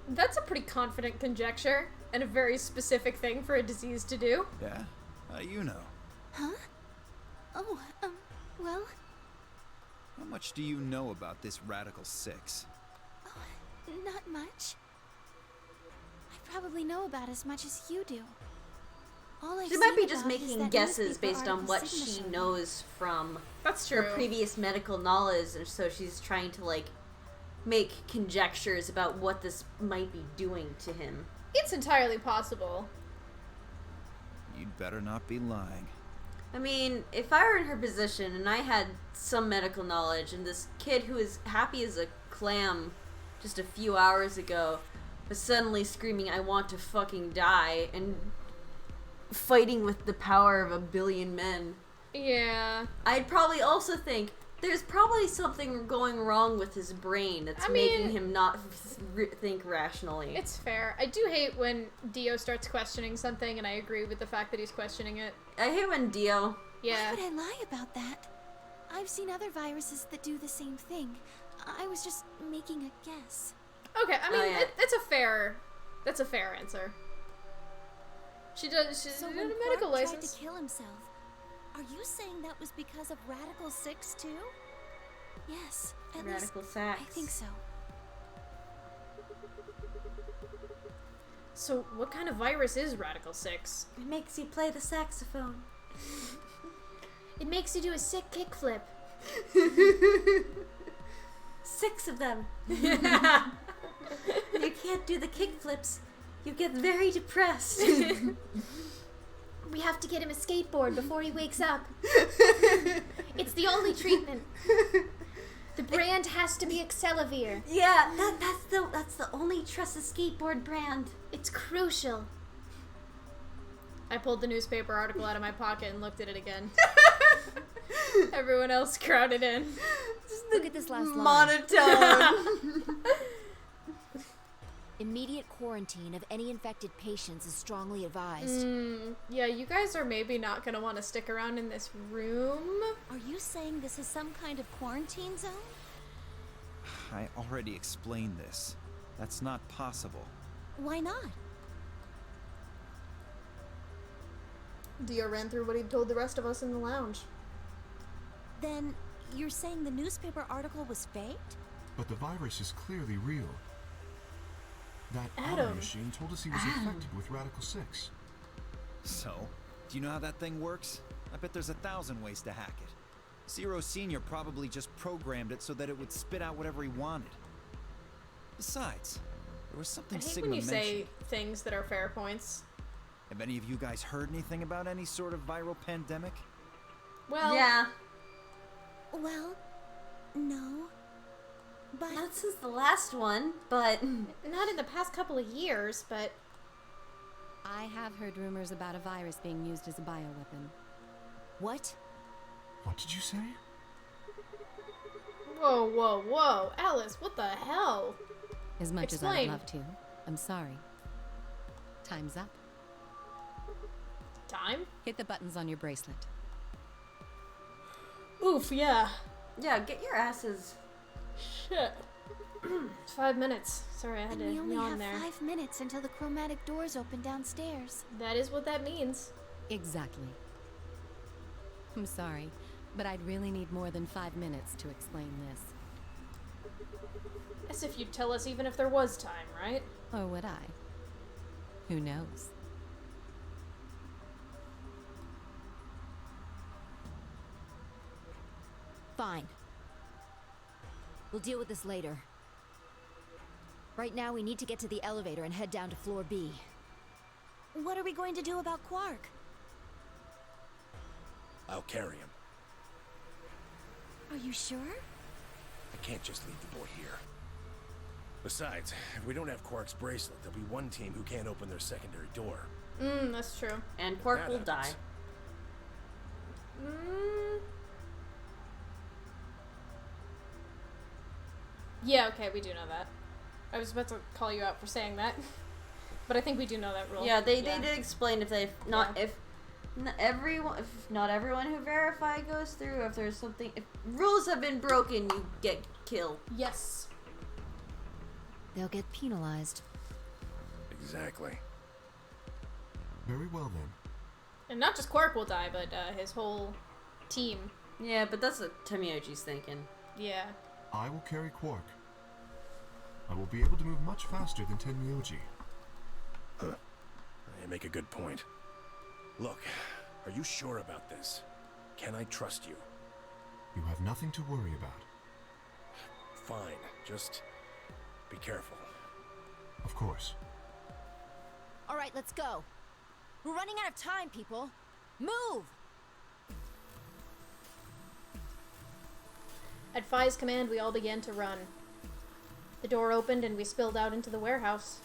That's a pretty confident conjecture, and a very specific thing for a disease to do. Yeah? How do you know? Huh? Oh, well, How much do you know about this Radical 6? not much. I probably know about as much as you do. All I've She might be seen just about is making that guesses newspaper based on article what Sigma she showed me. knows from That's her true. previous medical knowledge, and so she's trying to like make conjectures about what this might be doing to him. It's entirely possible. You'd better not be lying. I mean, if I were in her position and I had some medical knowledge, and this kid who is happy as a clam just a few hours ago was suddenly screaming, "I want to fucking die," and fighting with the power of 1 billion men, Yeah. I'd probably also think there's probably something going wrong with his brain that's making him not think rationally. It's fair. I do hate when Dio starts questioning something, and I agree with the fact that he's questioning it. I hate when Dio... Yeah. Why would I lie about that? I've seen other viruses that do the same thing. I was just making a guess. Okay, I mean, Oh, yeah. that's a fair answer. She does, she's So got when a medical Quark tried license. to kill himself, are you saying that was because of Radical 6 too? Yes, at least Radical Sax. I think so. So, what kind of virus is Radical 6? It makes you play the saxophone. It makes you do a sick kickflip. 6 of them. You can't do the kickflips. You get very depressed. We have to get him a skateboard before he wakes up. It's the only treatment. The brand has to be Accelavir. Yeah, that's the only trusted skateboard brand. It's crucial. I pulled the newspaper article out of my pocket and looked at it again. Everyone else crowded in. Just look at this last line. Monotone. Immediate quarantine of any infected patients is strongly advised. Yeah, you guys are maybe not going to want to stick around in this room. Are you saying this is some kind of quarantine zone? I already explained this. That's not possible. Why not? Dio ran through what he'd told the rest of us in the lounge. Then you're saying the newspaper article was faked? But the virus is clearly real. That Adam. Adam machine told us he was infected with Radical 6. So, do you know how that thing works? I bet there's 1,000 ways to hack it. Zero Senior probably just programmed it so that it would spit out whatever he wanted. Besides, there was something I hate Sigma when you mentioned. say things that are fair points. Have any of you guys heard anything about any sort of viral pandemic? Well, Yeah. Well, no. But Not since the last one, but not in the past couple of years, but I have heard rumors about a virus being used as a bioweapon. What? What did you say? whoa, whoa, whoa. Alice, what the hell? As much as Explain. I'd love to, I'm sorry. Time's up. Time? Hit the buttons on your bracelet. Oof, yeah. yeah, get your asses. Shit. 5 minutes. Sorry, I had And to we only yawn have there. 5 minutes until the chromatic doors open downstairs. That is what that means. Exactly. I'm sorry, but I'd really need more than 5 minutes to explain this. As if you'd tell us even if there was time, right? Or would I? Who knows? Fine. We'll deal with this later. Right now, we need to get to the elevator and head down to floor B. what are we going to do about Quark? I'll carry him. Are you sure? I can't just leave the boy here. Besides, if we don't have Quark's bracelet, there'll be one team who can't open their secondary door. That's true. And Quark That will die. happens. Yeah, okay, we do know that. I was about to call you out for saying that. But I think we do know that rule. Yeah, they did explain if they not if not everyone who verify goes through, if there's something, if rules have been broken, you get killed. Yes. They'll get penalized. Exactly. Very well then. And not just Quark will die, but his whole team. Yeah, but that's what Tomioji's thinking. Yeah. I will carry Quark. I will be able to move much faster than Tenmyoji. You make a good point. Look, are you sure about this? Can I trust you? You have nothing to worry about. Fine, just be careful. Of course. All right, let's go. We're running out of time, people. Move! At Phi's command, we all began to run. The door opened and we spilled out into the warehouse.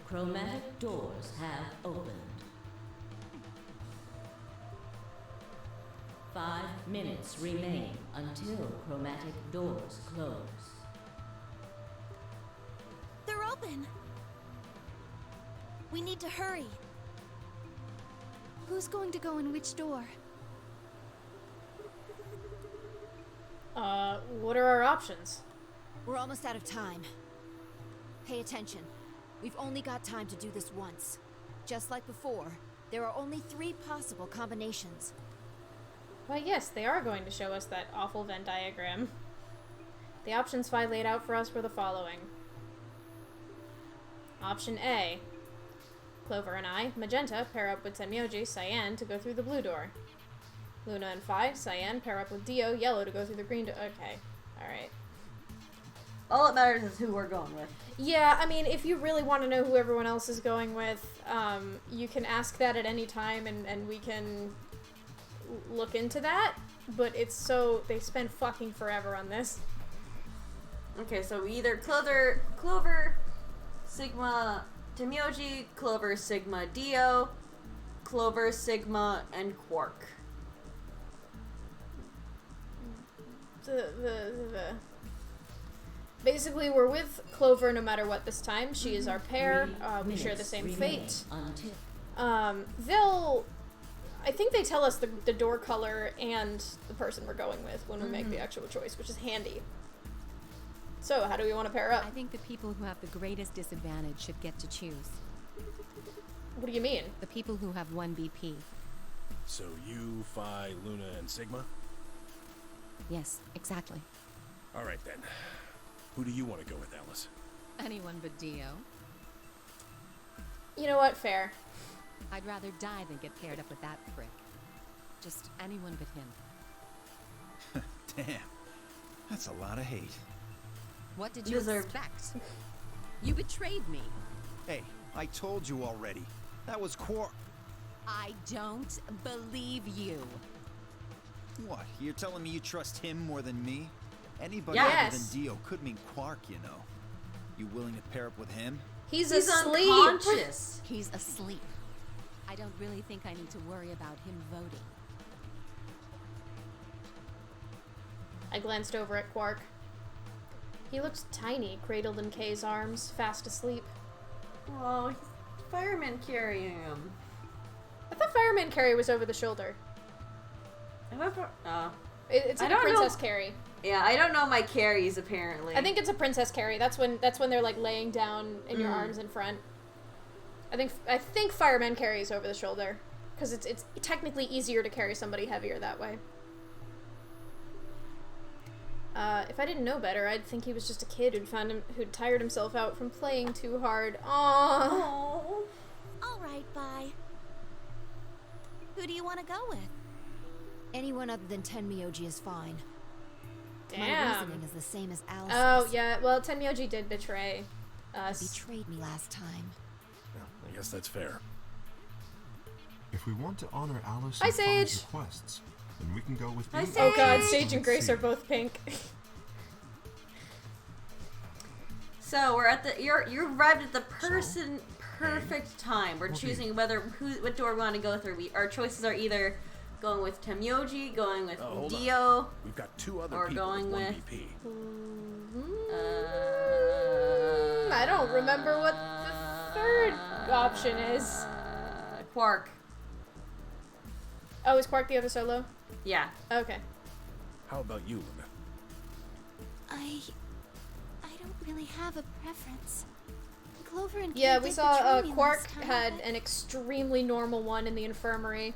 Chromatic doors have opened. 5 minutes remain until chromatic doors close. They're open. We need to hurry. Who's going to go in which door? What are our options? We're almost out of time. Pay attention. We've only got time to do this once. Just like before, there are only 3 possible combinations. Why, yes, they are going to show us that awful Venn diagram. The options Phi laid out for us were the following. Option A. Clover and I, Magenta, pair up with Tenmyoji, Cyan, to go through the blue door. Luna and Phi, Cyan, pair up with Dio, Yellow, to go through the green door. Okay. Alright. All that matters is who we're going with. Yeah, I mean, if you really want to know who everyone else is going with, you can ask that at any time, and we can look into that. But it's so... they spend fucking forever on this. Okay, so we either Clover, Sigma, Tenmyoji, Clover, Sigma, Dio, Clover, Sigma, and Quark. Basically, we're with Clover no matter what this time. She is our pair. We share the same fate. I think they tell us the door color and the person we're going with when we make the actual choice, which is handy. So, how do we want to pair up? I think the people who have the greatest disadvantage should get to choose. What do you mean? The people who have 1 BP. So you, Phi, Luna, and Sigma? Yes, exactly. Alright then. Who do you want to go with, Alice? Anyone but Dio. You know what? Fair. I'd rather die than get paired up with that prick. Just anyone but him. Damn. That's a lot of hate. What did you expect? You betrayed me. Hey, I told you already. That was Quark. I don't believe you. What? You're telling me you trust him more than me? Anybody Yes. other than Dio could mean Quark, you know. You willing to pair up with him? He's asleep. Unconscious. He's asleep. I don't really think I need to worry about him voting. I glanced over at Quark. He looks tiny, cradled in Kay's arms, fast asleep. Oh, he's fireman carrying him. I thought Fireman Carry was over the shoulder. It's like a Princess Carry. Yeah, I don't know my carries apparently. I think it's a Princess Carry. That's when they're like laying down in your arms in front. I think Fireman Carry is over the shoulder because it's technically easier to carry somebody heavier that way. If I didn't know better, I'd think he was just a kid who'd tired himself out from playing too hard. Aww. All right, bye. Who do you want to go with? Anyone other than Tenmyoji is fine. My Damn. reasoning is the same as Alice's. Oh, yeah. Well, Tenmyoji did betray us. He betrayed me last time. Well, I guess that's fair. If we want to honor Alice Hi, and Phi's Sage. requests, then we can go with Hi, either. Sage. Oh god, Sage and Grace are both pink. So we're at the you arrived at the perfect time. We're choosing what door we want to go through. Our choices are either going with Tenmyoji, going with Hold on. Dio, We've got 2 other or people going with 1 with- BP. I don't remember what the third option is. Quark. Oh, is Quark the other solo? Yeah. Okay. How about you, Luna? I don't really have a preference. Clover and Yeah, Kay we did saw betray me Quark last time, had but- an extremely normal one in the infirmary.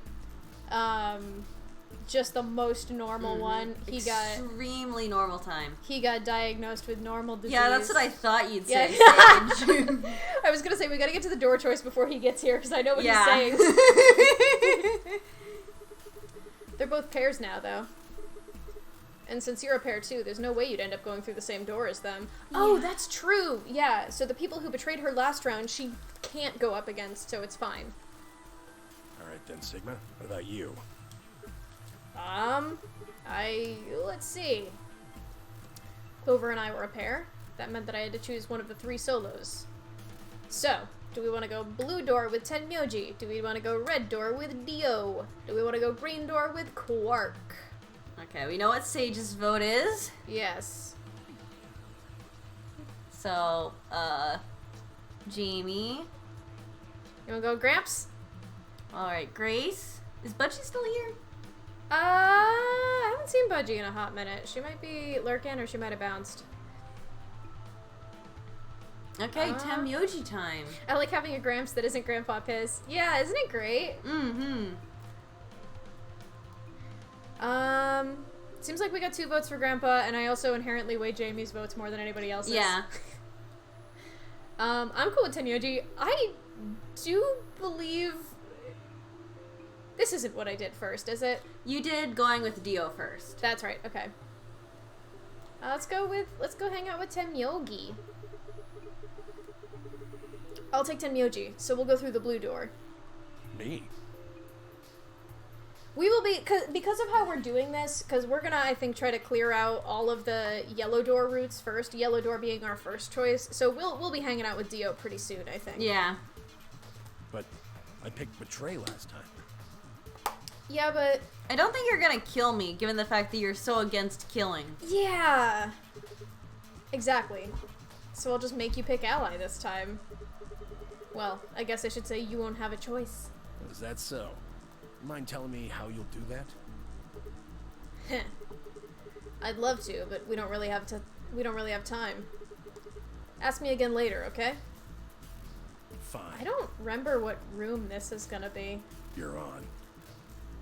Just the most normal one. He got extremely normal time. He got diagnosed with normal disease. Yeah, that's what I thought you'd say. Yeah. Sage. I was gonna say we gotta get to the door choice before he gets here because I know what Yeah. he's saying. They're both pairs now, though. And since you're a pair too, there's no way you'd end up going through the same door as them. Oh, that's true. Yeah. So the people who betrayed her last round, she can't go up against, so it's fine. Alright then, Sigma. What about you? Let's see. Clover and I were a pair. That meant that I had to choose one of the 3 solos. So, do we want to go blue door with Tenmyoji? Do we want to go red door with Dio? Do we want to go green door with Quark? Okay, we know what Sage's vote is. Yes. So, Jamie. You wanna go Gramps? Alright, Grace. Is Budgie still here? I haven't seen Budgie in a hot minute. She might be lurking or she might have bounced. Okay, Tenmyoji time. I like having a Gramps that isn't Grandpa Piz. Yeah, isn't it great? Seems like we got 2 votes for Grandpa, and I also inherently weigh Jamie's votes more than anybody else's. Yeah. I'm cool with Tenyoji. I do believe... This isn't what I did first, is it? You did going with Dio first. That's right, okay. Let's go hang out with Tenmyoji. I'll take Tenmyoji, so we'll go through the blue door. Me? We will be, because of how we're doing this, because we're gonna, I think, try to clear out all of the yellow door routes first, yellow door being our first choice, so we'll be hanging out with Dio pretty soon, I think. Yeah. But I picked Betray last time. Yeah, but... I don't think you're gonna kill me, given the fact that you're so against killing. Yeah! Exactly. So I'll just make you pick ally this time. Well, I guess I should say you won't have a choice. Is that so? Mind telling me how you'll do that? I'd love to, but we don't really have time. Ask me again later, okay? Fine. I don't remember what room this is gonna be. You're on.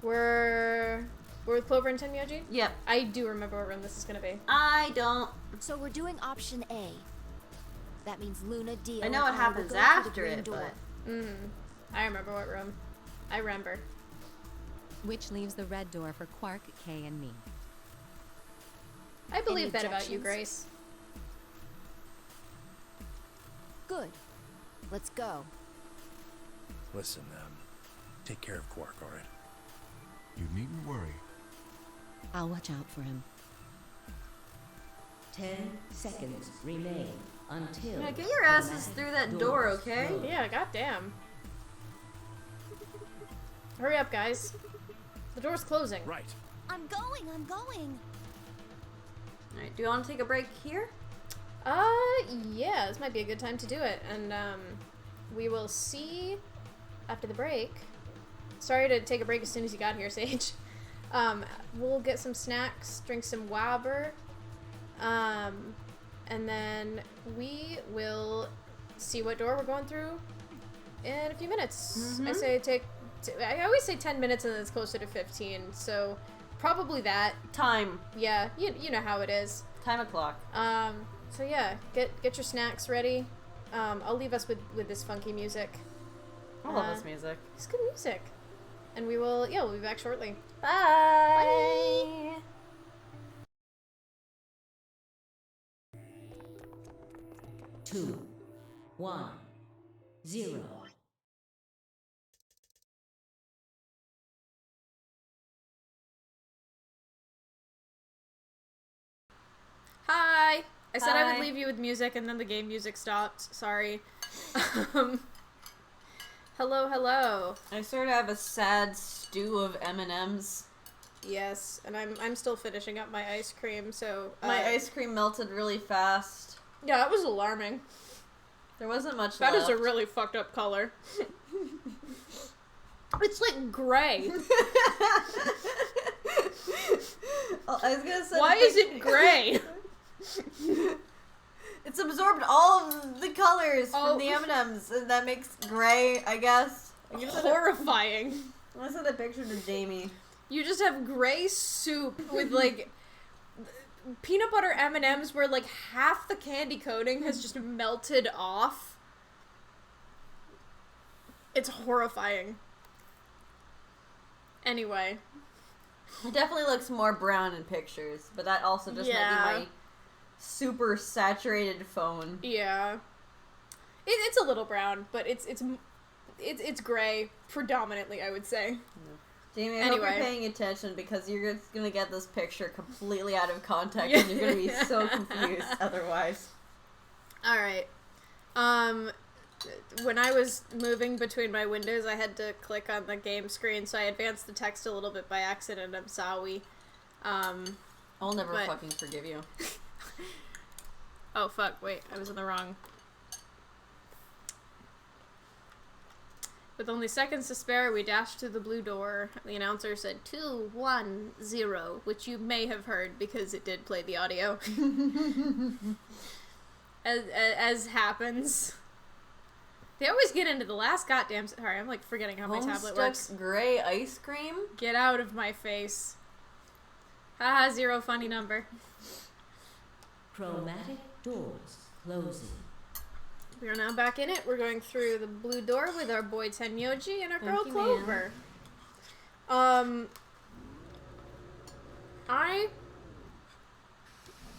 We're with Clover and Tenmyoji? Yep. I do remember what room this is gonna be. I don't. So we're doing option A. That means Luna, Dio, I know what and happens will go through the after green it, door. but... I remember what room. I remember. Which leaves the red door for Quark, Kay, and me. I believe Any that about you, objections? Grace. Good. Let's go. Listen, take care of Quark, alright? You needn't worry. I'll watch out for him. 10 seconds remain until... Yeah, get your asses through that door, okay? Yeah, goddamn. Hurry up, guys. The door's closing. Right. I'm going, I'm going. Alright, do you want to take a break here? Yeah, this might be a good time to do it. And, we will see after the break. Sorry to take a break as soon as you got here, Sage. We'll get some snacks, drink some Wabber, and then we will see what door we're going through in a few minutes. I say I always say 10 minutes and then it's closer to 15, so probably that. Time. Yeah, you know how it is. Time o'clock. So yeah, get your snacks ready. I'll leave us with this funky music. I love this music. It's good music. And we'll be back shortly. Bye! 2, 1, 0. Hi! I said I Hi. would leave you with music and then the game music stopped. Sorry. Hello. I sort of have a sad stew of M&Ms. Yes, and I'm still finishing up my ice cream, so... My ice cream melted really fast. Yeah, that was alarming. There wasn't much That left. is a really fucked up color. It's like gray. Oh, I was gonna say. Why is it gray? It's absorbed all of the colors Oh. from the M&Ms, and that makes gray, I guess. Horrifying. I sent a picture to Jamie. You just have gray soup with like peanut butter M&Ms where like half the candy coating has just melted off. It's horrifying. Anyway. It definitely looks more brown in pictures, but that also just might be my super saturated phone. Yeah. It's a little brown, but it's gray predominantly, I would say. Jamie, I hope you're paying attention because you're just gonna get this picture completely out of context and you're gonna be so confused otherwise. Alright. When I was moving between my windows, I had to click on the game screen, so I advanced the text a little bit by accident. I'm sorry. I'll never fucking forgive you. Oh fuck, wait, I was in the wrong. With only seconds to spare, we dashed to the blue door. The announcer said 210, which you may have heard because it did play the audio. as happens. They always get into the last goddamn... Sorry, I'm like forgetting how my tablet works. Gray ice cream? Get out of my face. Haha, 0 funny number. Chromatic doors closing. We are now back in it. We're going through the blue door with our boy Tenyoji and our girl Thank you, Clover.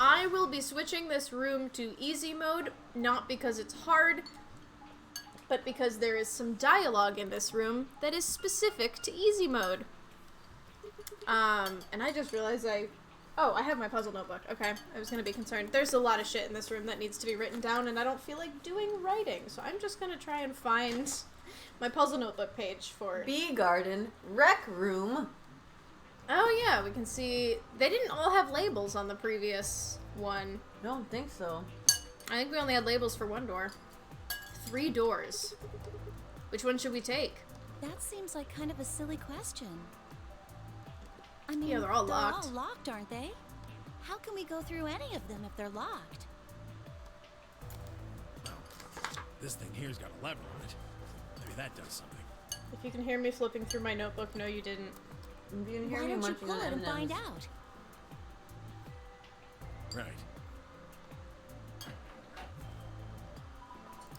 I will be switching this room to easy mode, not because it's hard, but because there is some dialogue in this room that is specific to easy mode. And I just realized Oh, I have my puzzle notebook. Okay, I was gonna be concerned. There's a lot of shit in this room that needs to be written down, and I don't feel like doing writing, so I'm just gonna try and find my puzzle notebook page for... Bee garden, rec room. Oh yeah, we can see... They didn't all have labels on the previous one. I don't think so. I think we only had labels for one door. 3 doors. Which one should we take? That seems like kind of a silly question. I mean, yeah, they're all locked. They're all locked, aren't they? How can we go through any of them if they're locked? Well, this thing here's got a lever on it. Maybe that does something. If you can hear me flipping through my notebook, no you didn't. You can hear Why me don't you munching pull on it and M&Ms. find out? Right.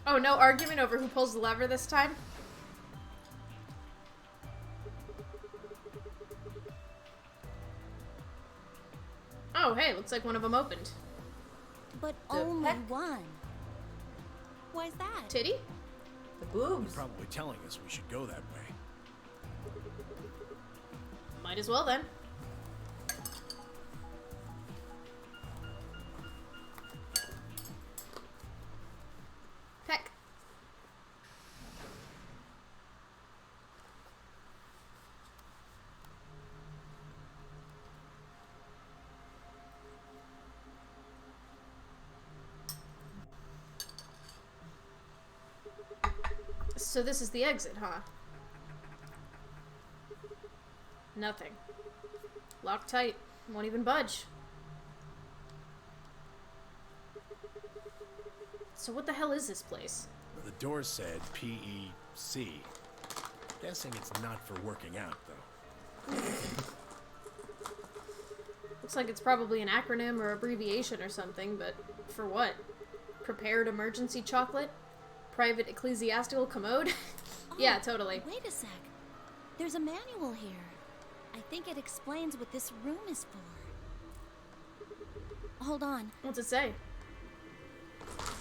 Oh, no argument over who pulls the lever this time? Oh, hey, looks like one of them opened. But only one. Why's that? Titty? The boobs. They're probably telling us we should go that way. Might as well then. Peck. So this is the exit, huh? Nothing. Locked tight. Won't even budge. So what the hell is this place? The door said PEC. Guessing it's not for working out, though. Looks like it's probably an acronym or abbreviation or something, but for what? Prepared emergency chocolate? Private ecclesiastical commode? Yeah, totally. Wait a sec. There's a manual here. I think it explains what this room is for. Hold on. What's it say?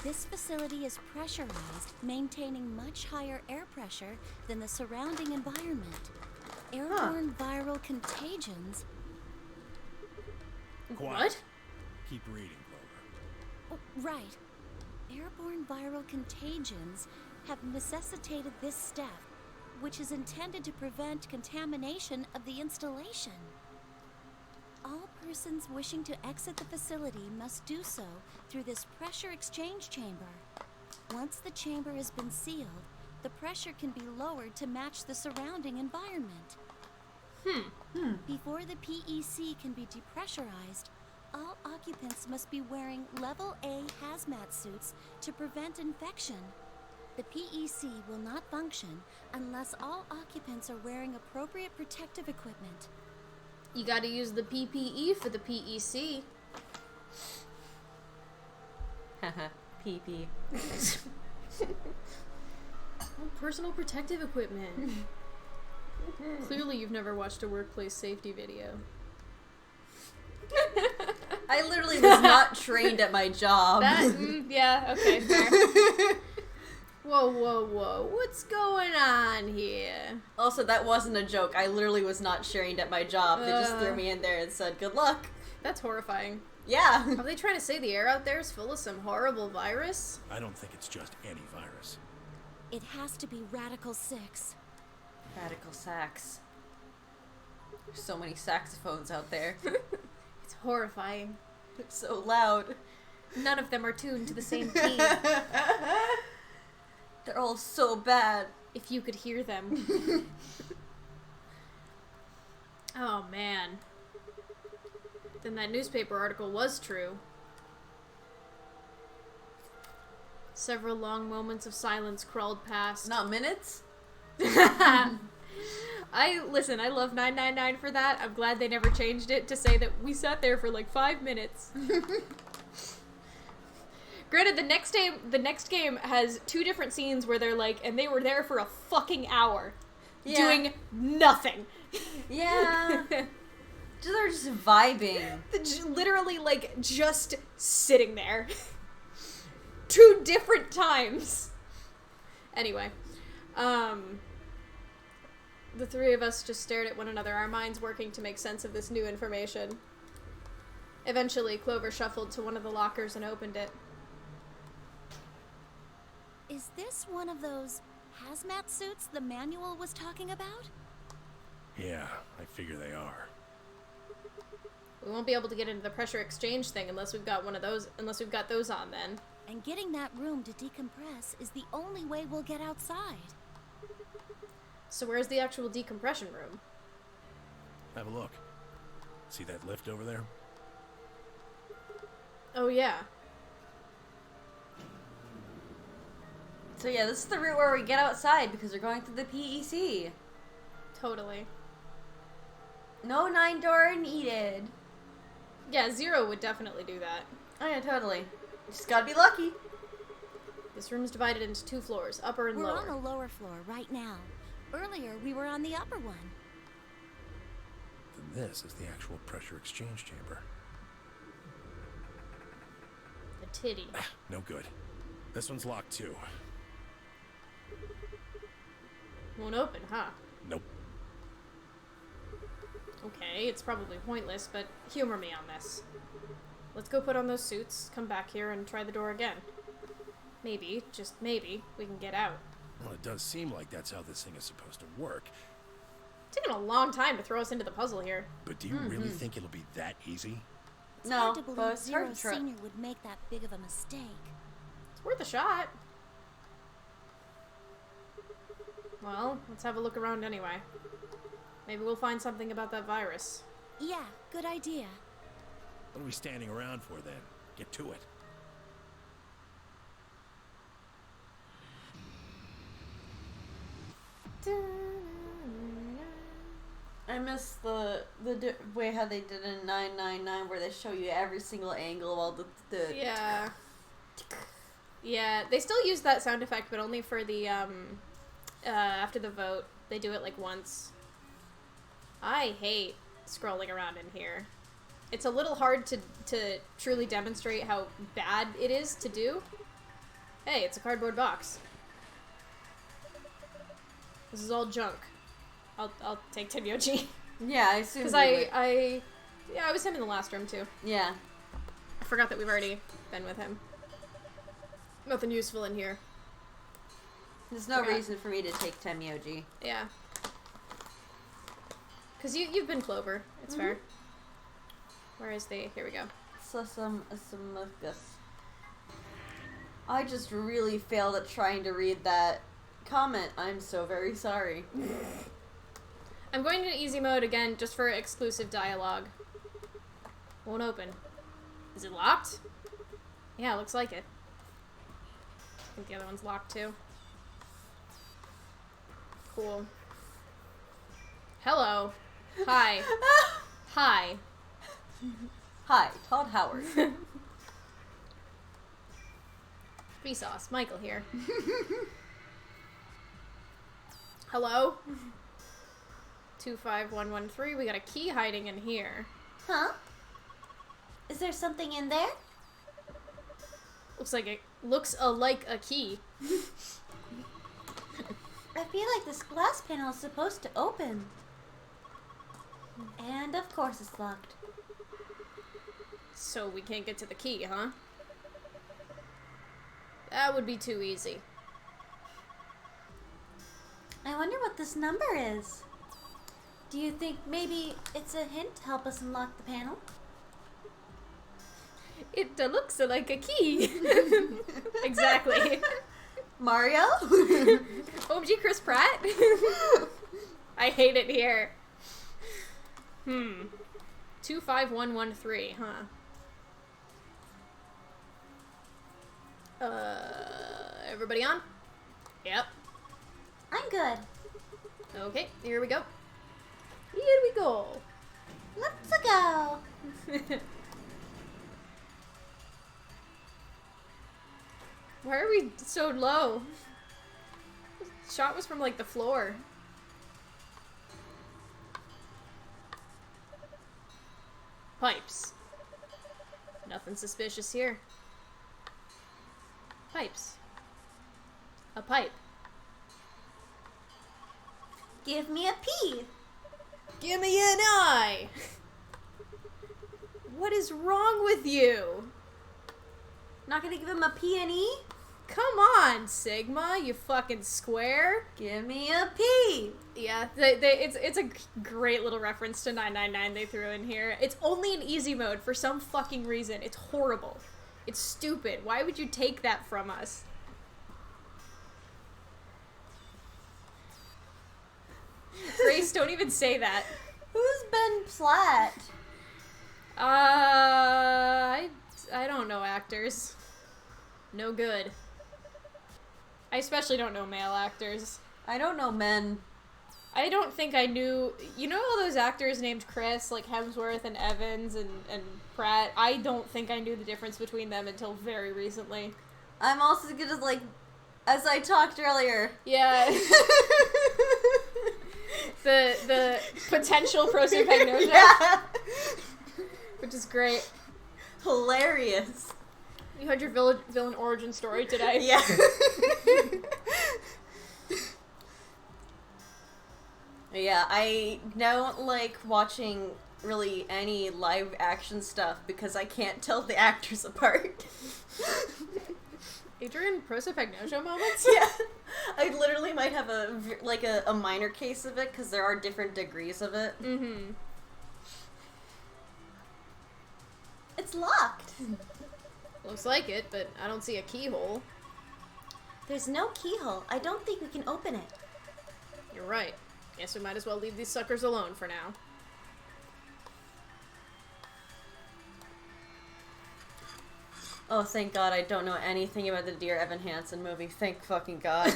This facility is pressurized, maintaining much higher air pressure than the surrounding environment. Airborne viral contagions. What? Keep reading, Clover. Oh, right. Airborne viral contagions have necessitated this step, which is intended to prevent contamination of the installation. All persons wishing to exit the facility must do so through this pressure exchange chamber. Once the chamber has been sealed, the pressure can be lowered to match the surrounding environment. Before the PEC can be depressurized, all occupants must be wearing level A hazmat suits to prevent infection. The PEC will not function unless all occupants are wearing appropriate protective equipment. You gotta use the PPE for the PEC. Haha, PP. Personal protective equipment. Clearly you've never watched a workplace safety video. I literally was not trained at my job. Yeah, okay, fair. Whoa, whoa, whoa. What's going on here? Also, that wasn't a joke. I literally was not trained at my job. They just threw me in there and said, good luck. That's horrifying. Yeah. Are they trying to say the air out there is full of some horrible virus? I don't think it's just any virus. It has to be Radical 6. Radical Sax. There's so many saxophones out there. It's horrifying. It's so loud. None of them are tuned to the same key. They're all so bad. If you could hear them. Oh, man. Then that newspaper article was true. Several long moments of silence crawled past. Not minutes? I love 999 for that. I'm glad they never changed it to say that we sat there for like 5 minutes. Granted, the next game has 2 different scenes where they're like, and they were there for a fucking hour, doing nothing. Yeah. They're just vibing. Literally, like, just sitting there. 2 different times. Anyway, the 3 of us just stared at one another, our minds working to make sense of this new information. Eventually, Clover shuffled to one of the lockers and opened it. Is this one of those hazmat suits the manual was talking about? Yeah, I figure they are. We won't be able to get into the pressure exchange thing unless we've got those on then. And getting that room to decompress is the only way we'll get outside. So where's the actual decompression room? Have a look. See that lift over there? Oh, yeah. So yeah, this is the route where we get outside because we're going through the PEC. Totally. No 9-door needed. Yeah, Zero would definitely do that. Oh yeah, totally. Just gotta be lucky. This room is divided into 2 floors, upper and We're lower. on the lower floor right now. Earlier, we were on the upper one. Then this is the actual pressure exchange chamber. The titty. No good. This one's locked too. Won't open, huh? Nope. Okay, it's probably pointless, but humor me on this. Let's go put on those suits, come back here, and try the door again. Maybe, just maybe, we can get out. Well, it does seem like that's how this thing is supposed to work. It's taken a long time to throw us into the puzzle here. But do you really think it'll be that easy? It's No, hard to but believe it's Zero hard to try. Senior would make that big of a mistake. It's worth a shot. Well, let's have a look around anyway. Maybe we'll find something about that virus. Yeah, good idea. What are we standing around for then? Get to it. I miss the way how they did in 999 where they show you every single angle of all the Yeah. Yeah, they still use that sound effect, but only for the, after the vote. They do it, like, once. I hate scrolling around in here. It's a little hard to truly demonstrate how bad it is to do. Hey, it's a cardboard box. This is all junk. I'll take Timyoji. Yeah, I assume. Because I was him in the last room too. Yeah. I forgot that we've already been with him. Nothing useful in here. There's no reason for me to take Temyoji. Yeah. Because you've been Clover. It's fair. Where is the... Here we go. I just really failed at trying to read that comment. I'm so very sorry. I'm going into easy mode again just for exclusive dialogue. Won't open. Is it locked? Yeah, looks like it. I think the other one's locked too. Cool. Hello. Hi. Hi. Hi, Todd Howard. Vsauce, Michael here. Hello? 25113, we got a key hiding in here. Huh? Is there something in there? Looks like a key. I feel like this glass panel is supposed to open. And of course it's locked. So we can't get to the key, huh? That would be too easy. I wonder what this number is. Do you think maybe it's a hint to help us unlock the panel? It looks like a key. Exactly. Mario? OMG Chris Pratt? I hate it here. 25113, huh? Everybody on? Yep. I'm good. Okay, here we go. Here we go. Let's go. Why are we so low? The shot was from like the floor. Pipes. Nothing suspicious here. Pipes. A pipe. Give me a P. Give me an eye. What is wrong with you? Not gonna give him a P and E? Come on, Sigma, you fucking square. Give me a P. Yeah, it's a great little reference to 999 they threw in here. It's only in easy mode for some fucking reason. It's horrible. It's stupid. Why would you take that from us? Grace, don't even say that. Who's Ben Platt? I don't know actors. No good. I especially don't know male actors. I don't know men. I don't think I knew... You know all those actors named Chris, like Hemsworth and Evans and Pratt? I don't think I knew the difference between them until very recently. I'm also gonna, like, as I talked earlier. Yeah. the potential prosopagnosia. Yeah. Which is great. Hilarious. You had your villain origin story today. Yeah. Yeah, I don't like watching really any live action stuff because I can't tell the actors apart. Adrian prosopagnosia moments? Yeah. I literally might have a minor case of it because there are different degrees of it. Mm-hmm. It's locked. Looks like it, but I don't see a keyhole. There's no keyhole. I don't think we can open it. You're right. Guess we might as well leave these suckers alone for now. Oh, thank God I don't know anything about the Dear Evan Hansen movie. Thank fucking God.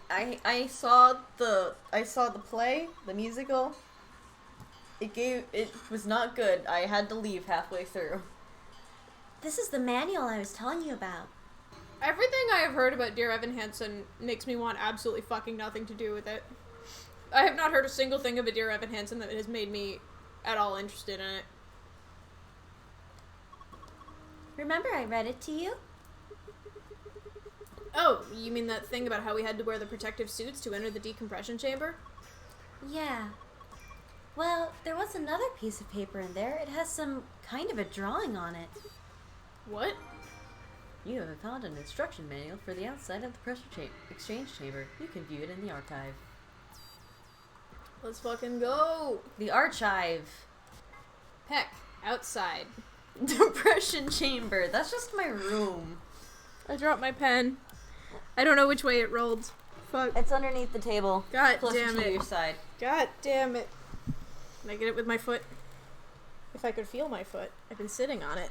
I saw the play, the musical. It was not good. I had to leave halfway through. This is the manual I was telling you about. Everything I have heard about Dear Evan Hansen makes me want absolutely fucking nothing to do with it. I have not heard a single thing about Dear Evan Hansen that has made me at all interested in it. Remember I read it to you? Oh, you mean that thing about how we had to wear the protective suits to enter the decompression chamber? Yeah. Well, there was another piece of paper in there. It has some kind of a drawing on it. What? You have found an instruction manual for the outside of the pressure exchange chamber. You can view it in the archive. Let's fucking go! The archive. Heck, outside. Depression chamber. That's just my room. I dropped my pen. I don't know which way it rolled. Fuck. It's underneath the table. God Closer damn to it. your side. God damn it. Can I get it with my foot? If I could feel my foot. I've been sitting on it.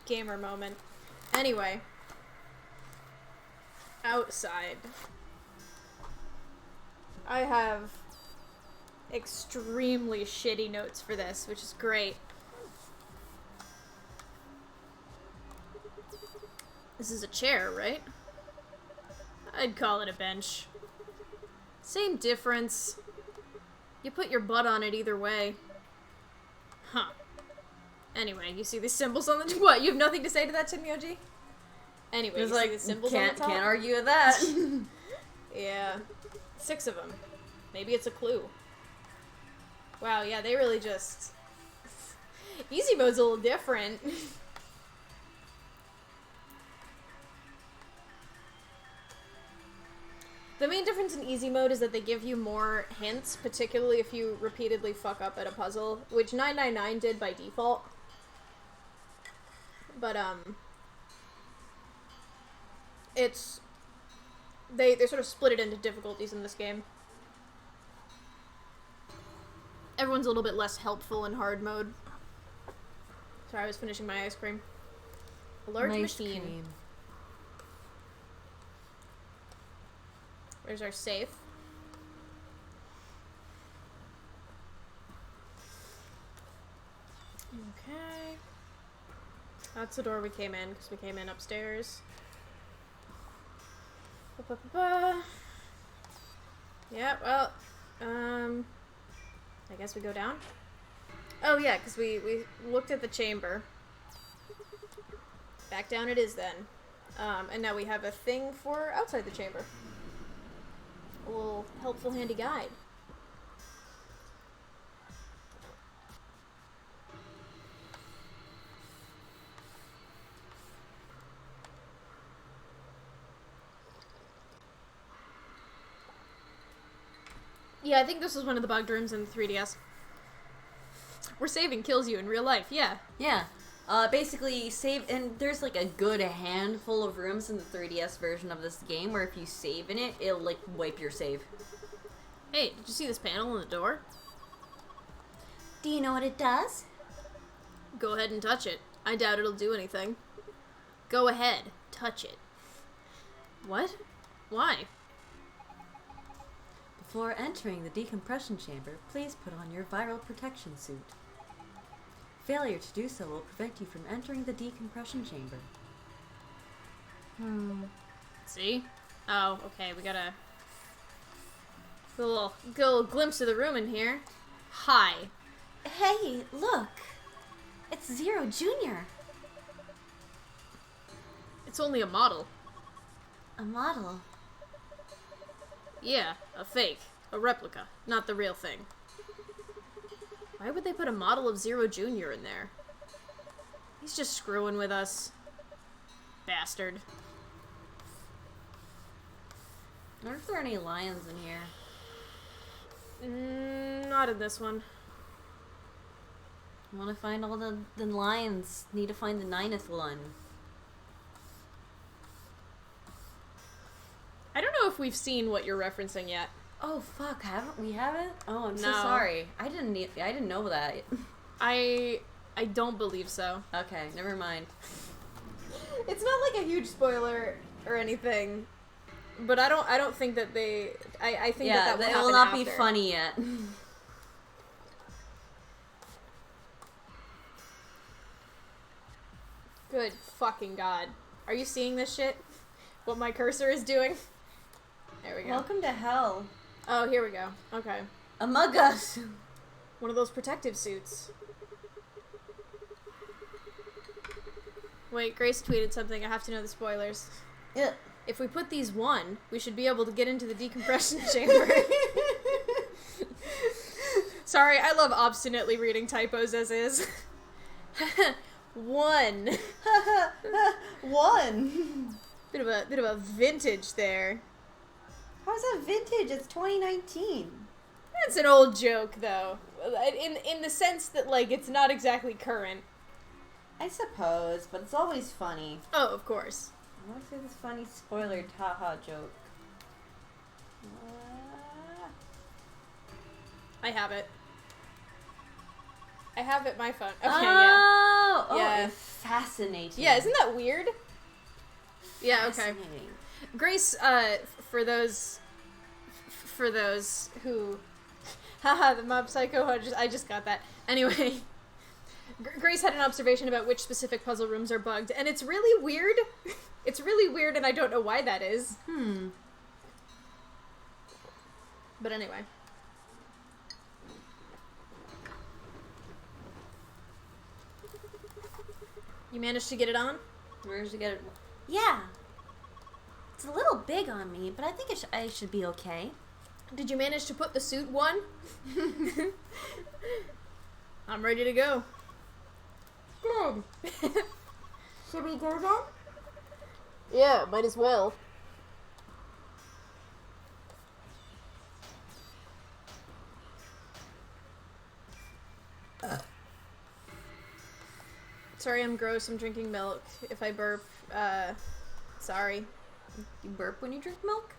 Gamer moment. Anyway. Outside. I have extremely shitty notes for this, which is great. This is a chair, right? I'd call it a bench. Same difference. You put your butt on it either way. Huh. Anyway, you see the symbols on the... What, you have nothing to say to that, Timyoji? Anyway, you see the symbols on the top? Can't argue with that. Yeah. 6 of them. Maybe it's a clue. Wow, yeah, they really just... Easy mode's a little different. The main difference difference in easy mode is that they give you more hints, particularly if you repeatedly fuck up at a puzzle, which 999 did by default. But, it's... They sort of split it into difficulties in this game. Everyone's a little bit less helpful in hard mode. Sorry, I was finishing my ice cream. A large machine. Cream. Where's our safe? Okay. That's the door we came in, because we came in upstairs. Ba-ba-ba-ba. Yeah, well, I guess we go down? Oh yeah, because we looked at the chamber. Back down it is then. And now we have a thing for outside the chamber. A little helpful handy guide. Yeah, I think this was one of the bugged rooms in the 3DS. Where saving kills you in real life, yeah. Yeah. Basically, save, and there's like a good handful of rooms in the 3DS version of this game where if you save in it, it'll like wipe your save. Hey, did you see this panel on the door? Do you know what it does? Go ahead and touch it. I doubt it'll do anything. Go ahead, touch it. What? Why? Before entering the decompression chamber, please put on your viral protection suit. Failure to do so will prevent you from entering the decompression chamber. See? Oh, okay, we got a little glimpse of the room in here. Hi. Hey, look! It's Zero Jr. It's only a model. A model? Yeah, a fake. A replica. Not the real thing. Why would they put a model of Zero Jr. in there? He's just screwing with us. Bastard. I wonder if there are any lions in here. Not in this one. I want to find all the lions. Need to find the 9th one. I don't know if we've seen what you're referencing yet. Oh fuck, haven't we? Haven't? Oh, I'm so No. sorry. I didn't know that. I don't believe so. Okay, never mind. It's not like a huge spoiler or anything, but I don't think that they. I think that will it happen will not after. be funny yet. Good fucking god. Are you seeing this shit? What my cursor is doing? There we go. Welcome to hell. Oh, here we go. Okay. Among Us. One of those protective suits. Wait, Grace tweeted something. I have to know the spoilers. Yeah. If we put these one, we should be able to get into the decompression chamber. Sorry, I love obstinately reading typos as is. One. One. Bit of a vintage there. How's that vintage? It's 2019. That's an old joke, though. In the sense that, like, it's not exactly current. I suppose, but it's always funny. Oh, of course. I want to say this funny spoiler haha joke. I have it. I have it my phone. Okay, Oh, yeah. Fascinating. Yeah, isn't that weird? Yeah, okay. Fascinating. Grace, for those who, haha, the Mob Psycho, I just got that. Anyway, Grace had an observation about which specific puzzle rooms are bugged, and it's really weird. It's really weird, and I don't know why that is. But anyway. You managed to get it on? Managed to get it. Yeah. It's a little big on me, but I think I should be okay. Did you manage to put the suit one? I'm ready to go. Good. Should we go then? Yeah, might as well. Sorry, I'm gross. I'm drinking milk. If I burp, sorry. You burp when you drink milk?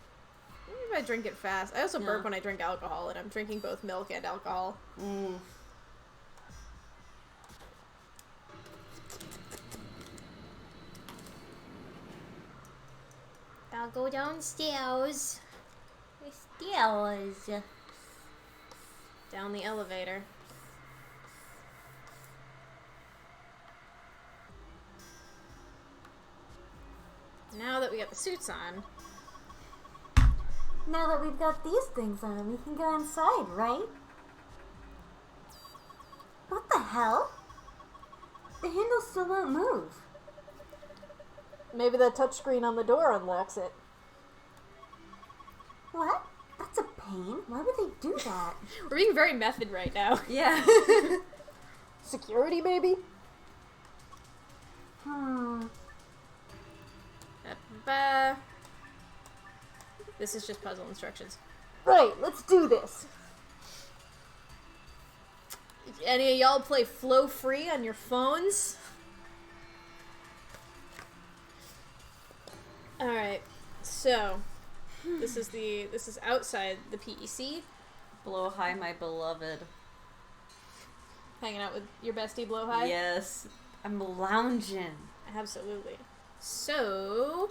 If I drink it fast. I also burp when I drink alcohol, and I'm drinking both milk and alcohol. I'll go downstairs. Stairs. Down the elevator. Now that we got the suits on. Now that we've got these things on, we can go inside, right? What the hell? The handle still won't move. Maybe the touchscreen on the door unlocks it. What? That's a pain. Why would they do that? We're being very method right now. Yeah. Security, baby? This is just puzzle instructions. Right, let's do this. Any of y'all play Flow Free on your phones? Alright, so this is outside the PEC. Blow High, my beloved. Hanging out with your bestie Blow High? Yes. I'm lounging. Absolutely. So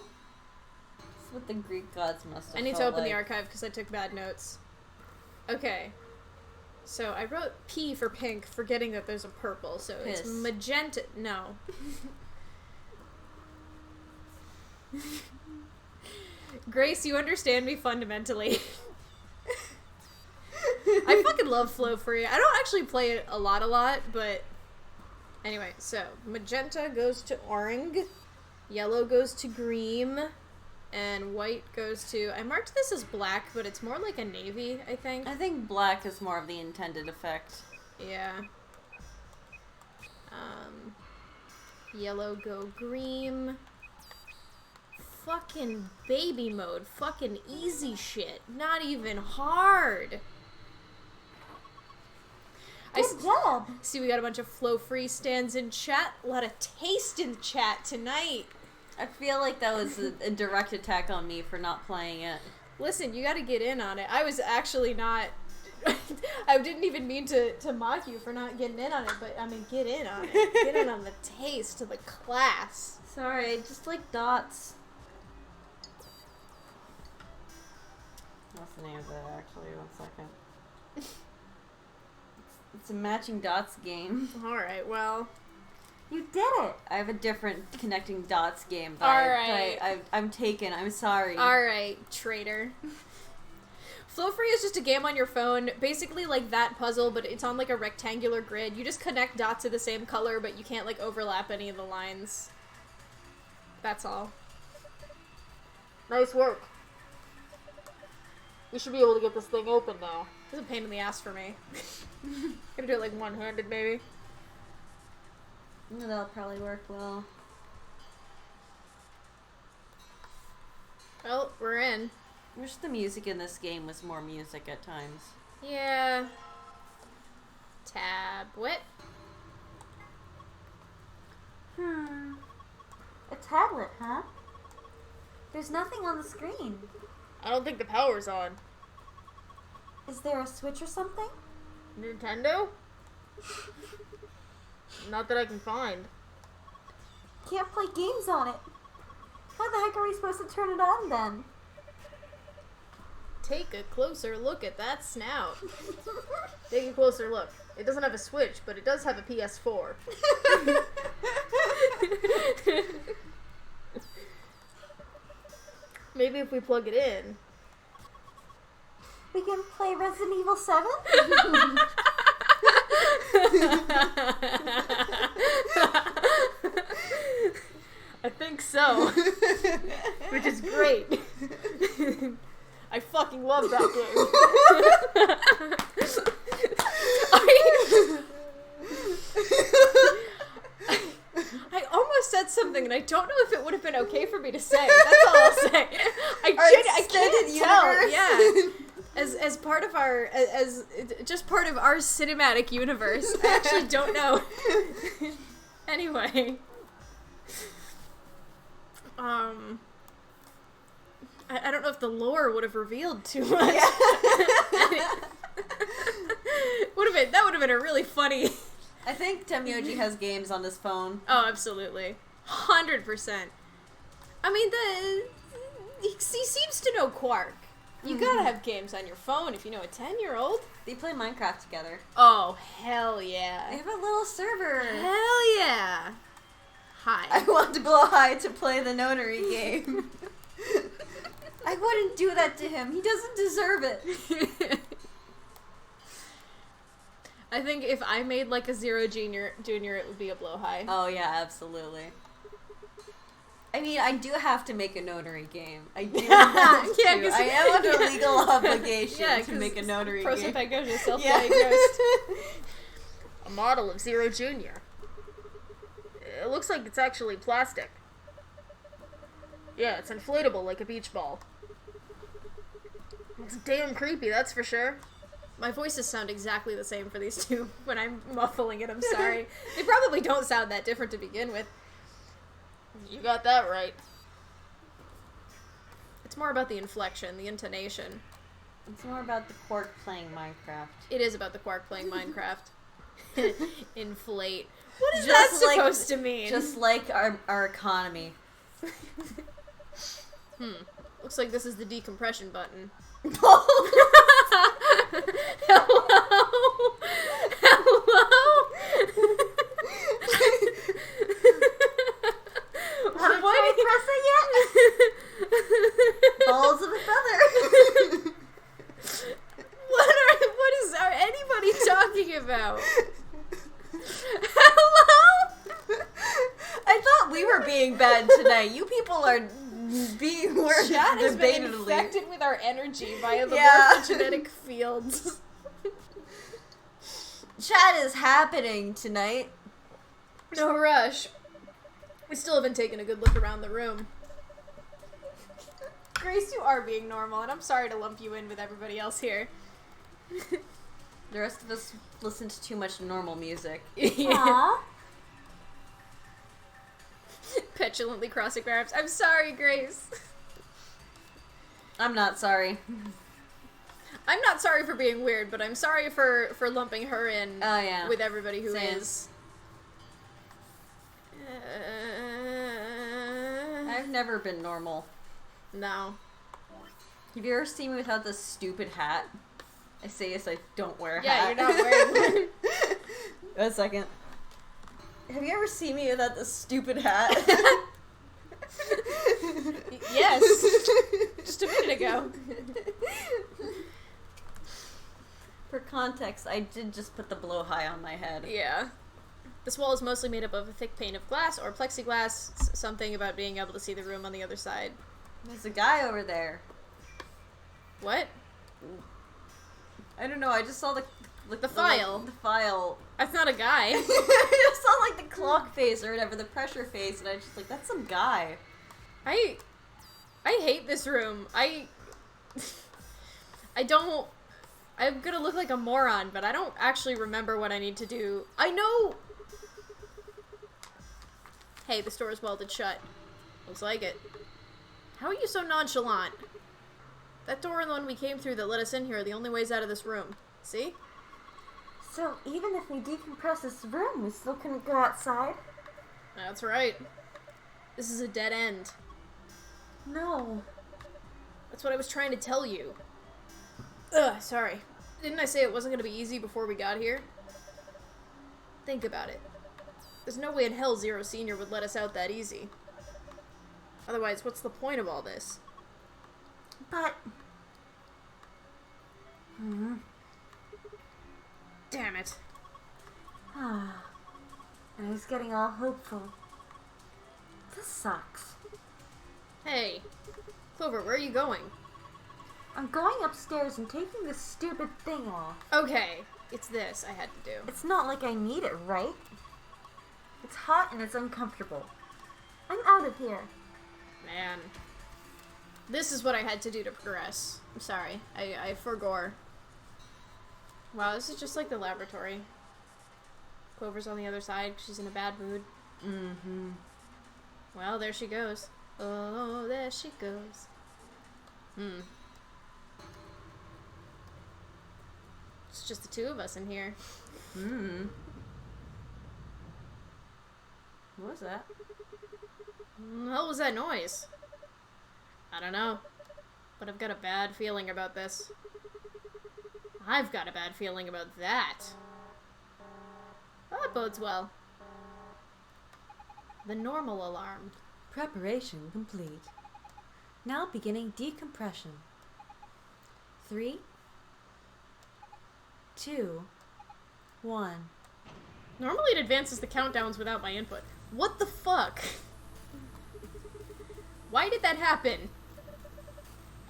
that's what the Greek gods must have I need to felt open the like. archive because I took bad notes. Okay. So I wrote P for pink, forgetting that there's a purple, so Piss. it's magenta. No. Grace, you understand me fundamentally. I fucking love Flow Free. I don't actually play it a lot, but anyway, so magenta goes to orange, yellow goes to green, and white goes to... I marked this as black, but it's more like a navy, I think. I think black is more of the intended effect. Yeah. Yellow go green. Fucking baby mode. Fucking easy shit. Not even hard. Good job. See, we got a bunch of Flow Free stands in chat. A lot of taste in chat tonight. I feel like that was a direct attack on me for not playing it. Listen, you gotta get in on it. I was actually not... I didn't even mean to mock you for not getting in on it, but I mean, get in on it. Get in on the taste, the class. Sorry, I just like dots. What's the name of it, actually? 1 second. It's a matching dots game. Alright, well... You did it! I have a different connecting dots game, but I'm taken. I'm sorry. Alright, traitor. Flow Free is just a game on your phone, basically like that puzzle, but it's on like a rectangular grid. You just connect dots of the same color, but you can't like overlap any of the lines. That's all. Nice work. We should be able to get this thing open now. This is a pain in the ass for me. Gonna do it like one-handed, maybe. That'll probably work well. Well, we're in. I wish the music in this game was more music at times. Yeah. Tab. What? A tablet, huh? There's nothing on the screen. I don't think the power's on. Is there a switch or something? Nintendo? Not that I can find. Can't play games on it. How the heck are we supposed to turn it on then? Take a closer look at that snout. Take a closer look. It doesn't have a Switch, but it does have a PS4. Maybe if we plug it in. We can play Resident Evil 7? I think so. Which is great. I fucking love that game. I almost said something and I don't know if it would have been okay for me to say. That's all I'll say. I can't tell. Yeah. As part of our as just part of our cinematic universe, I actually don't know. Anyway. I don't know if the lore would have revealed too much. Yeah. That would have been a really funny. I think Temyoji has games on his phone. Oh, absolutely. 100%. I mean, he seems to know Quark. You gotta have games on your phone if you know a 10-year-old. They play Minecraft together. Oh, hell yeah. They have a little server. Hell yeah. Hi. I want to blow high to play the notary game. I wouldn't do that to him. He doesn't deserve it. I think if I made like a Zero Junior, it would be a blow high. Oh yeah, absolutely. I mean, I do have to make a notary game. I do have to. Yeah, I am under legal obligation to make a notary game. Prosopagnosia is self-diagnosed. A model of Zero Junior. It looks like it's actually plastic. Yeah, it's inflatable like a beach ball. It's damn creepy, that's for sure. My voices sound exactly the same for these two when I'm muffling it, I'm sorry. They probably don't sound that different to begin with. You got that right. It's more about the inflection, the intonation. It's more about the Quark playing Minecraft. It is about the Quark playing Minecraft. Inflate. What is that supposed to mean? Just like our economy. Looks like this is the decompression button. Hello? Haven't tried press it yet? Balls of a feather. What is anybody talking about? Hello? I thought we were being bad tonight. You people are being worse. Chat has been infected with our energy via the morphogenetic fields. Chat is happening tonight. No rush. We still haven't taken a good look around the room. Grace, you are being normal, and I'm sorry to lump you in with everybody else here. The rest of us listen to too much normal music. Yeah. Petulantly crossing her arms. I'm sorry, Grace. I'm not sorry. I'm not sorry for being weird, but I'm sorry for lumping her in with everybody who Same. is. I've never been normal. No. Have you ever seen me without this stupid hat? I say yes, I don't wear a hat. Yeah, you're not wearing one. Wait a second. Have you ever seen me without this stupid hat? Yes. Just a minute ago. For context, I did just put the blow high on my head. Yeah. This wall is mostly made up of a thick pane of glass or plexiglass. Something about being able to see the room on the other side. There's a guy over there. What? I don't know, I just saw the file. The file. That's not a guy. I just saw like the clock face or whatever, the pressure face, and I was just like, that's some guy. I hate this room. I don't... I'm gonna look like a moron, but I don't actually remember what I need to do. I know... Hey, the store is welded shut. Looks like it. How are you so nonchalant? That door and the one we came through that let us in here are the only ways out of this room. See? So even if we decompress this room, we still couldn't go outside? That's right. This is a dead end. No. That's what I was trying to tell you. Ugh, sorry. Didn't I say it wasn't going to be easy before we got here? Think about it. There's no way in hell Zero Senior would let us out that easy. Otherwise, what's the point of all this? But... Damn it. And I was getting all hopeful. This sucks. Hey. Clover, where are you going? I'm going upstairs and taking this stupid thing off. Okay. It's this I had to do. It's not like I need it, right? It's hot and it's uncomfortable. I'm out of here. Man. This is what I had to do to progress. I'm sorry. I forgore. Wow, this is just like the laboratory. Clover's on the other side. She's in a bad mood. Mm-hmm. Well, there she goes. Oh, there she goes. It's just the two of us in here. What was that? What the hell was that noise? I don't know. But I've got a bad feeling about this. I've got a bad feeling about that. Well, that bodes well. The normal alarm. Preparation complete. Now beginning decompression. 3, 2, 1. Normally it advances the countdowns without my input. What the fuck? Why did that happen?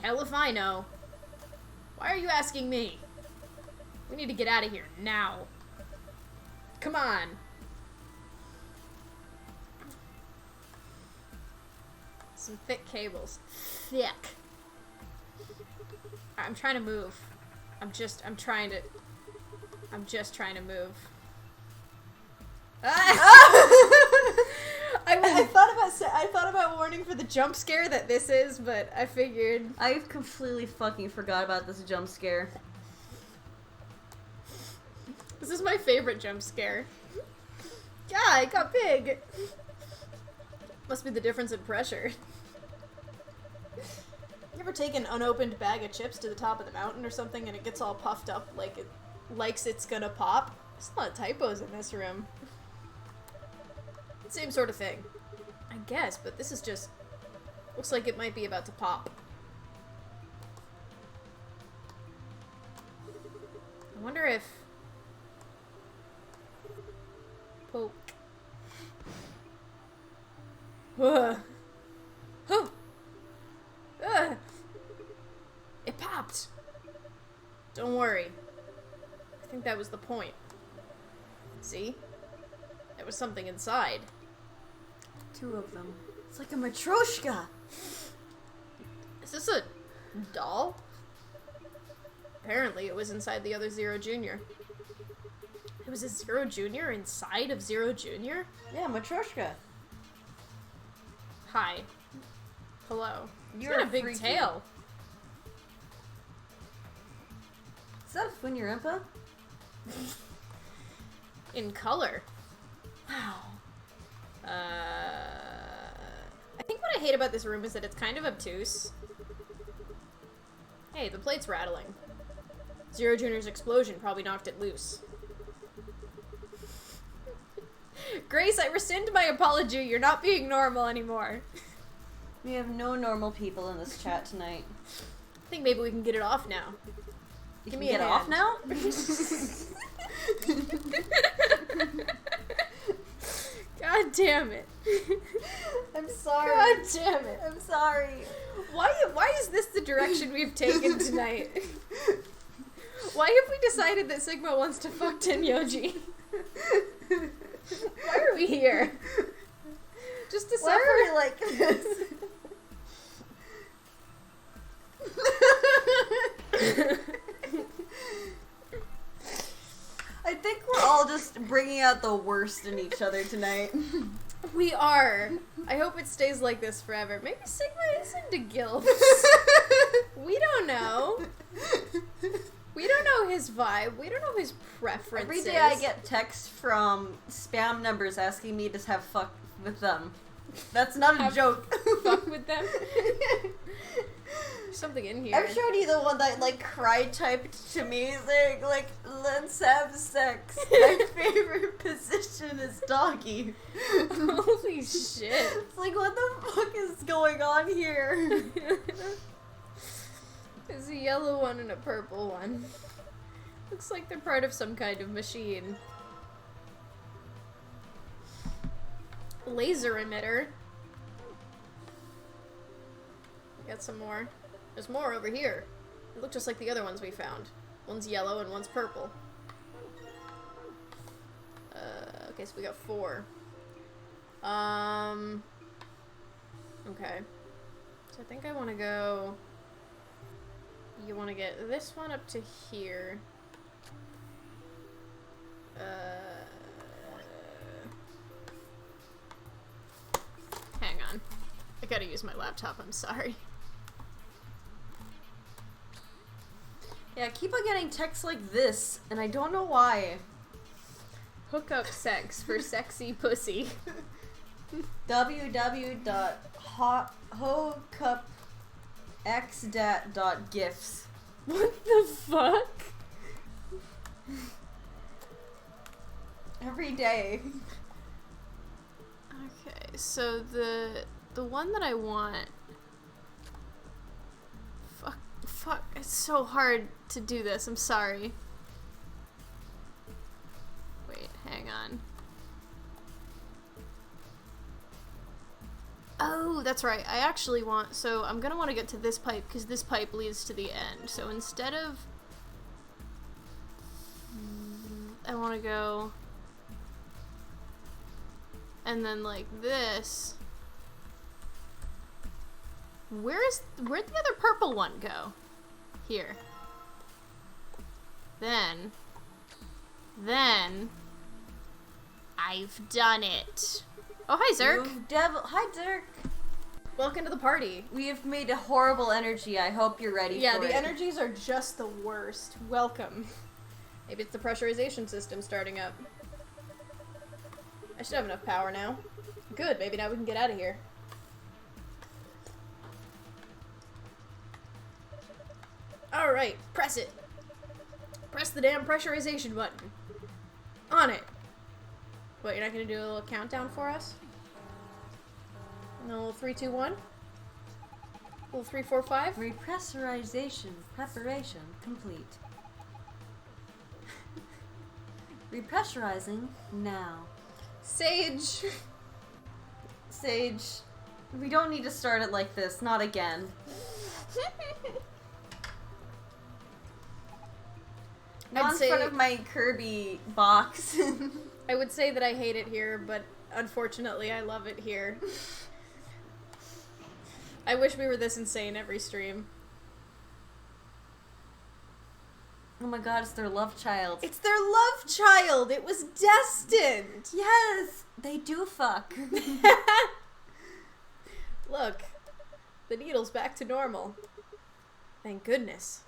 Hell if I know. Why are you asking me? We need to get out of here now. Come on. Some thick cables. Thick. I'm trying to move. I'm just trying to move. I thought about warning for the jump scare that this is, but I figured. I've completely fucking forgot about this jump scare. This is my favorite jump scare. Yeah, it got big. Must be the difference in pressure. You ever take an unopened bag of chips to the top of the mountain or something and it gets all puffed up like it's gonna pop? There's a lot of typos in this room. Same sort of thing. I guess, but this is just... looks like it might be about to pop. I wonder if... poke. Ugh. Huh. Ugh. It popped. Don't worry. I think that was the point. See? There was something inside. 2 of them. It's like a matryoshka. Is this a doll? Apparently it was inside the other Zero Jr. It was a Zero Jr. inside of Zero Jr.? Yeah, matryoshka. Hi. Hello. You're got a big freaky. tail. Is that a Funya Rimpa? In color. Wow. I think what I hate about this room is that it's kind of obtuse. Hey, the plate's rattling. Zero Jr.'s explosion probably knocked it loose. Grace, I rescind my apology. You're not being normal anymore. We have no normal people in this chat tonight. I think maybe we can get it off now. You Give can me get a off hand. now? God damn it. I'm sorry. God damn it. I'm sorry. Why is this the direction we've taken tonight? Why have we decided that Sigma wants to fuck Tenyoji? Why are we here? Just to Why suffer? are we like this? I think we're all just bringing out the worst in each other tonight. We are. I hope it stays like this forever. Maybe Sigma is into gilfs. We don't know. We don't know his vibe. We don't know his preferences. Every day I get texts from spam numbers asking me to have fuck with them. That's not a joke. Fuck with them? There's something in here. I'm sure you the one that like cry typed to me saying like, let's have sex. My favorite position is doggy. Holy shit. It's like, what the fuck is going on here? There's a yellow one and a purple one. Looks like they're part of some kind of machine. Laser emitter. We got some more. There's more over here. They look just like the other ones we found. One's yellow and one's purple. Okay, so we got 4. Okay. So I think I want to go... You want to get this one up to here. gotta use my laptop, I'm sorry. Yeah, I keep on getting texts like this, and I don't know why. Hookup sex for sexy pussy. www.hookupxdat.gifs. What the fuck? Every day. Okay, so the one that I want. Fuck, it's so hard to do this. I'm sorry. Wait, hang on. Oh, that's right. I actually want, so I'm gonna want to get to this pipe because this pipe leads to the end. So instead of, I want to go, and then like this. Where'd the other purple one go? Here. Then, I've done it. Oh, hi, Zerk. Hi, Zerk. Welcome to the party. We have made a horrible energy. I hope you're ready for it. Yeah, the energies are just the worst. Welcome. Maybe it's the pressurization system starting up. I should have enough power now. Good, maybe now we can get out of here. Alright, press it. Press the damn pressurization button. On it. What, you're not gonna do a little countdown for us? A little 3, 2, 1? A little 3, 4, 5? Repressurization preparation complete. Repressurizing now. Sage! Sage, we don't need to start it like this. Not again. Not in front of my Kirby box. I would say that I hate it here, but unfortunately I love it here. I wish we were this insane every stream. Oh my god, it's their love child. It's their love child! It was destined! Yes! They do fuck. Look, the needle's back to normal. Thank goodness.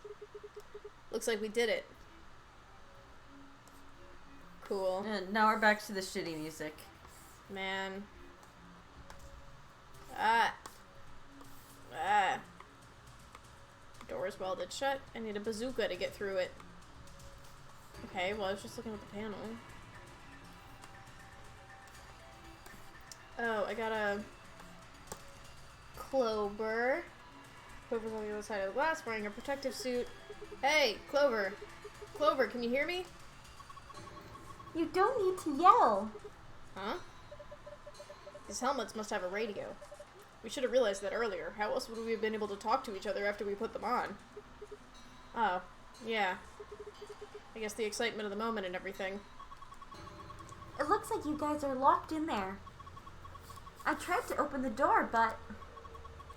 Looks like we did it. Cool. And now we're back to the shitty music. Man. Door is welded shut. I need a bazooka to get through it. Okay, well I was just looking at the panel. Oh, I got a Clover. Clover's on the other side of the glass wearing a protective suit. Hey, Clover. Clover, can you hear me? You don't need to yell. Huh? These helmets must have a radio. We should have realized that earlier. How else would we have been able to talk to each other after we put them on? Oh, yeah. I guess the excitement of the moment and everything. It looks like you guys are locked in there. I tried to open the door, but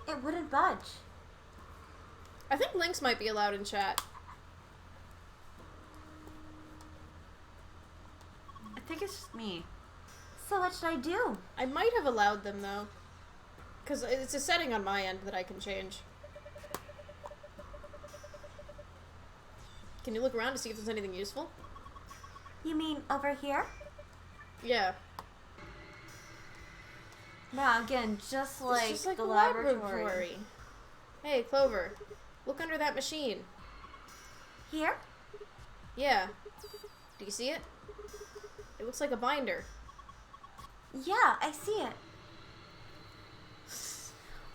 it wouldn't budge. I think links might be allowed in chat. I think it's just me. So what should I do? I might have allowed them, though. Because it's a setting on my end that I can change. Can you look around to see if there's anything useful? You mean over here? Yeah. Wow, again, just like, it's just like the a laboratory. Hey, Clover. Look under that machine. Here? Yeah. Do you see it? It looks like a binder. Yeah, I see it.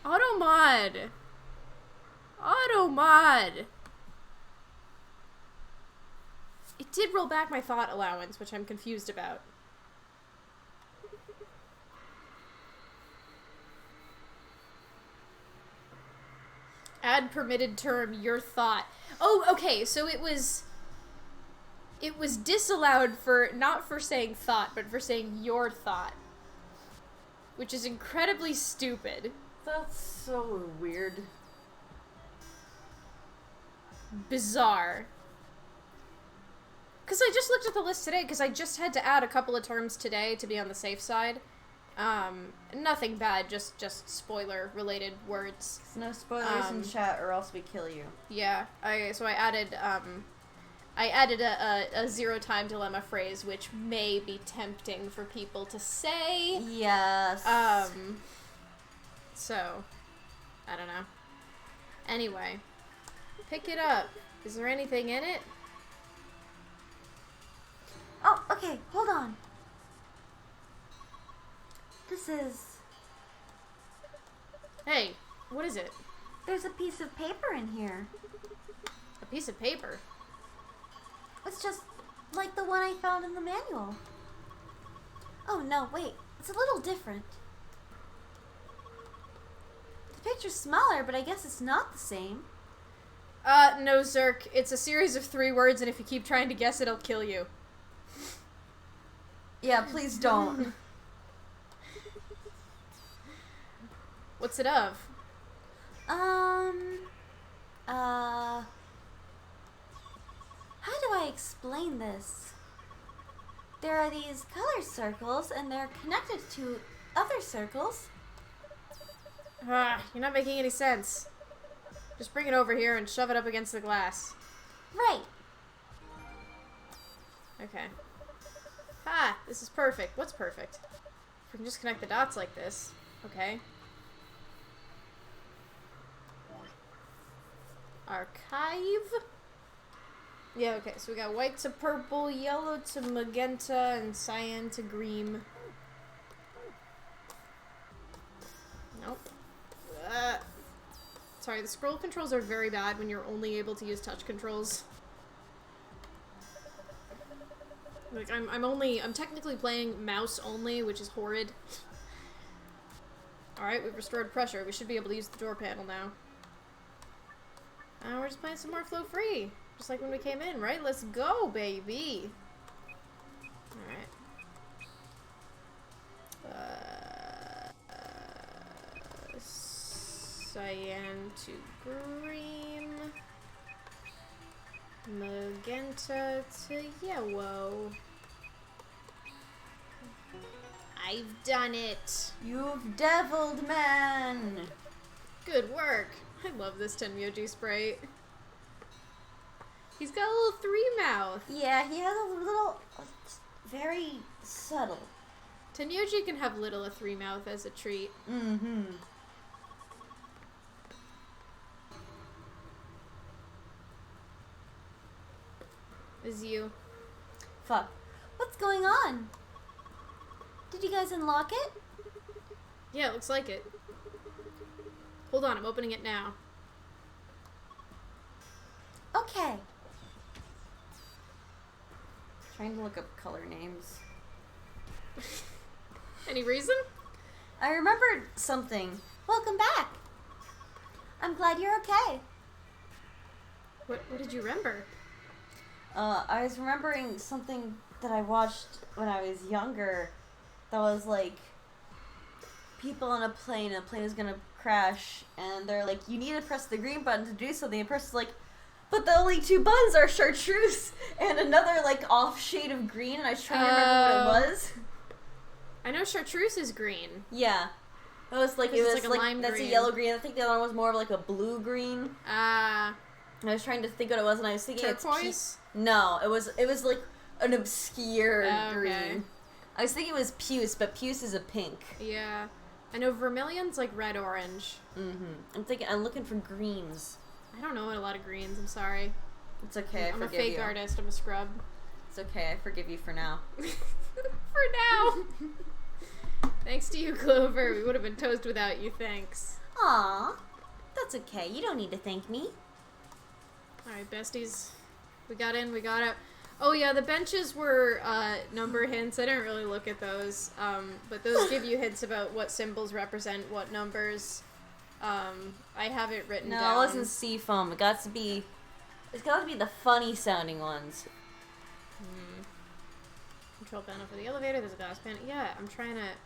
Automod! Automod! It did roll back my thought allowance, which I'm confused about. Add permitted term, your thought. Oh, okay, so it was disallowed for, not for saying thought, but for saying your thought. Which is incredibly stupid. That's so weird. Bizarre. Because I just looked at the list today, because I just had to add a couple of terms today to be on the safe side. Nothing bad, just spoiler-related words. No spoilers in chat, or else we kill you. Yeah, I added a zero time dilemma phrase, which may be tempting for people to say. Yes. So, I don't know. Anyway, pick it up. Is there anything in it? Oh, okay, hold on. This is... Hey, what is it? There's a piece of paper in here. A piece of paper? It's just like the one I found in the manual. Oh no, wait. It's a little different. The picture's smaller, but I guess it's not the same. No, Zerk. It's a series of 3 words, and if you keep trying to guess it, it'll kill you. Yeah, please don't. What's it of? How do I explain this? There are these color circles, and they're connected to other circles. You're not making any sense. Just bring it over here and shove it up against the glass. Right. Okay. Ah, this is perfect. What's perfect? If we can just connect the dots like this. Okay. Archive? Yeah, okay, so we got white to purple, yellow to magenta, and cyan to green. Nope. Sorry, the scroll controls are very bad when you're only able to use touch controls. Like, I'm technically playing mouse only, which is horrid. Alright, we've restored pressure. We should be able to use the door panel now. We're just playing some more Flow Free. Just like when we came in, right? Let's go, baby! Alright. Cyan to green. Magenta to yellow. I've done it! You've deviled man! Good work! I love this Tenmyoji sprite. He's got a little 3-mouth. Yeah, he has a little... very subtle. Tenmyoji can have little a 3-mouth as a treat. Mm-hmm. Is you. Fuck. What's going on? Did you guys unlock it? Yeah, it looks like it. Hold on, I'm opening it now. Okay. Trying to look up color names. Any reason? I remembered something. Welcome back. I'm glad you're okay. What did you remember? I was remembering something that I watched when I was younger that was like people on a plane was gonna crash, and they're like, you need to press the green button to do something, and the person's like, but the only 2 buttons are chartreuse and another like off shade of green, and I was trying to remember what it was. I know chartreuse is green. Yeah. It was like, like a lime that's green. a yellow green. I think the other one was more of like a blue green. And I was trying to think what it was, and I was thinking turquoise? No, it was like an obscure Okay. green. I was thinking it was puce, but puce is a pink. Yeah. I know vermilion's like red-orange. Mm-hmm. I'm looking for greens. I don't know a lot of greens, I'm sorry. It's okay, I I'm a forgive fake you. artist, I'm a scrub. It's okay, I forgive you for now. For now! Thanks to you, Clover. We would have been toast without you, thanks. Aw. That's okay. You don't need to thank me. Alright, besties. We got in, we got out. Oh yeah, the benches were number hints. I didn't really look at those. But those give you hints about what symbols represent what numbers. I have it written down. No, it wasn't seafoam. It's got to be the funny sounding ones. Control panel for the elevator, there's a glass panel. Yeah,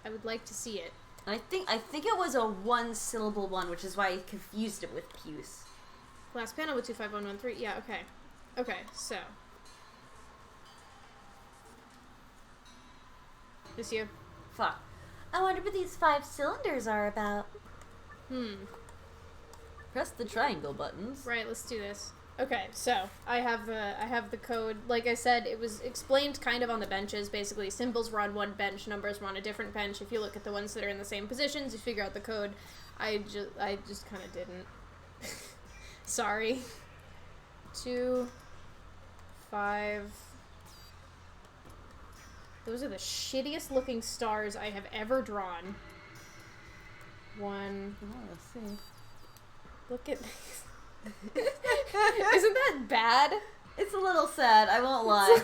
I would like to see it. I think it was a 1-syllable one, which is why I confused it with puce. Glass panel with 25113. Yeah, okay. Okay, so. This you. Fuck. I wonder what these 5 cylinders are about. Press the triangle buttons. Right, let's do this. Okay, so I have the code. Like I said, it was explained kind of on the benches. Basically, symbols were on one bench, numbers were on a different bench. If you look at the ones that are in the same positions, you figure out the code. I just kind of didn't. Sorry. 2, 5. Those are the shittiest looking stars I have ever drawn. 1. Oh, let's see. Look at these. Isn't that bad? It's a little sad, I won't lie.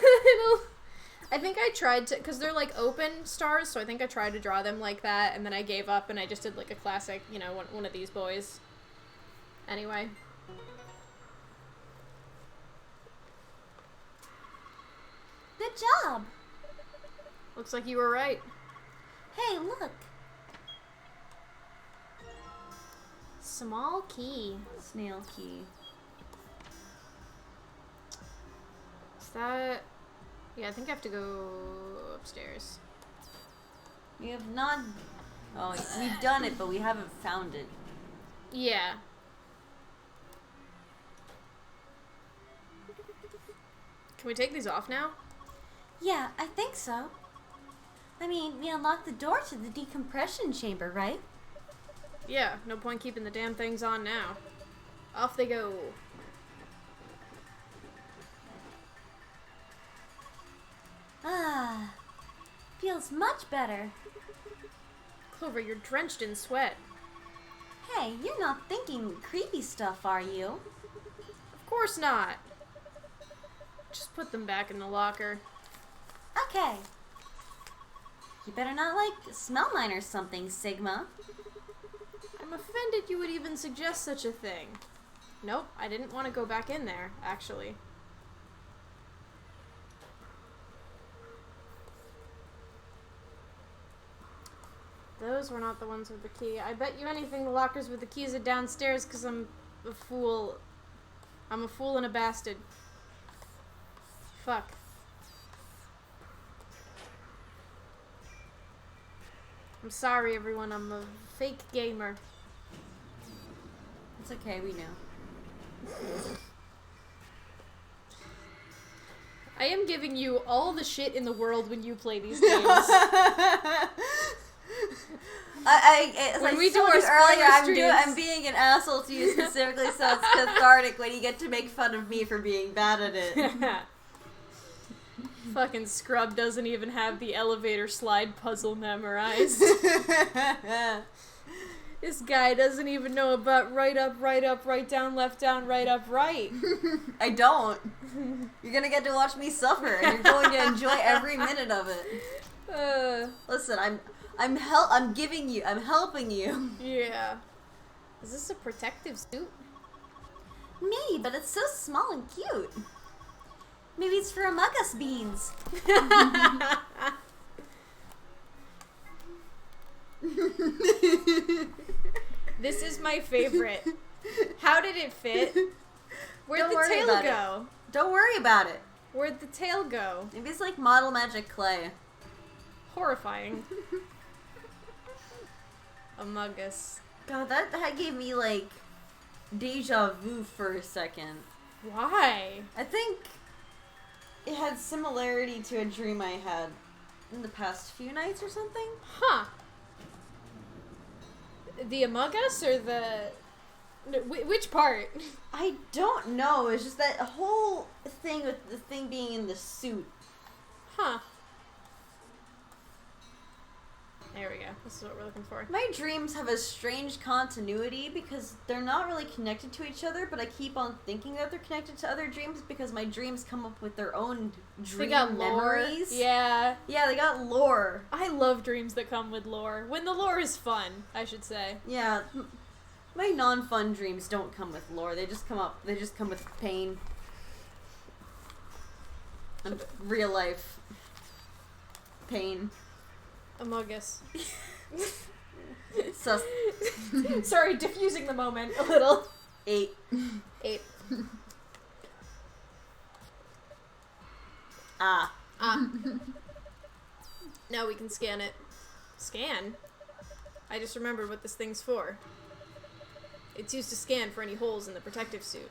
I think I tried to, because they're like open stars, so I think I tried to draw them like that, and then I gave up and I just did like a classic, you know, one of these boys. Anyway. Good job. Looks like you were right. Hey, look. Small key. Snail key. Is that... Yeah, I think I have to go upstairs. We have not... Oh, we've done it, but we haven't found it. Yeah. Can we take these off now? Yeah, I think so. I mean, we unlocked the door to the decompression chamber, right? Yeah, no point keeping the damn things on now. Off they go. Ah, feels much better. Clover, you're drenched in sweat. Hey, you're not thinking creepy stuff, are you? Of course not. Just put them back in the locker. Okay. You better not, like, smell mine or something, Sigma. I'm offended you would even suggest such a thing. Nope, I didn't want to go back in there, actually. Those were not the ones with the key. I bet you anything the lockers with the keys are downstairs because I'm a fool. I'm a fool and a bastard. Fuck. I'm sorry, everyone. I'm a fake gamer. It's okay, we know. I am giving you all the shit in the world when you play these games. When we do our earlier, I'm being an asshole to you specifically, so it's cathartic when you get to make fun of me for being bad at it. Fucking scrub doesn't even have the elevator slide puzzle memorized. This guy doesn't even know about right up, right down, right up, right. I don't. You're gonna get to watch me suffer, and you're going to enjoy every minute of it. Listen, I'm helping you. Yeah. Is this a protective suit? Maybe, but it's so small and cute. Maybe it's for Among Us beans. This is my favorite. How did it fit? Where'd the tail go? Don't worry about it. Where'd the tail go? Maybe it's like model magic clay. Horrifying. Among Us. God, that gave me like deja vu for a second. Why? I think it had similarity to a dream I had in the past few nights or something. Huh. The Among Us or the... Which part? I don't know. It's just that whole thing with the thing being in the suit. Huh. There we go. This is what we're looking for. My dreams have a strange continuity because they're not really connected to each other, but I keep on thinking that they're connected to other dreams because my dreams come up with their own dream memories. Yeah. Yeah, they got lore. I love dreams that come with lore. When the lore is fun, I should say. Yeah. My non-fun dreams don't come with lore. They just come with pain. And real life pain. Among Us. Sorry, diffusing the moment a little. 8. Ah. Now we can scan it. Scan? I just remembered what this thing's for. It's used to scan for any holes in the protective suit.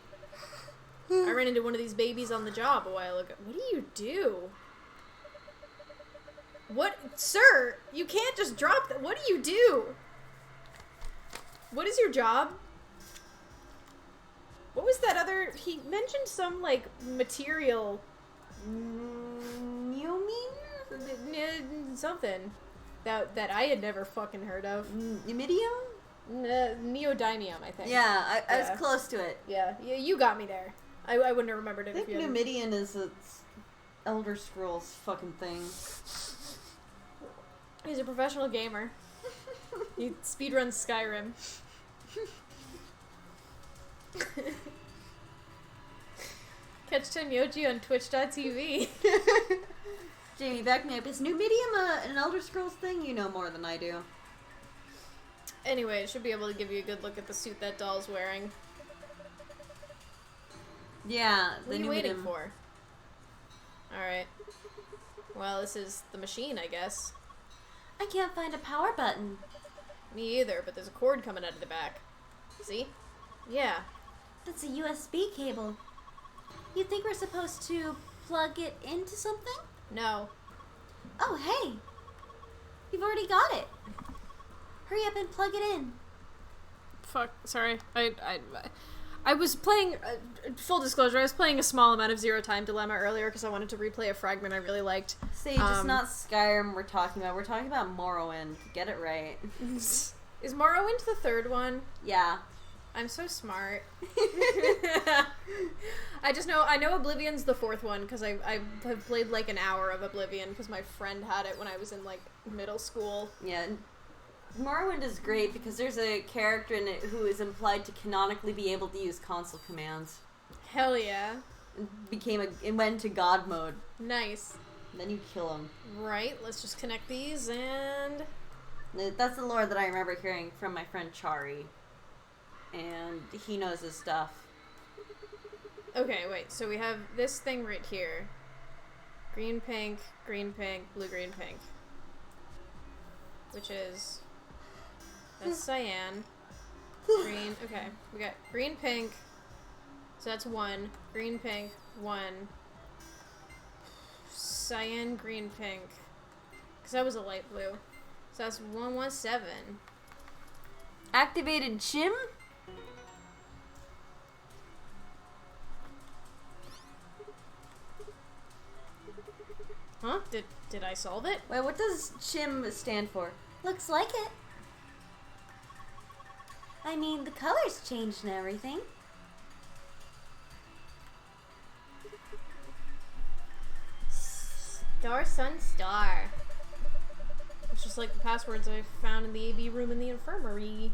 I ran into one of these babies on the job a while ago. What do you do? What? Sir, you can't just drop that. What do you do? What is your job? What was that other... He mentioned some, like, material... You mean? Something. That I had never fucking heard of. Numidium? Neodymium, I think. Yeah, I was close to it. Yeah, you got me there. I wouldn't have remembered it I if think you hadn't. Numidian is a Elder Scrolls fucking thing. He's a professional gamer. He speedruns Skyrim. Catch Tenyoji on twitch.tv. Jamie, back me up. Is Numidium an Elder Scrolls thing? You know more than I do. Anyway, it should be able to give you a good look at the suit that doll's wearing. Yeah, What are you waiting for? Alright. Well, this is the machine, I guess. I can't find a power button. Me either, but there's a cord coming out of the back. See? Yeah. That's a USB cable. You think we're supposed to plug it into something? No. Oh, hey! You've already got it. Hurry up and plug it in. Fuck, sorry. I was playing, full disclosure, I was playing a small amount of Zero Time Dilemma earlier because I wanted to replay a fragment I really liked. Sage, it's not Skyrim we're talking about. We're talking about Morrowind. Get it right. Is Morrowind the third one? Yeah. I'm so smart. I know Oblivion's the fourth one because I have played like an hour of Oblivion because my friend had it when I was in like middle school. Yeah. Morrowind is great because there's a character in it who is implied to canonically be able to use console commands. Hell yeah. It went into God mode. Nice. And then you kill him. Right, let's just connect these and... That's the lore that I remember hearing from my friend Chari. And he knows his stuff. Okay, wait, so we have this thing right here. Green, pink, blue, green, pink. Which is... That's cyan. Green, okay. We got green, pink. So that's 1. Green, pink, 1. Cyan, green, pink. Because that was a light blue. So that's 117. Activated Chim? Huh? Did I solve it? Wait, what does Chim stand for? Looks like it. I mean, the colors changed and everything. Star, sun, star. It's just like the passwords I found in the AB room in the infirmary.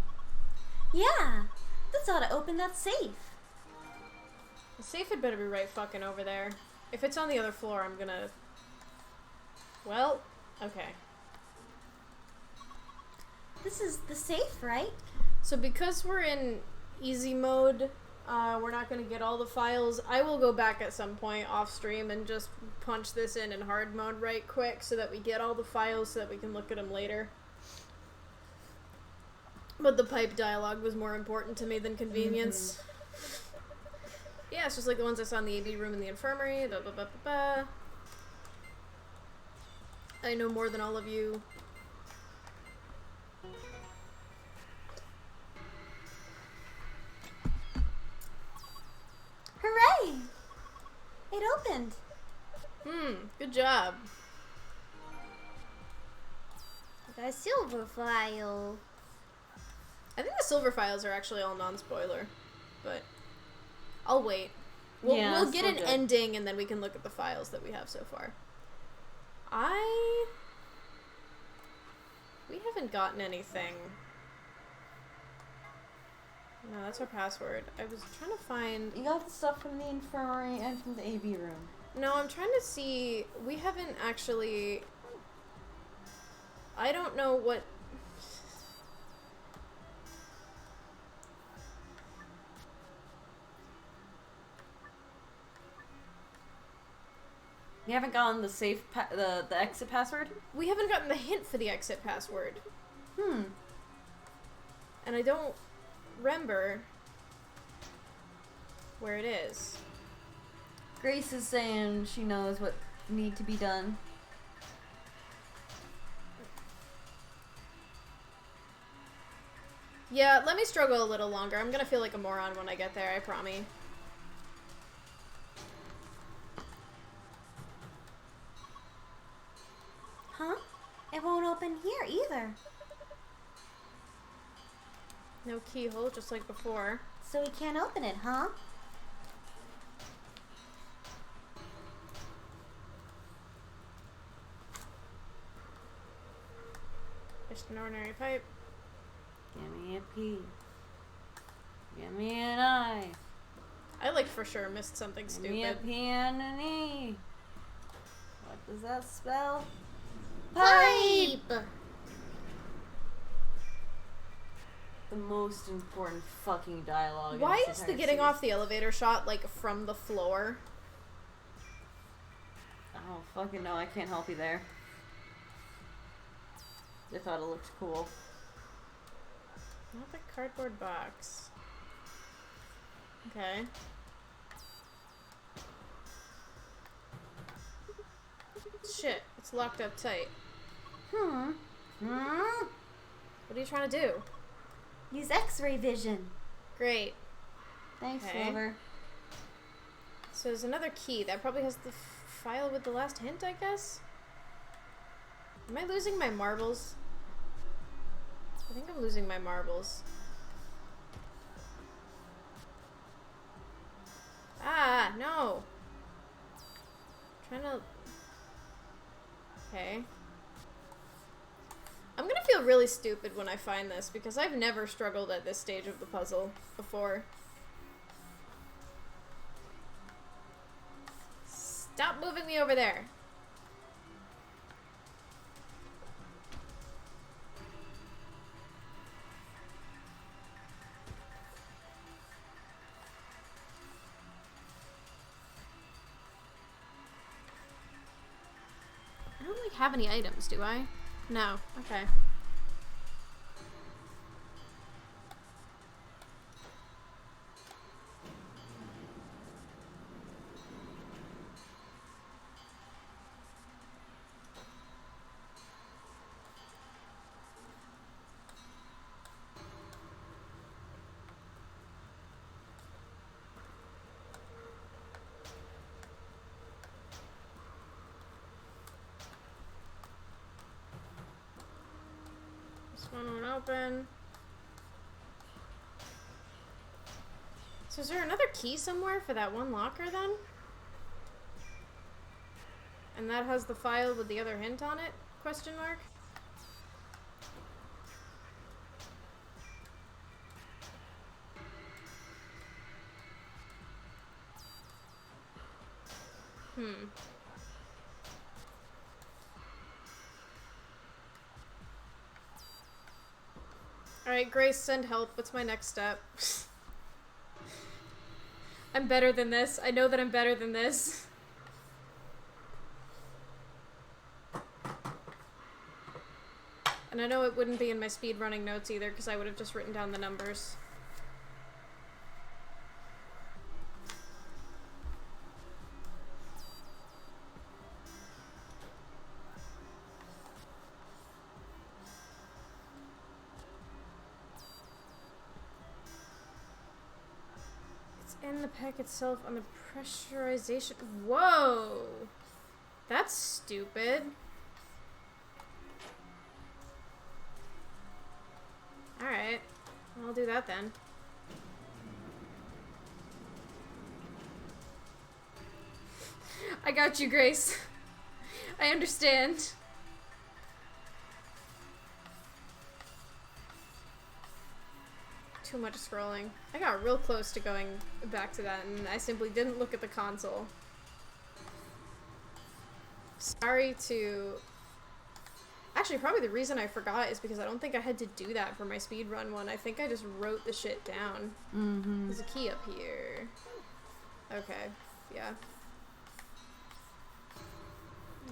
Yeah, that's how to open that safe. The safe had better be right fucking over there. If it's on the other floor, I'm gonna... Well, okay. This is the safe, right? So because we're in easy mode, we're not going to get all the files. I will go back at some point off stream and just punch this in hard mode right quick so that we get all the files so that we can look at them later. But the pipe dialogue was more important to me than convenience. Yeah, it's just like the ones I saw in the AB room in the infirmary. Blah, blah, blah, blah, blah. I know more than all of you. Hooray! It opened. Good job. The silver file. I think the silver files are actually all non-spoiler, but I'll wait. We'll get an ending and then we can look at the files that we have so far. We haven't gotten anything. No, that's our password. I was trying to find... You got the stuff from the infirmary and from the AB room. No, I'm trying to see... We haven't actually... I don't know what... You haven't gotten the the exit password? We haven't gotten the hint for the exit password. Hmm. And I don't remember where it is. Grace is saying she knows what need to be done. Yeah, let me struggle a little longer. I'm gonna feel like a moron when I get there, I promise. Huh? It won't open here either. No keyhole, just like before. So we can't open it, huh? Just an ordinary pipe. Give me a P. Give me an I. I like for sure missed something Give stupid. me a P and an E. What does that spell? Pipe! The most important fucking dialogue. Why in is this the entire getting series. off the elevator shot like from the floor? I don't fucking know. I can't help you there. I thought it looked cool. Not the cardboard box. Okay. Shit, it's locked up tight. Hmm. What are you trying to do? Use X-ray vision. Great. Thanks, Okay. Silver. So there's another key. That probably has the file with the last hint, I guess? Am I losing my marbles? I think I'm losing my marbles. Ah, no! I'm trying to... Okay. I'm gonna feel really stupid when I find this, because I've never struggled at this stage of the puzzle before. Stop moving me over there! I don't like have any items, do I? No. Okay. This one won't open. So is there another key somewhere for that one locker then? And that has the file with the other hint on it? Question mark? Alright, Grace, send help. What's my next step? I'm better than this. I know that I'm better than this. And I know it wouldn't be in my speedrunning notes either, because I would have just written down the numbers. In the pack itself on the pressurization. Whoa! That's stupid. Alright. I'll do that then. I got you, Grace. I understand. Too much scrolling. I got real close to going back to that and I simply didn't look at the console. Sorry to... Actually, probably the reason I forgot is because I don't think I had to do that for my speedrun one. I think I just wrote the shit down. There's a key up here. Okay, yeah.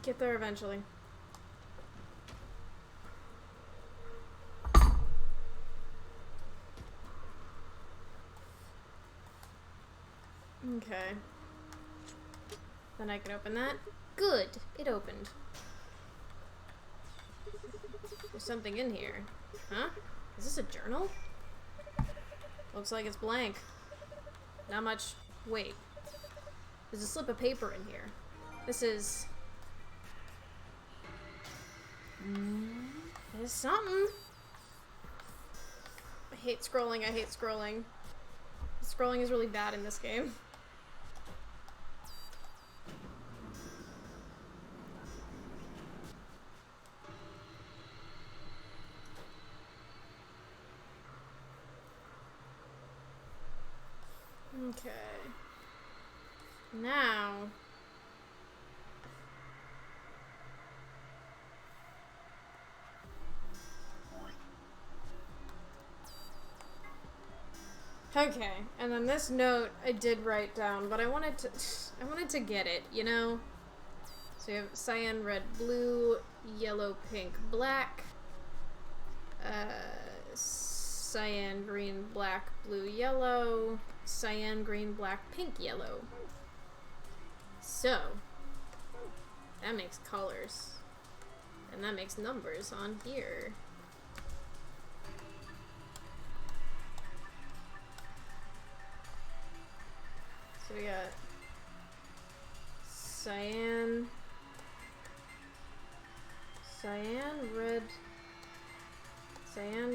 Get there eventually. Okay. Then I can open that. Good. It opened. There's something in here. Huh? Is this a journal? Looks like it's blank. Not much. Wait. There's a slip of paper in here. This is... There's something. I hate scrolling. I hate scrolling. Scrolling is really bad in this game. Okay. Now... Okay, and then this note I did write down, but I wanted to get it, you know? So you have cyan, red, blue, yellow, pink, black, cyan, green, black, blue, yellow, cyan, green, black, pink, yellow. So, that makes colors. And that makes numbers on here. So we got cyan,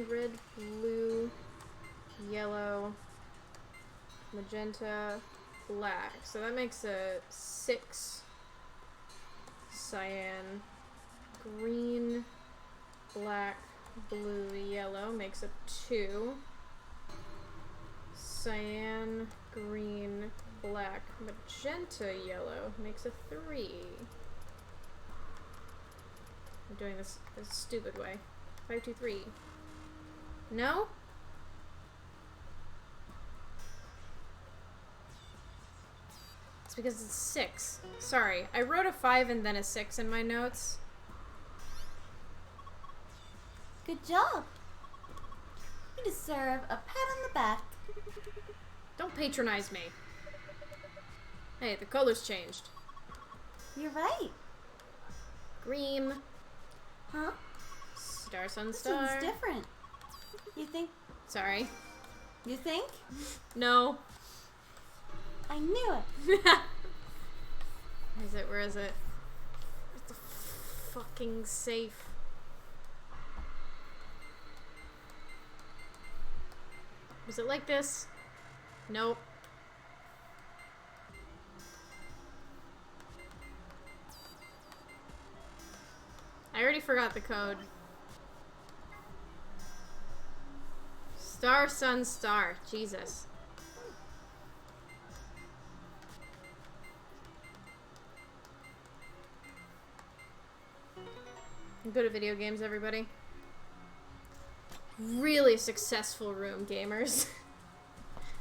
red, blue, yellow, magenta, black. So that makes a 6. Cyan, green, black, blue, yellow makes a 2. Cyan, green, black, magenta, yellow makes a 3. I'm doing this a stupid way. 5, 2, 3. No? It's because it's 6. Sorry, I wrote a 5 and then a 6 in my notes. Good job. You deserve a pat on the back. Don't patronize me. Hey, the color's changed. You're right. Green. Huh? Star, sun, This star. one's different. You think? Sorry. You think? No. I knew it. Where is it? Where is it? Where's the fucking safe? Was it like this? Nope. I already forgot the code. Star, sun, star. Jesus. I'm good at video games, everybody. Really successful room, gamers.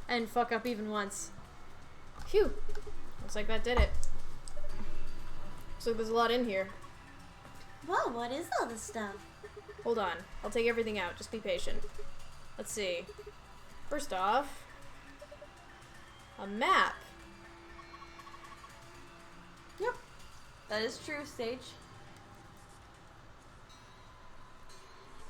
I didn't fuck up even once. Phew. Looks like that did it. Looks like there's a lot in here. Whoa, what is all this stuff? Hold on. I'll take everything out. Just be patient. Let's see. First off, a map. Yep. That is true, Sage.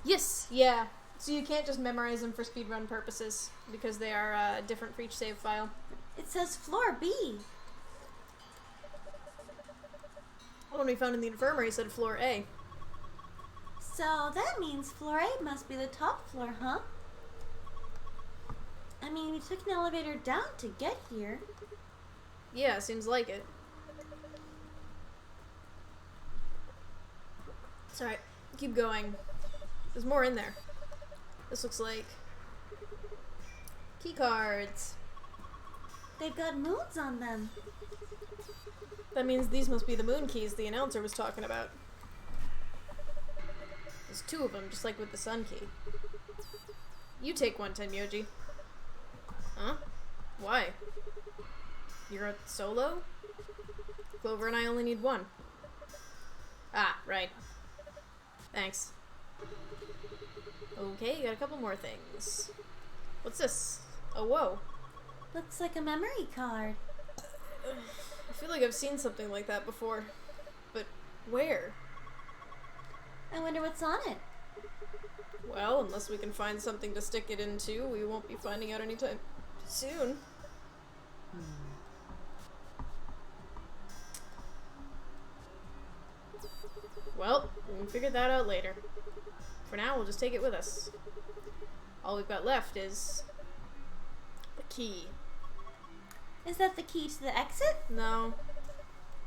Yes, yeah. So you can't just memorize them for speedrun purposes, because they are different for each save file. It says floor B. The one we found in the infirmary said floor A. So that means floor A must be the top floor, huh? I mean, we took an elevator down to get here. Yeah, seems like it. It's alright. Keep going. There's more in there. This looks like key cards. They've got moons on them. That means these must be the moon keys the announcer was talking about. There's 2 of them, just like with the sun key. You take one, Tenyoji. Huh? Why? You're a solo? Clover and I only need 1. Ah, right. Thanks. Okay, got a couple more things. What's this? Oh, whoa. Looks like a memory card. I feel like I've seen something like that before. But where? I wonder what's on it. Well, unless we can find something to stick it into, we won't be finding out anytime soon. Well, we can figure that out later. For now, we'll just take it with us. All we've got left is the key. Is that the key to the exit? No.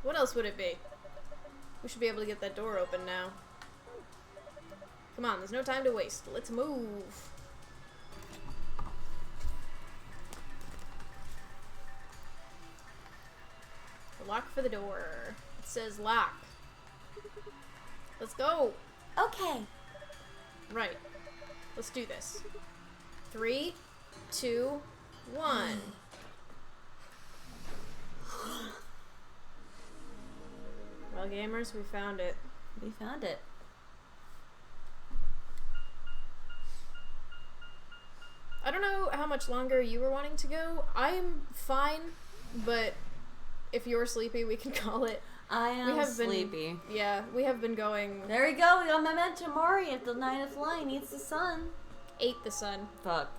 What else would it be? We should be able to get that door open now. Come on, there's no time to waste. Let's move. Lock for the door. It says lock. Let's go. Okay. Right. Let's do this. 3, 2, 1. Well, gamers, we found it. We found it. I don't know how much longer you were wanting to go. I'm fine, but if you're sleepy, we can call it. I am sleepy. Yeah, we have been going. There we go. We got Memento Mori at the 9th line. Eats the sun. Ate the sun. Fuck.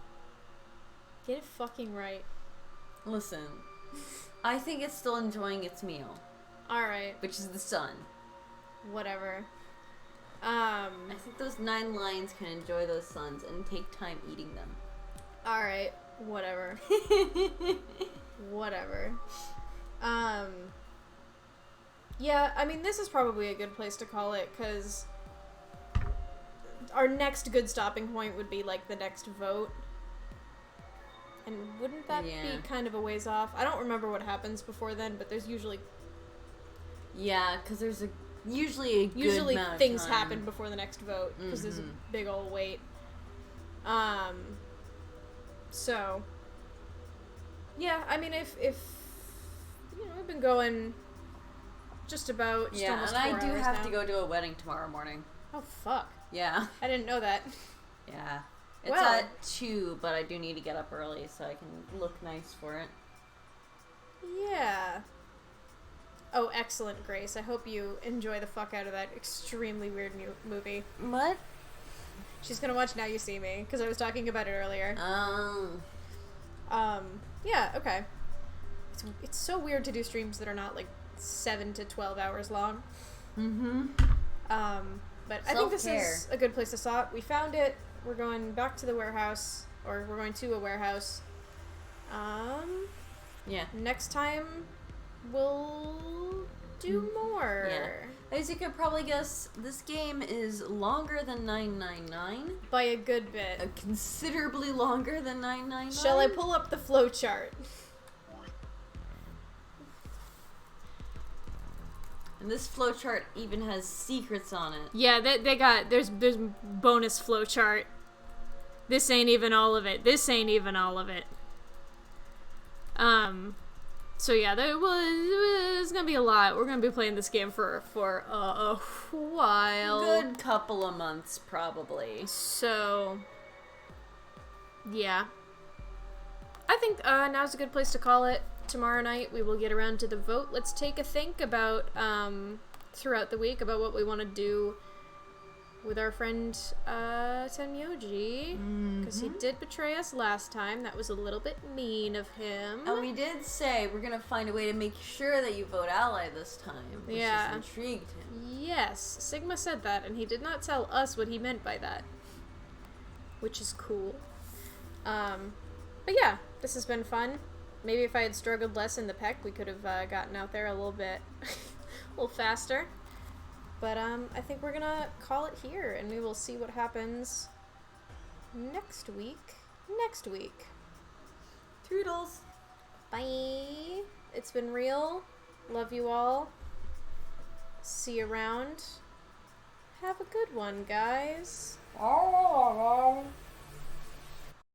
Get it fucking right. Listen, I think it's still enjoying its meal. Alright. Which is the sun. Whatever. I think those 9 lions can enjoy those suns and take time eating them. Alright. Whatever. Whatever. Yeah, I mean, this is probably a good place to call it, because our next good stopping point would be, like, the next vote. And wouldn't that be kind of a ways off? I don't remember what happens before then, but there's usually... Yeah, because there's usually a good amount of things time. happen before the next vote, because there's a big old wait. So... Yeah, I mean, if you know, we've been going just about just almost 4 hours and I do have now. to go to a wedding tomorrow morning. Oh, fuck. Yeah. I didn't know that. Yeah. It's Well. at 2, but I do need to get up early so I can look nice for it. Yeah. Oh, excellent, Grace. I hope you enjoy the fuck out of that extremely weird movie. What? She's gonna watch Now You See Me, because I was talking about it earlier. Oh. Yeah, okay. It's so weird to do streams that are not, like, 7 to 12 hours long. But I think this is a good place to stop. We found it. We're going back to the warehouse, or we're going to a warehouse. Yeah. Next time, we'll do more. Yeah. As you could probably guess, this game is longer than 999. By a good bit. Considerably longer than 999. Shall I pull up the flowchart? And this flowchart even has secrets on it. Yeah, there's bonus flowchart. This ain't even all of it. This ain't even all of it. So yeah, there's gonna be a lot. We're gonna be playing this game for a while. Good couple of months, probably. So, yeah. I think now's a good place to call it. Tomorrow night we will get around to the vote. Let's take a think about, throughout the week, about what we want to do with our friend, Tenmyoji. Because he did betray us last time. That was a little bit mean of him. And we did say we're gonna find a way to make sure that you vote ally this time. Which just intrigued him. Yes, Sigma said that, and he did not tell us what he meant by that. Which is cool. But yeah, this has been fun. Maybe if I had struggled less in the PEC, we could have gotten out there a little bit, a little faster. But I think we're gonna call it here, and we will see what happens next week. Toodles. Bye. It's been real. Love you all. See you around. Have a good one, guys.